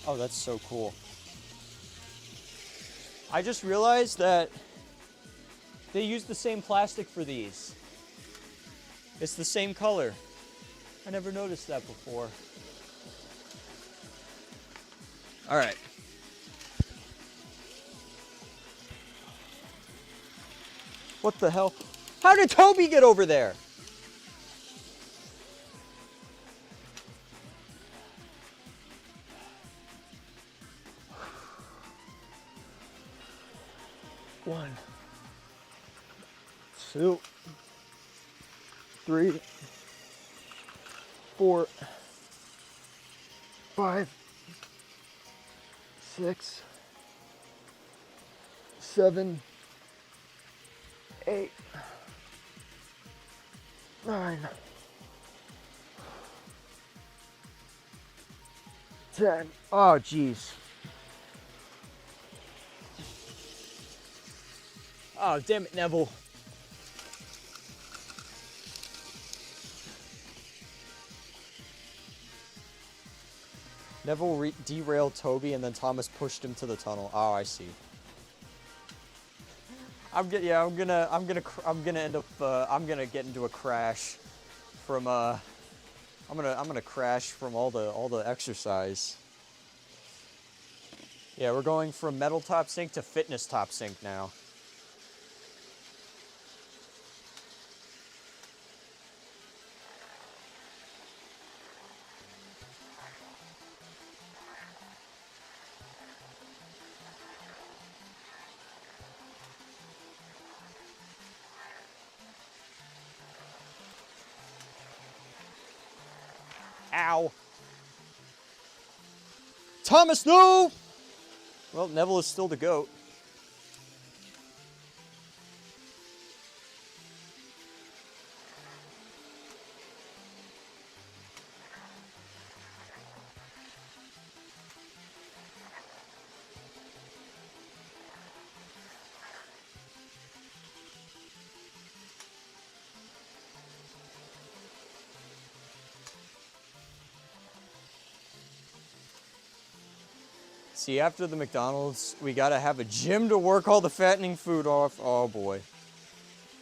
Oh, that's so cool. I just realized that they use the same plastic for these. It's the same color. I never noticed that before. All right. What the hell? How did Toby get over there? One, 2, 3, 4, 5, 6, 7, 8, 9, 10. Oh, jeez. Oh, damn it, Neville. Neville derailed Toby, and then Thomas pushed him to the tunnel. Oh, I see. I'm gonna end up I'm gonna get into a crash from I'm gonna crash from all the exercise. Yeah, we're going from metal top sink to fitness top sink now. Ow. Thomas, no! Well, Neville is still the GOAT. See, after the McDonald's, we gotta have a gym to work all the fattening food off. Oh boy.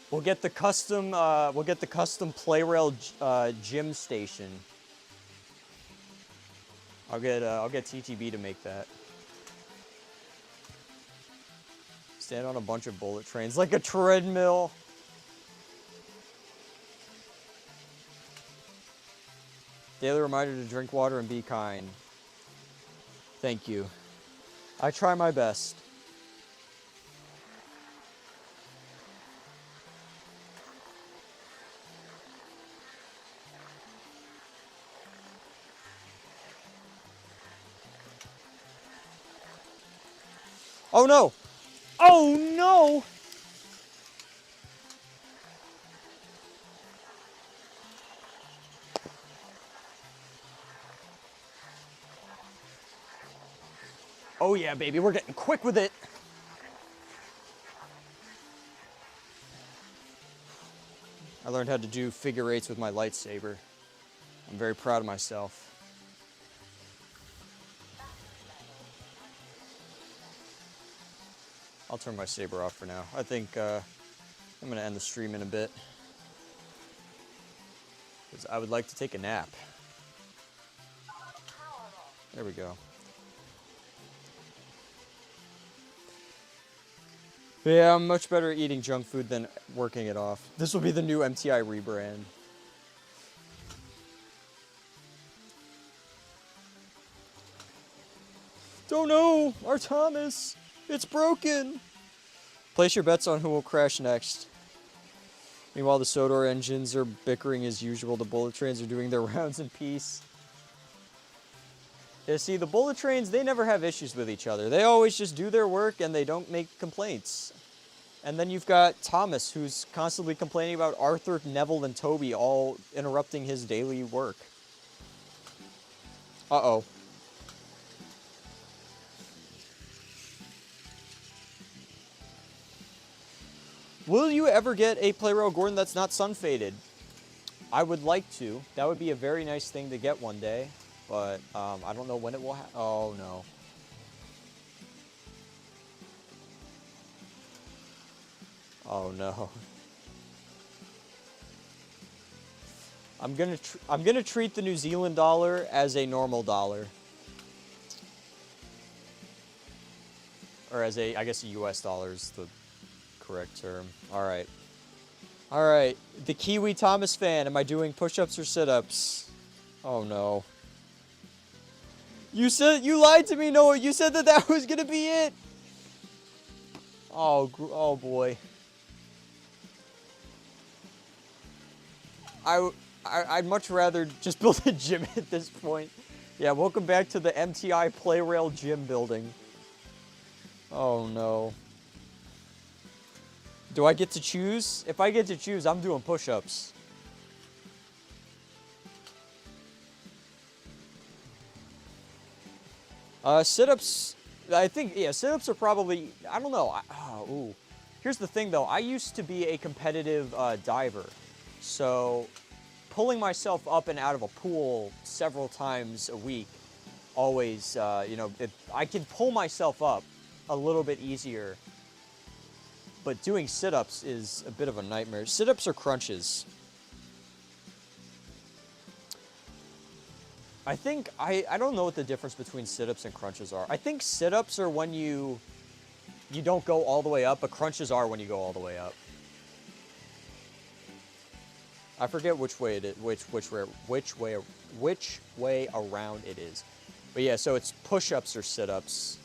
We'll get the custom play rail gym station. I'll get TTB to make that. Stand on a bunch of bullet trains like a treadmill. Daily reminder to drink water and be kind. Thank you. I try my best. Oh no! Oh no! Oh yeah, baby, we're getting quick with it. I learned how to do figure eights with my lightsaber. I'm very proud of myself. I'll turn my saber off for now. I think I'm gonna end the stream in a bit, because I would like to take a nap. There we go. Yeah, I'm much better at eating junk food than working it off. This will be the new MTI rebrand. Don't know! Our Thomas! It's broken! Place your bets on who will crash next. Meanwhile, the Sodor engines are bickering as usual. The bullet trains are doing their rounds in peace. Yeah, see, the bullet trains, they never have issues with each other. They always just do their work and they don't make complaints. And then you've got Thomas, who's constantly complaining about Arthur, Neville, and Toby all interrupting his daily work. Uh-oh. Will you ever get a Play Rail Gordon that's not sun-faded? I would like to. That would be a very nice thing to get one day. But I don't know when it will happen. Oh, no. Oh, no. I'm gonna treat the New Zealand dollar as a normal dollar. Or as a, I guess a US dollar is the correct term. Alright. Alright. The Kiwi Thomas fan. Am I doing push-ups or sit-ups? Oh, no. You lied to me, Noah. You said that was gonna be it. Oh boy. I'd much rather just build a gym at this point. Yeah, welcome back to the MTI Play Rail gym building. Oh no. Do I get to choose? If I get to choose, I'm doing push-ups. Sit-ups, I think, yeah, sit-ups are probably, I don't know. Ooh. Here's the thing, though. I used to be a competitive diver. So, pulling myself up and out of a pool several times a week always, you know, I can pull myself up a little bit easier, but doing sit-ups is a bit of a nightmare. Sit-ups or crunches? I think, I don't know what the difference between sit-ups and crunches are. I think sit-ups are when you don't go all the way up, but crunches are when you go all the way up. I forget which way it is, which way around it is. But yeah, so it's push-ups or sit-ups.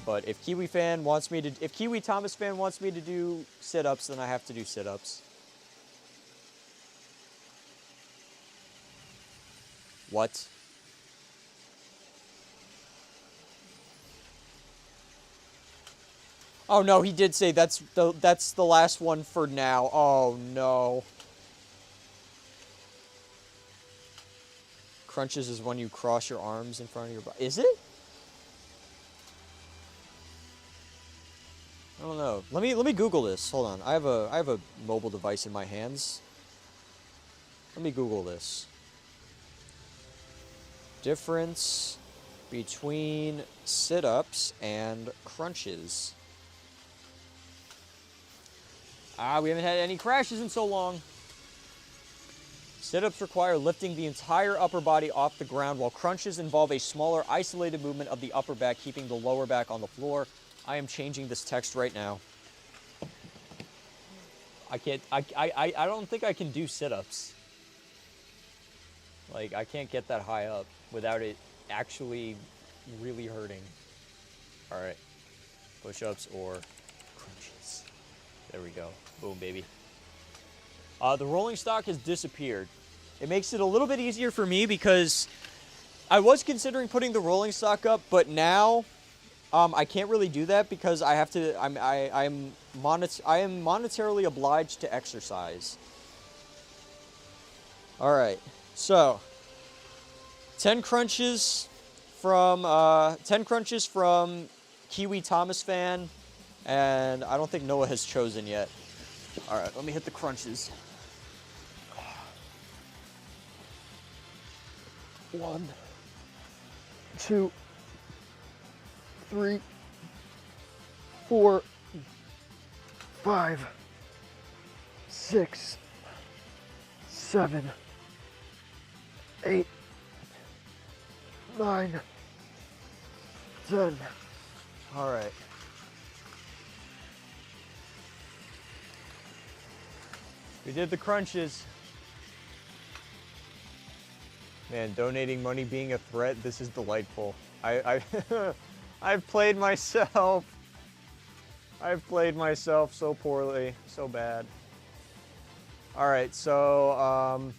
But if Kiwi Thomas fan wants me to do sit-ups, then I have to do sit-ups. What? Oh no, he did say that's the last one for now. Oh no. Crunches is when you cross your arms in front of your body. Is it? I don't know. Let me Google this. Hold on. I have a mobile device in my hands. Let me Google this. Difference between sit-ups and crunches. We haven't had any crashes in so long. Sit-ups require lifting the entire upper body off the ground, while crunches involve a smaller, isolated movement of the upper back, keeping the lower back on the floor. I am changing this text right now. I don't think I can do sit-ups. Like, I can't get that high up without it actually really hurting. All right, push-ups or crunches. There we go. Boom, baby. The rolling stock has disappeared. It makes it a little bit easier for me because I was considering putting the rolling stock up, but now I can't really do that because I have to. I am monetarily obliged to exercise. All right, so 10 crunches from Kiwi Thomas fan, and I don't think Noah has chosen yet. All right, let me hit the crunches. 1, 2, 3, 4, 5, 6, 7, 8, 9, 10. All right. We did the crunches. Man, donating money being a threat, this is delightful. I've played myself. I've played myself so poorly, so bad. All right, so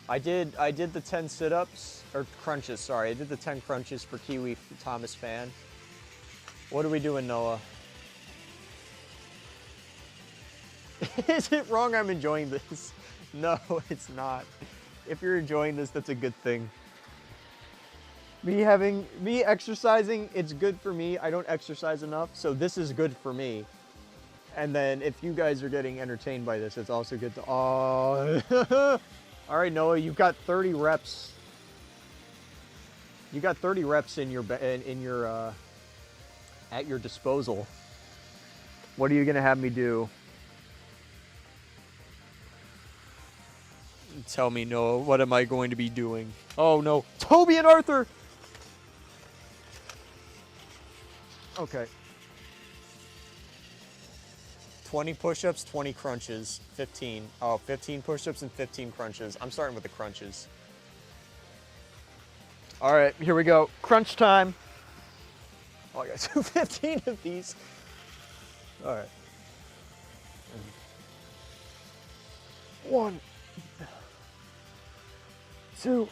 I did the 10 sit-ups, or crunches, sorry. I did the 10 crunches for Kiwi Thomas fan. What are we doing, Noah? Is it wrong I'm enjoying this? No, it's not. If you're enjoying this, that's a good thing. Me exercising, it's good for me. I don't exercise enough, so this is good for me. And then if you guys are getting entertained by this, it's also good to, oh. All right, Noah, you've got 30 reps. You got 30 reps in your at your disposal. What are you gonna have me do? Tell me, Noah, what am I going to be doing? Oh no, Toby and Arthur! Okay. 20 push-ups, 20 crunches, 15. Oh, 15 push-ups and 15 crunches. I'm starting with the crunches. All right, here we go. Crunch time. Oh, I got 15 of these. All right. 1, 2,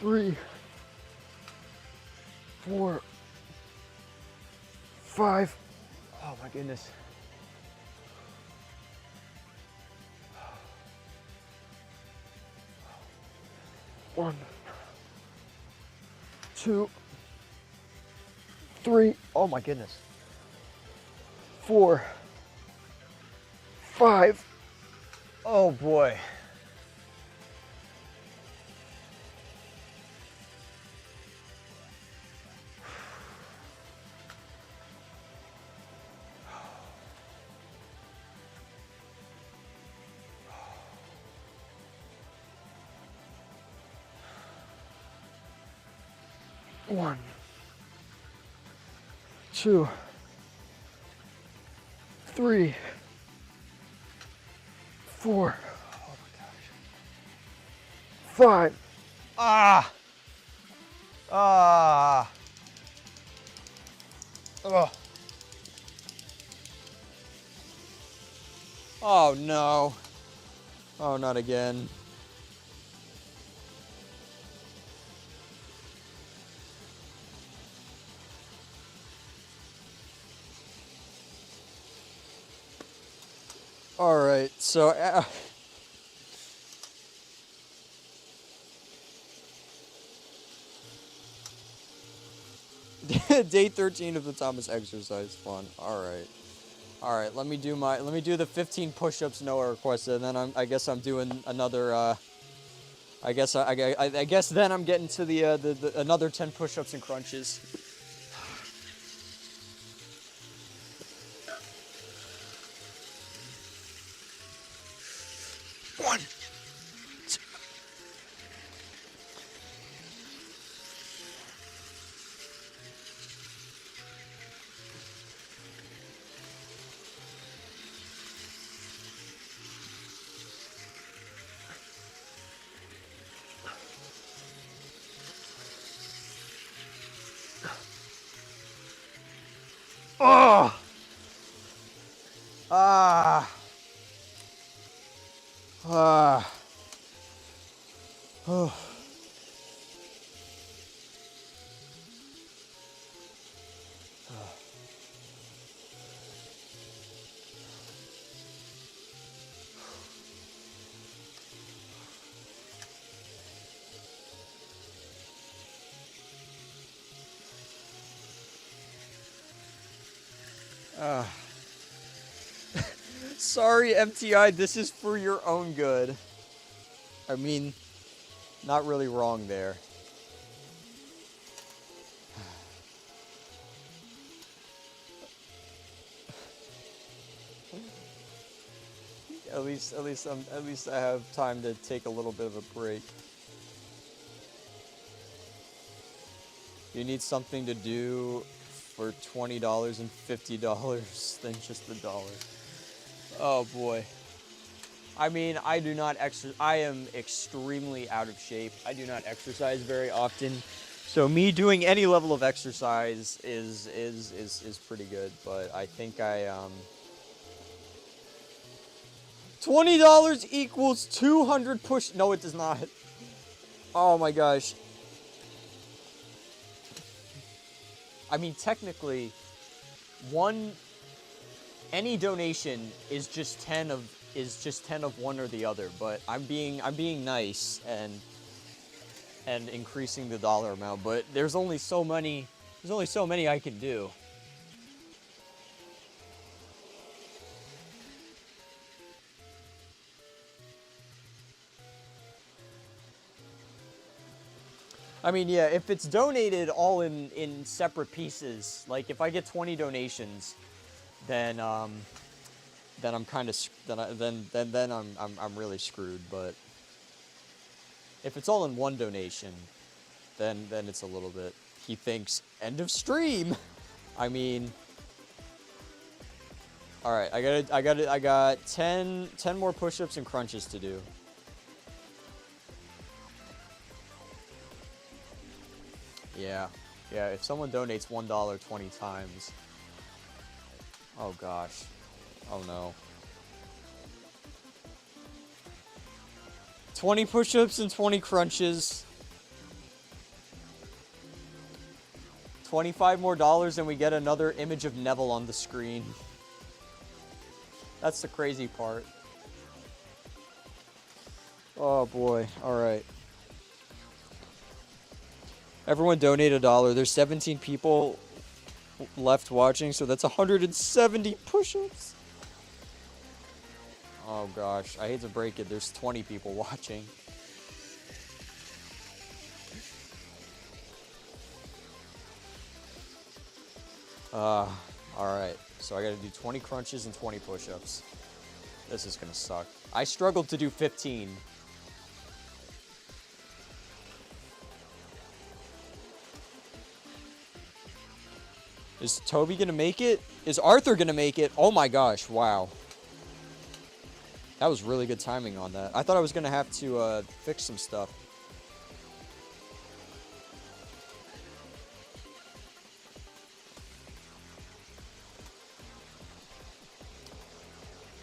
3, 4, 5. Oh my goodness. 1, 2, 3. Oh my goodness. 4, 5. Oh boy. 1, 2, 3, 4. Oh my gosh. 5. Ah! Ah! Ugh. Oh no. Oh, not again. All right, so day 13 of the Thomas exercise fun. All right. Let me do the 15 push-ups Noah requested, and then I guess I'm doing another. I guess then I'm getting to the another 10 push-ups and crunches. One. Oh! Ah! Ah! Oh. Sorry, MTI, this is for your own good. I mean, not really wrong there. At least I have time to take a little bit of a break. You need something to do for $20 and $50 than just $1. Oh boy. I mean, I am extremely out of shape. I do not exercise very often. So me doing any level of exercise is pretty good, but I think $20 equals 200 push. No, it does not. Oh my gosh. I mean, technically, any donation is just 10 of one or the other, but I'm being nice and increasing the dollar amount, but there's only so many I can do. I mean, yeah, if it's donated all in separate pieces, like if I get 20 donations, then I'm kind of then I'm really screwed. But if it's all in one donation, then it's a little bit. He thinks end of stream. I mean, all right, I got 10 more push-ups and crunches to do. Yeah, if someone donates $1 20 times. Oh gosh. Oh no. 20 push-ups and 20 crunches. $25 more and we get another image of Neville on the screen. That's the crazy part. Oh boy. All right. Everyone donate $1. There's 17 people left watching, so that's 170 push-ups. Oh gosh, I hate to break it. There's 20 people watching. All right. So I got to do 20 crunches and 20 push-ups. This is gonna suck. I struggled to do 15. Is Toby gonna make it? Is Arthur gonna make it? Oh my gosh, wow. That was really good timing on that. I thought I was gonna have to fix some stuff.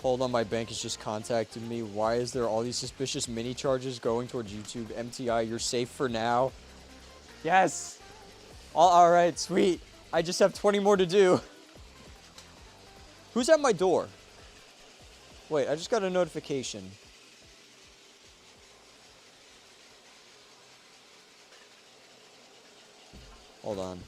Hold on, my bank has just contacted me. Why is there all these suspicious mini charges going towards YouTube? MTI, you're safe for now. Yes. All right, sweet. I just have 20 more to do. Who's at my door? Wait, I just got a notification. Hold on.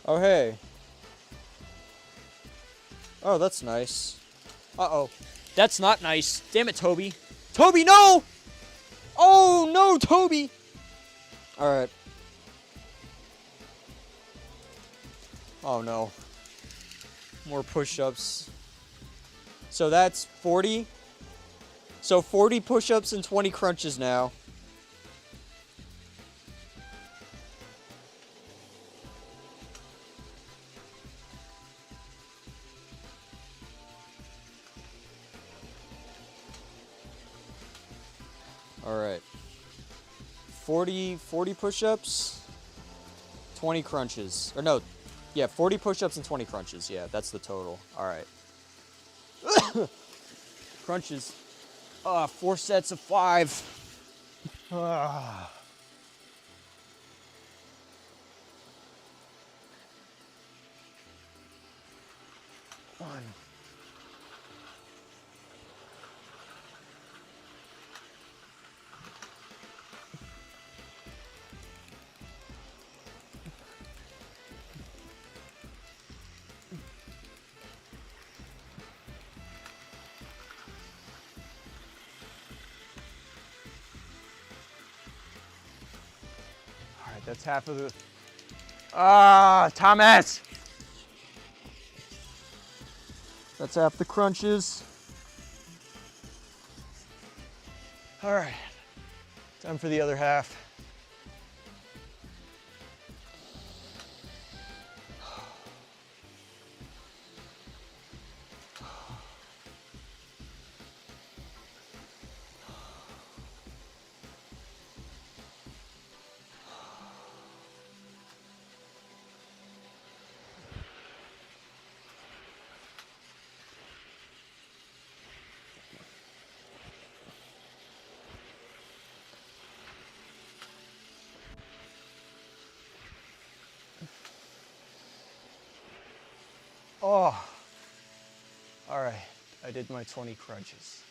Oh, hey. Oh, that's nice. Uh-oh. That's not nice. Damn it, Toby. Toby, no! Oh, no, Toby! Alright. Oh, no. More push-ups. So that's 40. So 40 push-ups and 20 crunches now. All right. 40 push-ups, 20 crunches. Or no, yeah, 40 push-ups and 20 crunches. Yeah, that's the total. All right. Crunches. 4 sets of 5. One. That's half of the... Thomas! That's half the crunches. All right. Time for the other half. Oh, all right. I did my 20 crunches.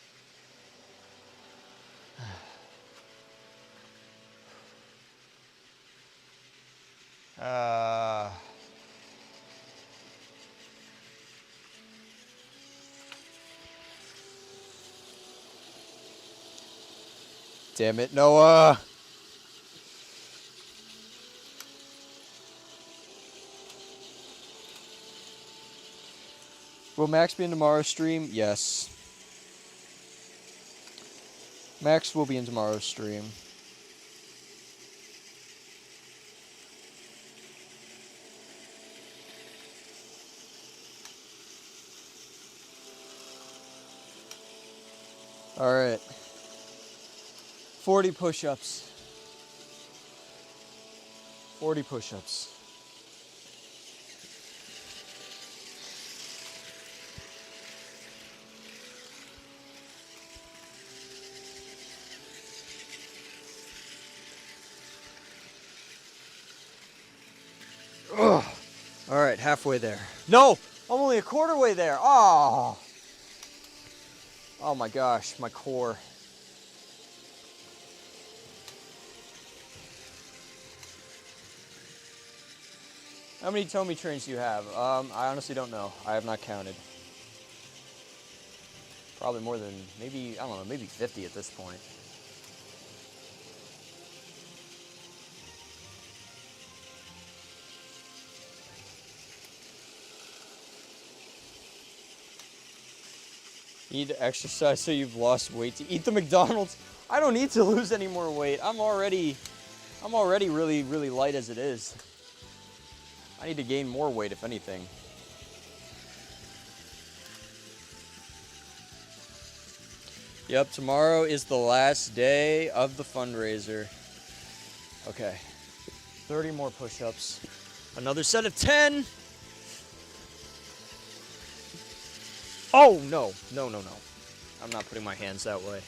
Damn it, Noah. Will Max be in tomorrow's stream? Yes. Max will be in tomorrow's stream. All right. 40 push-ups. 40 push-ups. Ugh. All right, halfway there. No, I'm only a quarter way there. Oh. Oh my gosh, my core. How many Tomy trains do you have? I honestly don't know. I have not counted. Probably more than, maybe, I don't know, maybe 50 at this point. You need to exercise so you've lost weight to eat the McDonald's. I don't need to lose any more weight. I'm already really, really light as it is. I need to gain more weight, if anything. Yep, tomorrow is the last day of the fundraiser. Okay, 30 more push-ups. Another set of 10. Oh, no. No, no, no. I'm not putting my hands that way.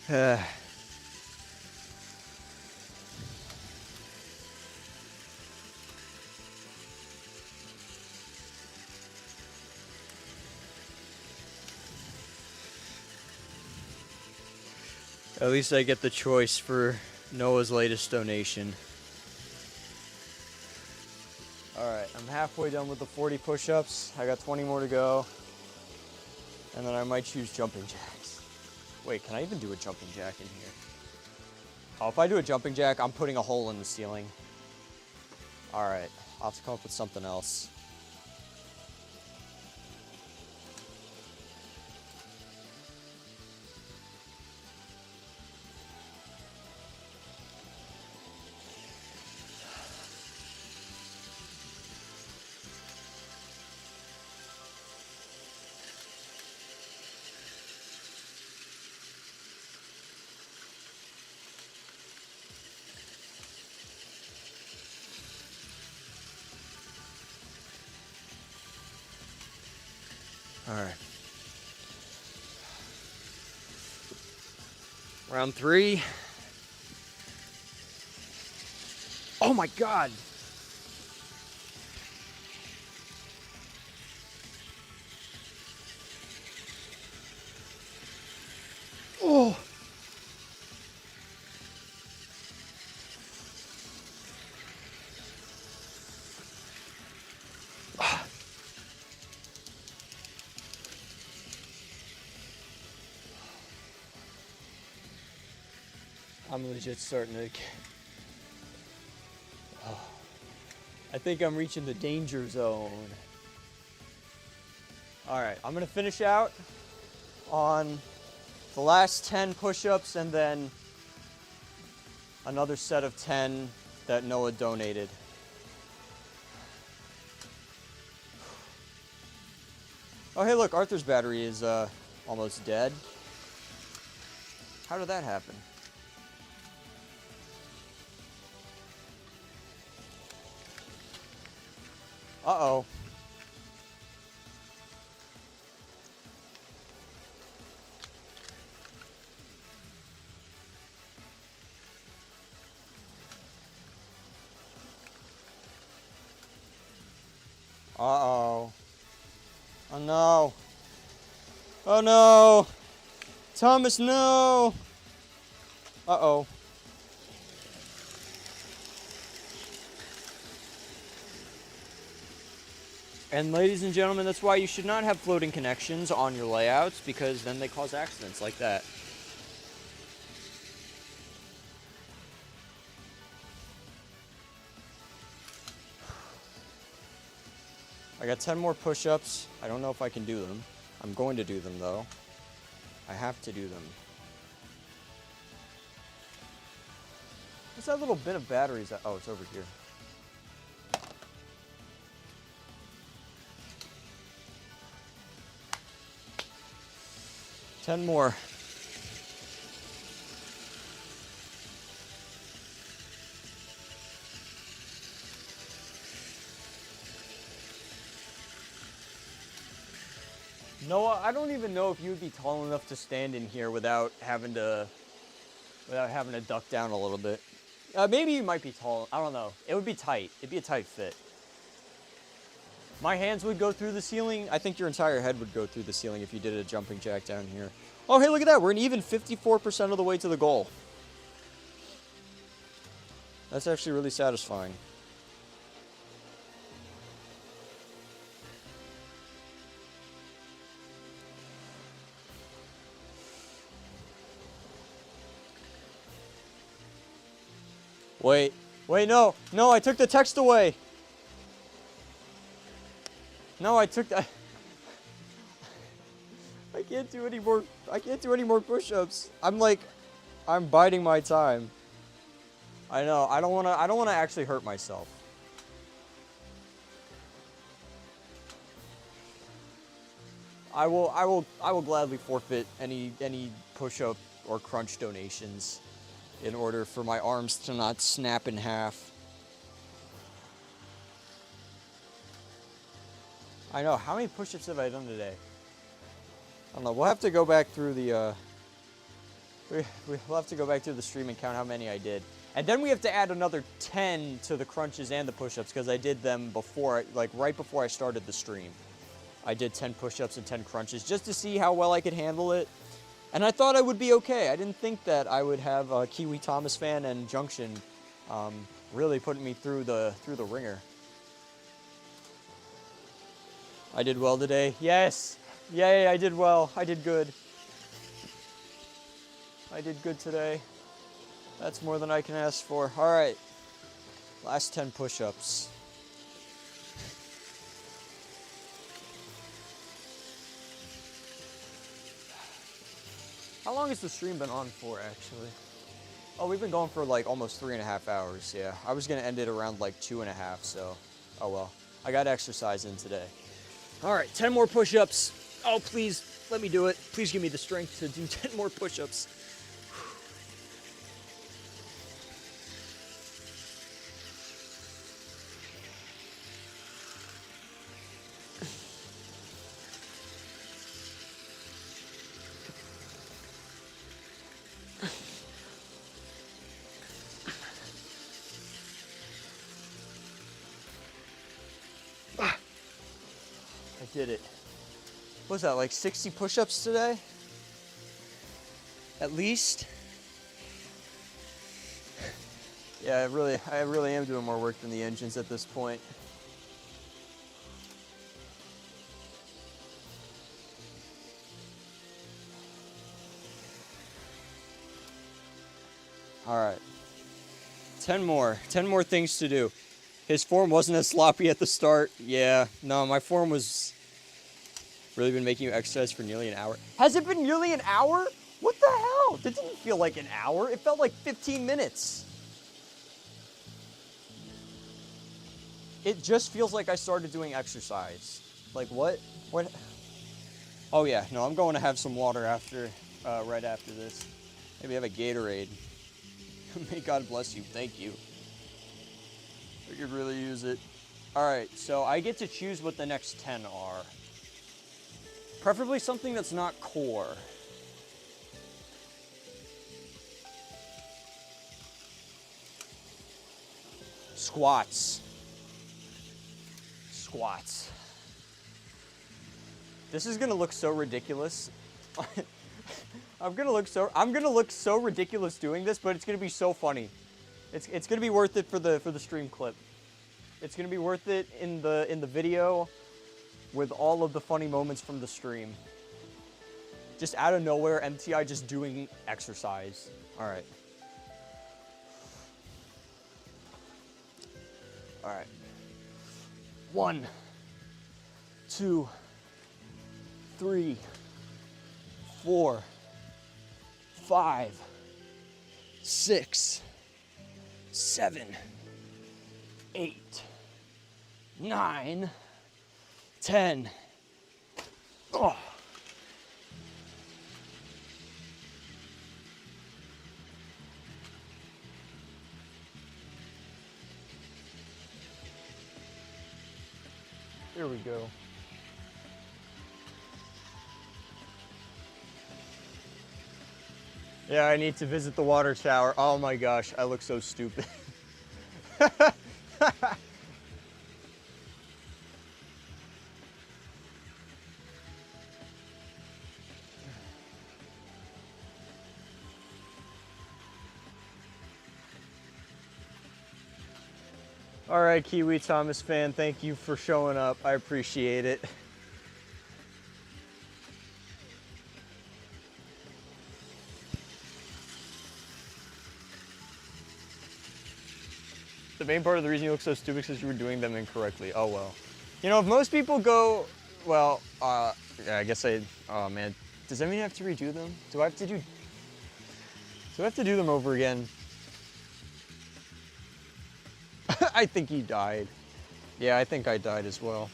Ugh. At least I get the choice for Noah's latest donation. Alright, I'm halfway done with the 40 push-ups. I got 20 more to go. And then I might choose jumping jacks. Wait, can I even do a jumping jack in here? Oh, if I do a jumping jack, I'm putting a hole in the ceiling. Alright, I'll have to come up with something else. All right. Round 3. Oh my God. Oh. I'm legit starting to... Oh. I think I'm reaching the danger zone. All right, I'm gonna finish out on the last 10 push-ups and then another set of 10 that Noah donated. Oh, hey, look, Arthur's battery is almost dead. How did that happen? Uh-oh. Uh-oh. Oh, no. Oh, no. Thomas, no. Uh-oh. And ladies and gentlemen, that's why you should not have floating connections on your layouts, because then they cause accidents like that. I got 10 more push-ups. I don't know if I can do them. I'm going to do them, though. I have to do them. What's that little bit of batteries? Oh, it's over here. 10 more. Noah, I don't even know if you would be tall enough to stand in here without having to duck down a little bit. Maybe you might be tall. I don't know. It would be tight. It'd be a tight fit. My hands would go through the ceiling. I think your entire head would go through the ceiling if you did a jumping jack down here. Oh, hey, look at that. We're an even 54% of the way to the goal. That's actually really satisfying. Wait, no, I took the text away. No, I took that. I can't do any more push-ups. I'm biding my time. I know, I don't wanna actually hurt myself. I will gladly forfeit any push-up or crunch donations in order for my arms to not snap in half. I know, how many push-ups have I done today? I don't know, we'll have to go back through the, we'll have to go back through the stream and count how many I did. And then we have to add another 10 to the crunches and the push-ups because I did them before, right before I started the stream. I did 10 push-ups and 10 crunches just to see how well I could handle it. And I thought I would be okay. I didn't think that I would have Kiwi Thomas fan and Junction really putting me through the ringer. I did well today. Yes. Yay, I did well. I did good. I did good today. That's more than I can ask for. All right. Last 10 push-ups. How long has the stream been on for, actually? Oh, we've been going for like almost 3.5 hours, yeah. I was gonna end it around like 2.5, so, oh well. I got exercise in today. All right, 10 more push-ups. Oh, please, let me do it. Please give me the strength to do 10 more push-ups. Did it. What was that, like 60 push-ups today? At least? Yeah, I really am doing more work than the engines at this point. All right. 10 more things to do. His form wasn't as sloppy at the start. Yeah, no, my form was really been making you exercise for nearly an hour. Has it been nearly an hour? What the hell? That didn't feel like an hour. It felt like 15 minutes. It just feels like I started doing exercise. Like what? What? Oh yeah, no, I'm going to have some water after, right after this. Maybe have a Gatorade. May God bless you. Thank you. I could really use it. All right, so I get to choose what the next 10 are. Preferably something that's not core. Squats. Squats. This is gonna look so ridiculous. I'm gonna look so ridiculous doing this, but it's gonna be so funny. It's gonna be worth it for the stream clip. It's gonna be worth it in the video with all of the funny moments from the stream. Just out of nowhere, MTI just doing exercise. All right. All right. 1, 2, 3, 4, 5, 6, 7, 8, 9, 10. Oh. There we go. Yeah, I need to visit the water tower. Oh my gosh, I look so stupid. All right, Kiwi Thomas fan, thank you for showing up. I appreciate it. The main part of the reason you look so stupid is because you were doing them incorrectly. Oh well. You know, if most people go, well, yeah, I guess oh man. Does that mean I have to redo them? Do I have to do them over again? I think he died. Yeah, I think I died as well.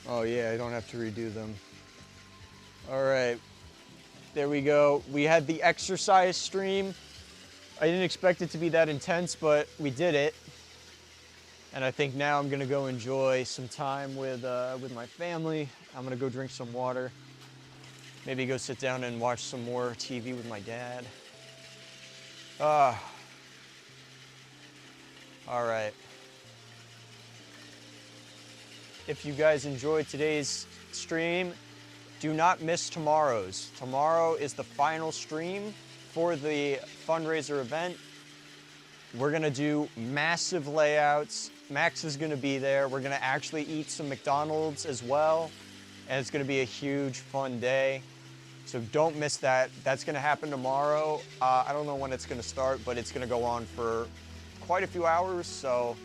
Oh yeah, I don't have to redo them. All right, there we go. We had the exercise stream. I didn't expect it to be that intense, but we did it. And I think now I'm gonna go enjoy some time with my family. I'm gonna go drink some water. Maybe go sit down and watch some more TV with my dad. All right. If you guys enjoyed today's stream, do not miss tomorrow's. Tomorrow is the final stream for the fundraiser event. We're gonna do massive layouts. Max is gonna be there. We're gonna actually eat some McDonald's as well. And it's gonna be a huge fun day. So don't miss that. That's gonna happen tomorrow. I don't know when it's gonna start, but it's gonna go on for quite a few hours. So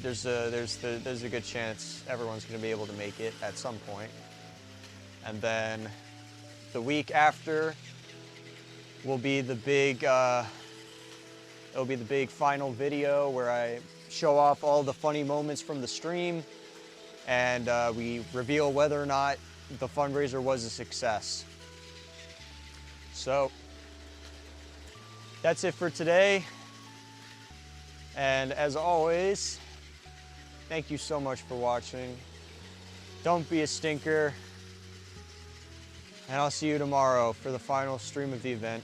there's a good chance everyone's gonna be able to make it at some point. And then the week after will be the big, it'll be the big final video where I show off all the funny moments from the stream and we reveal whether or not the fundraiser was a success. So that's it for today. And as always, thank you so much for watching. Don't be a stinker. And I'll see you tomorrow for the final stream of the event.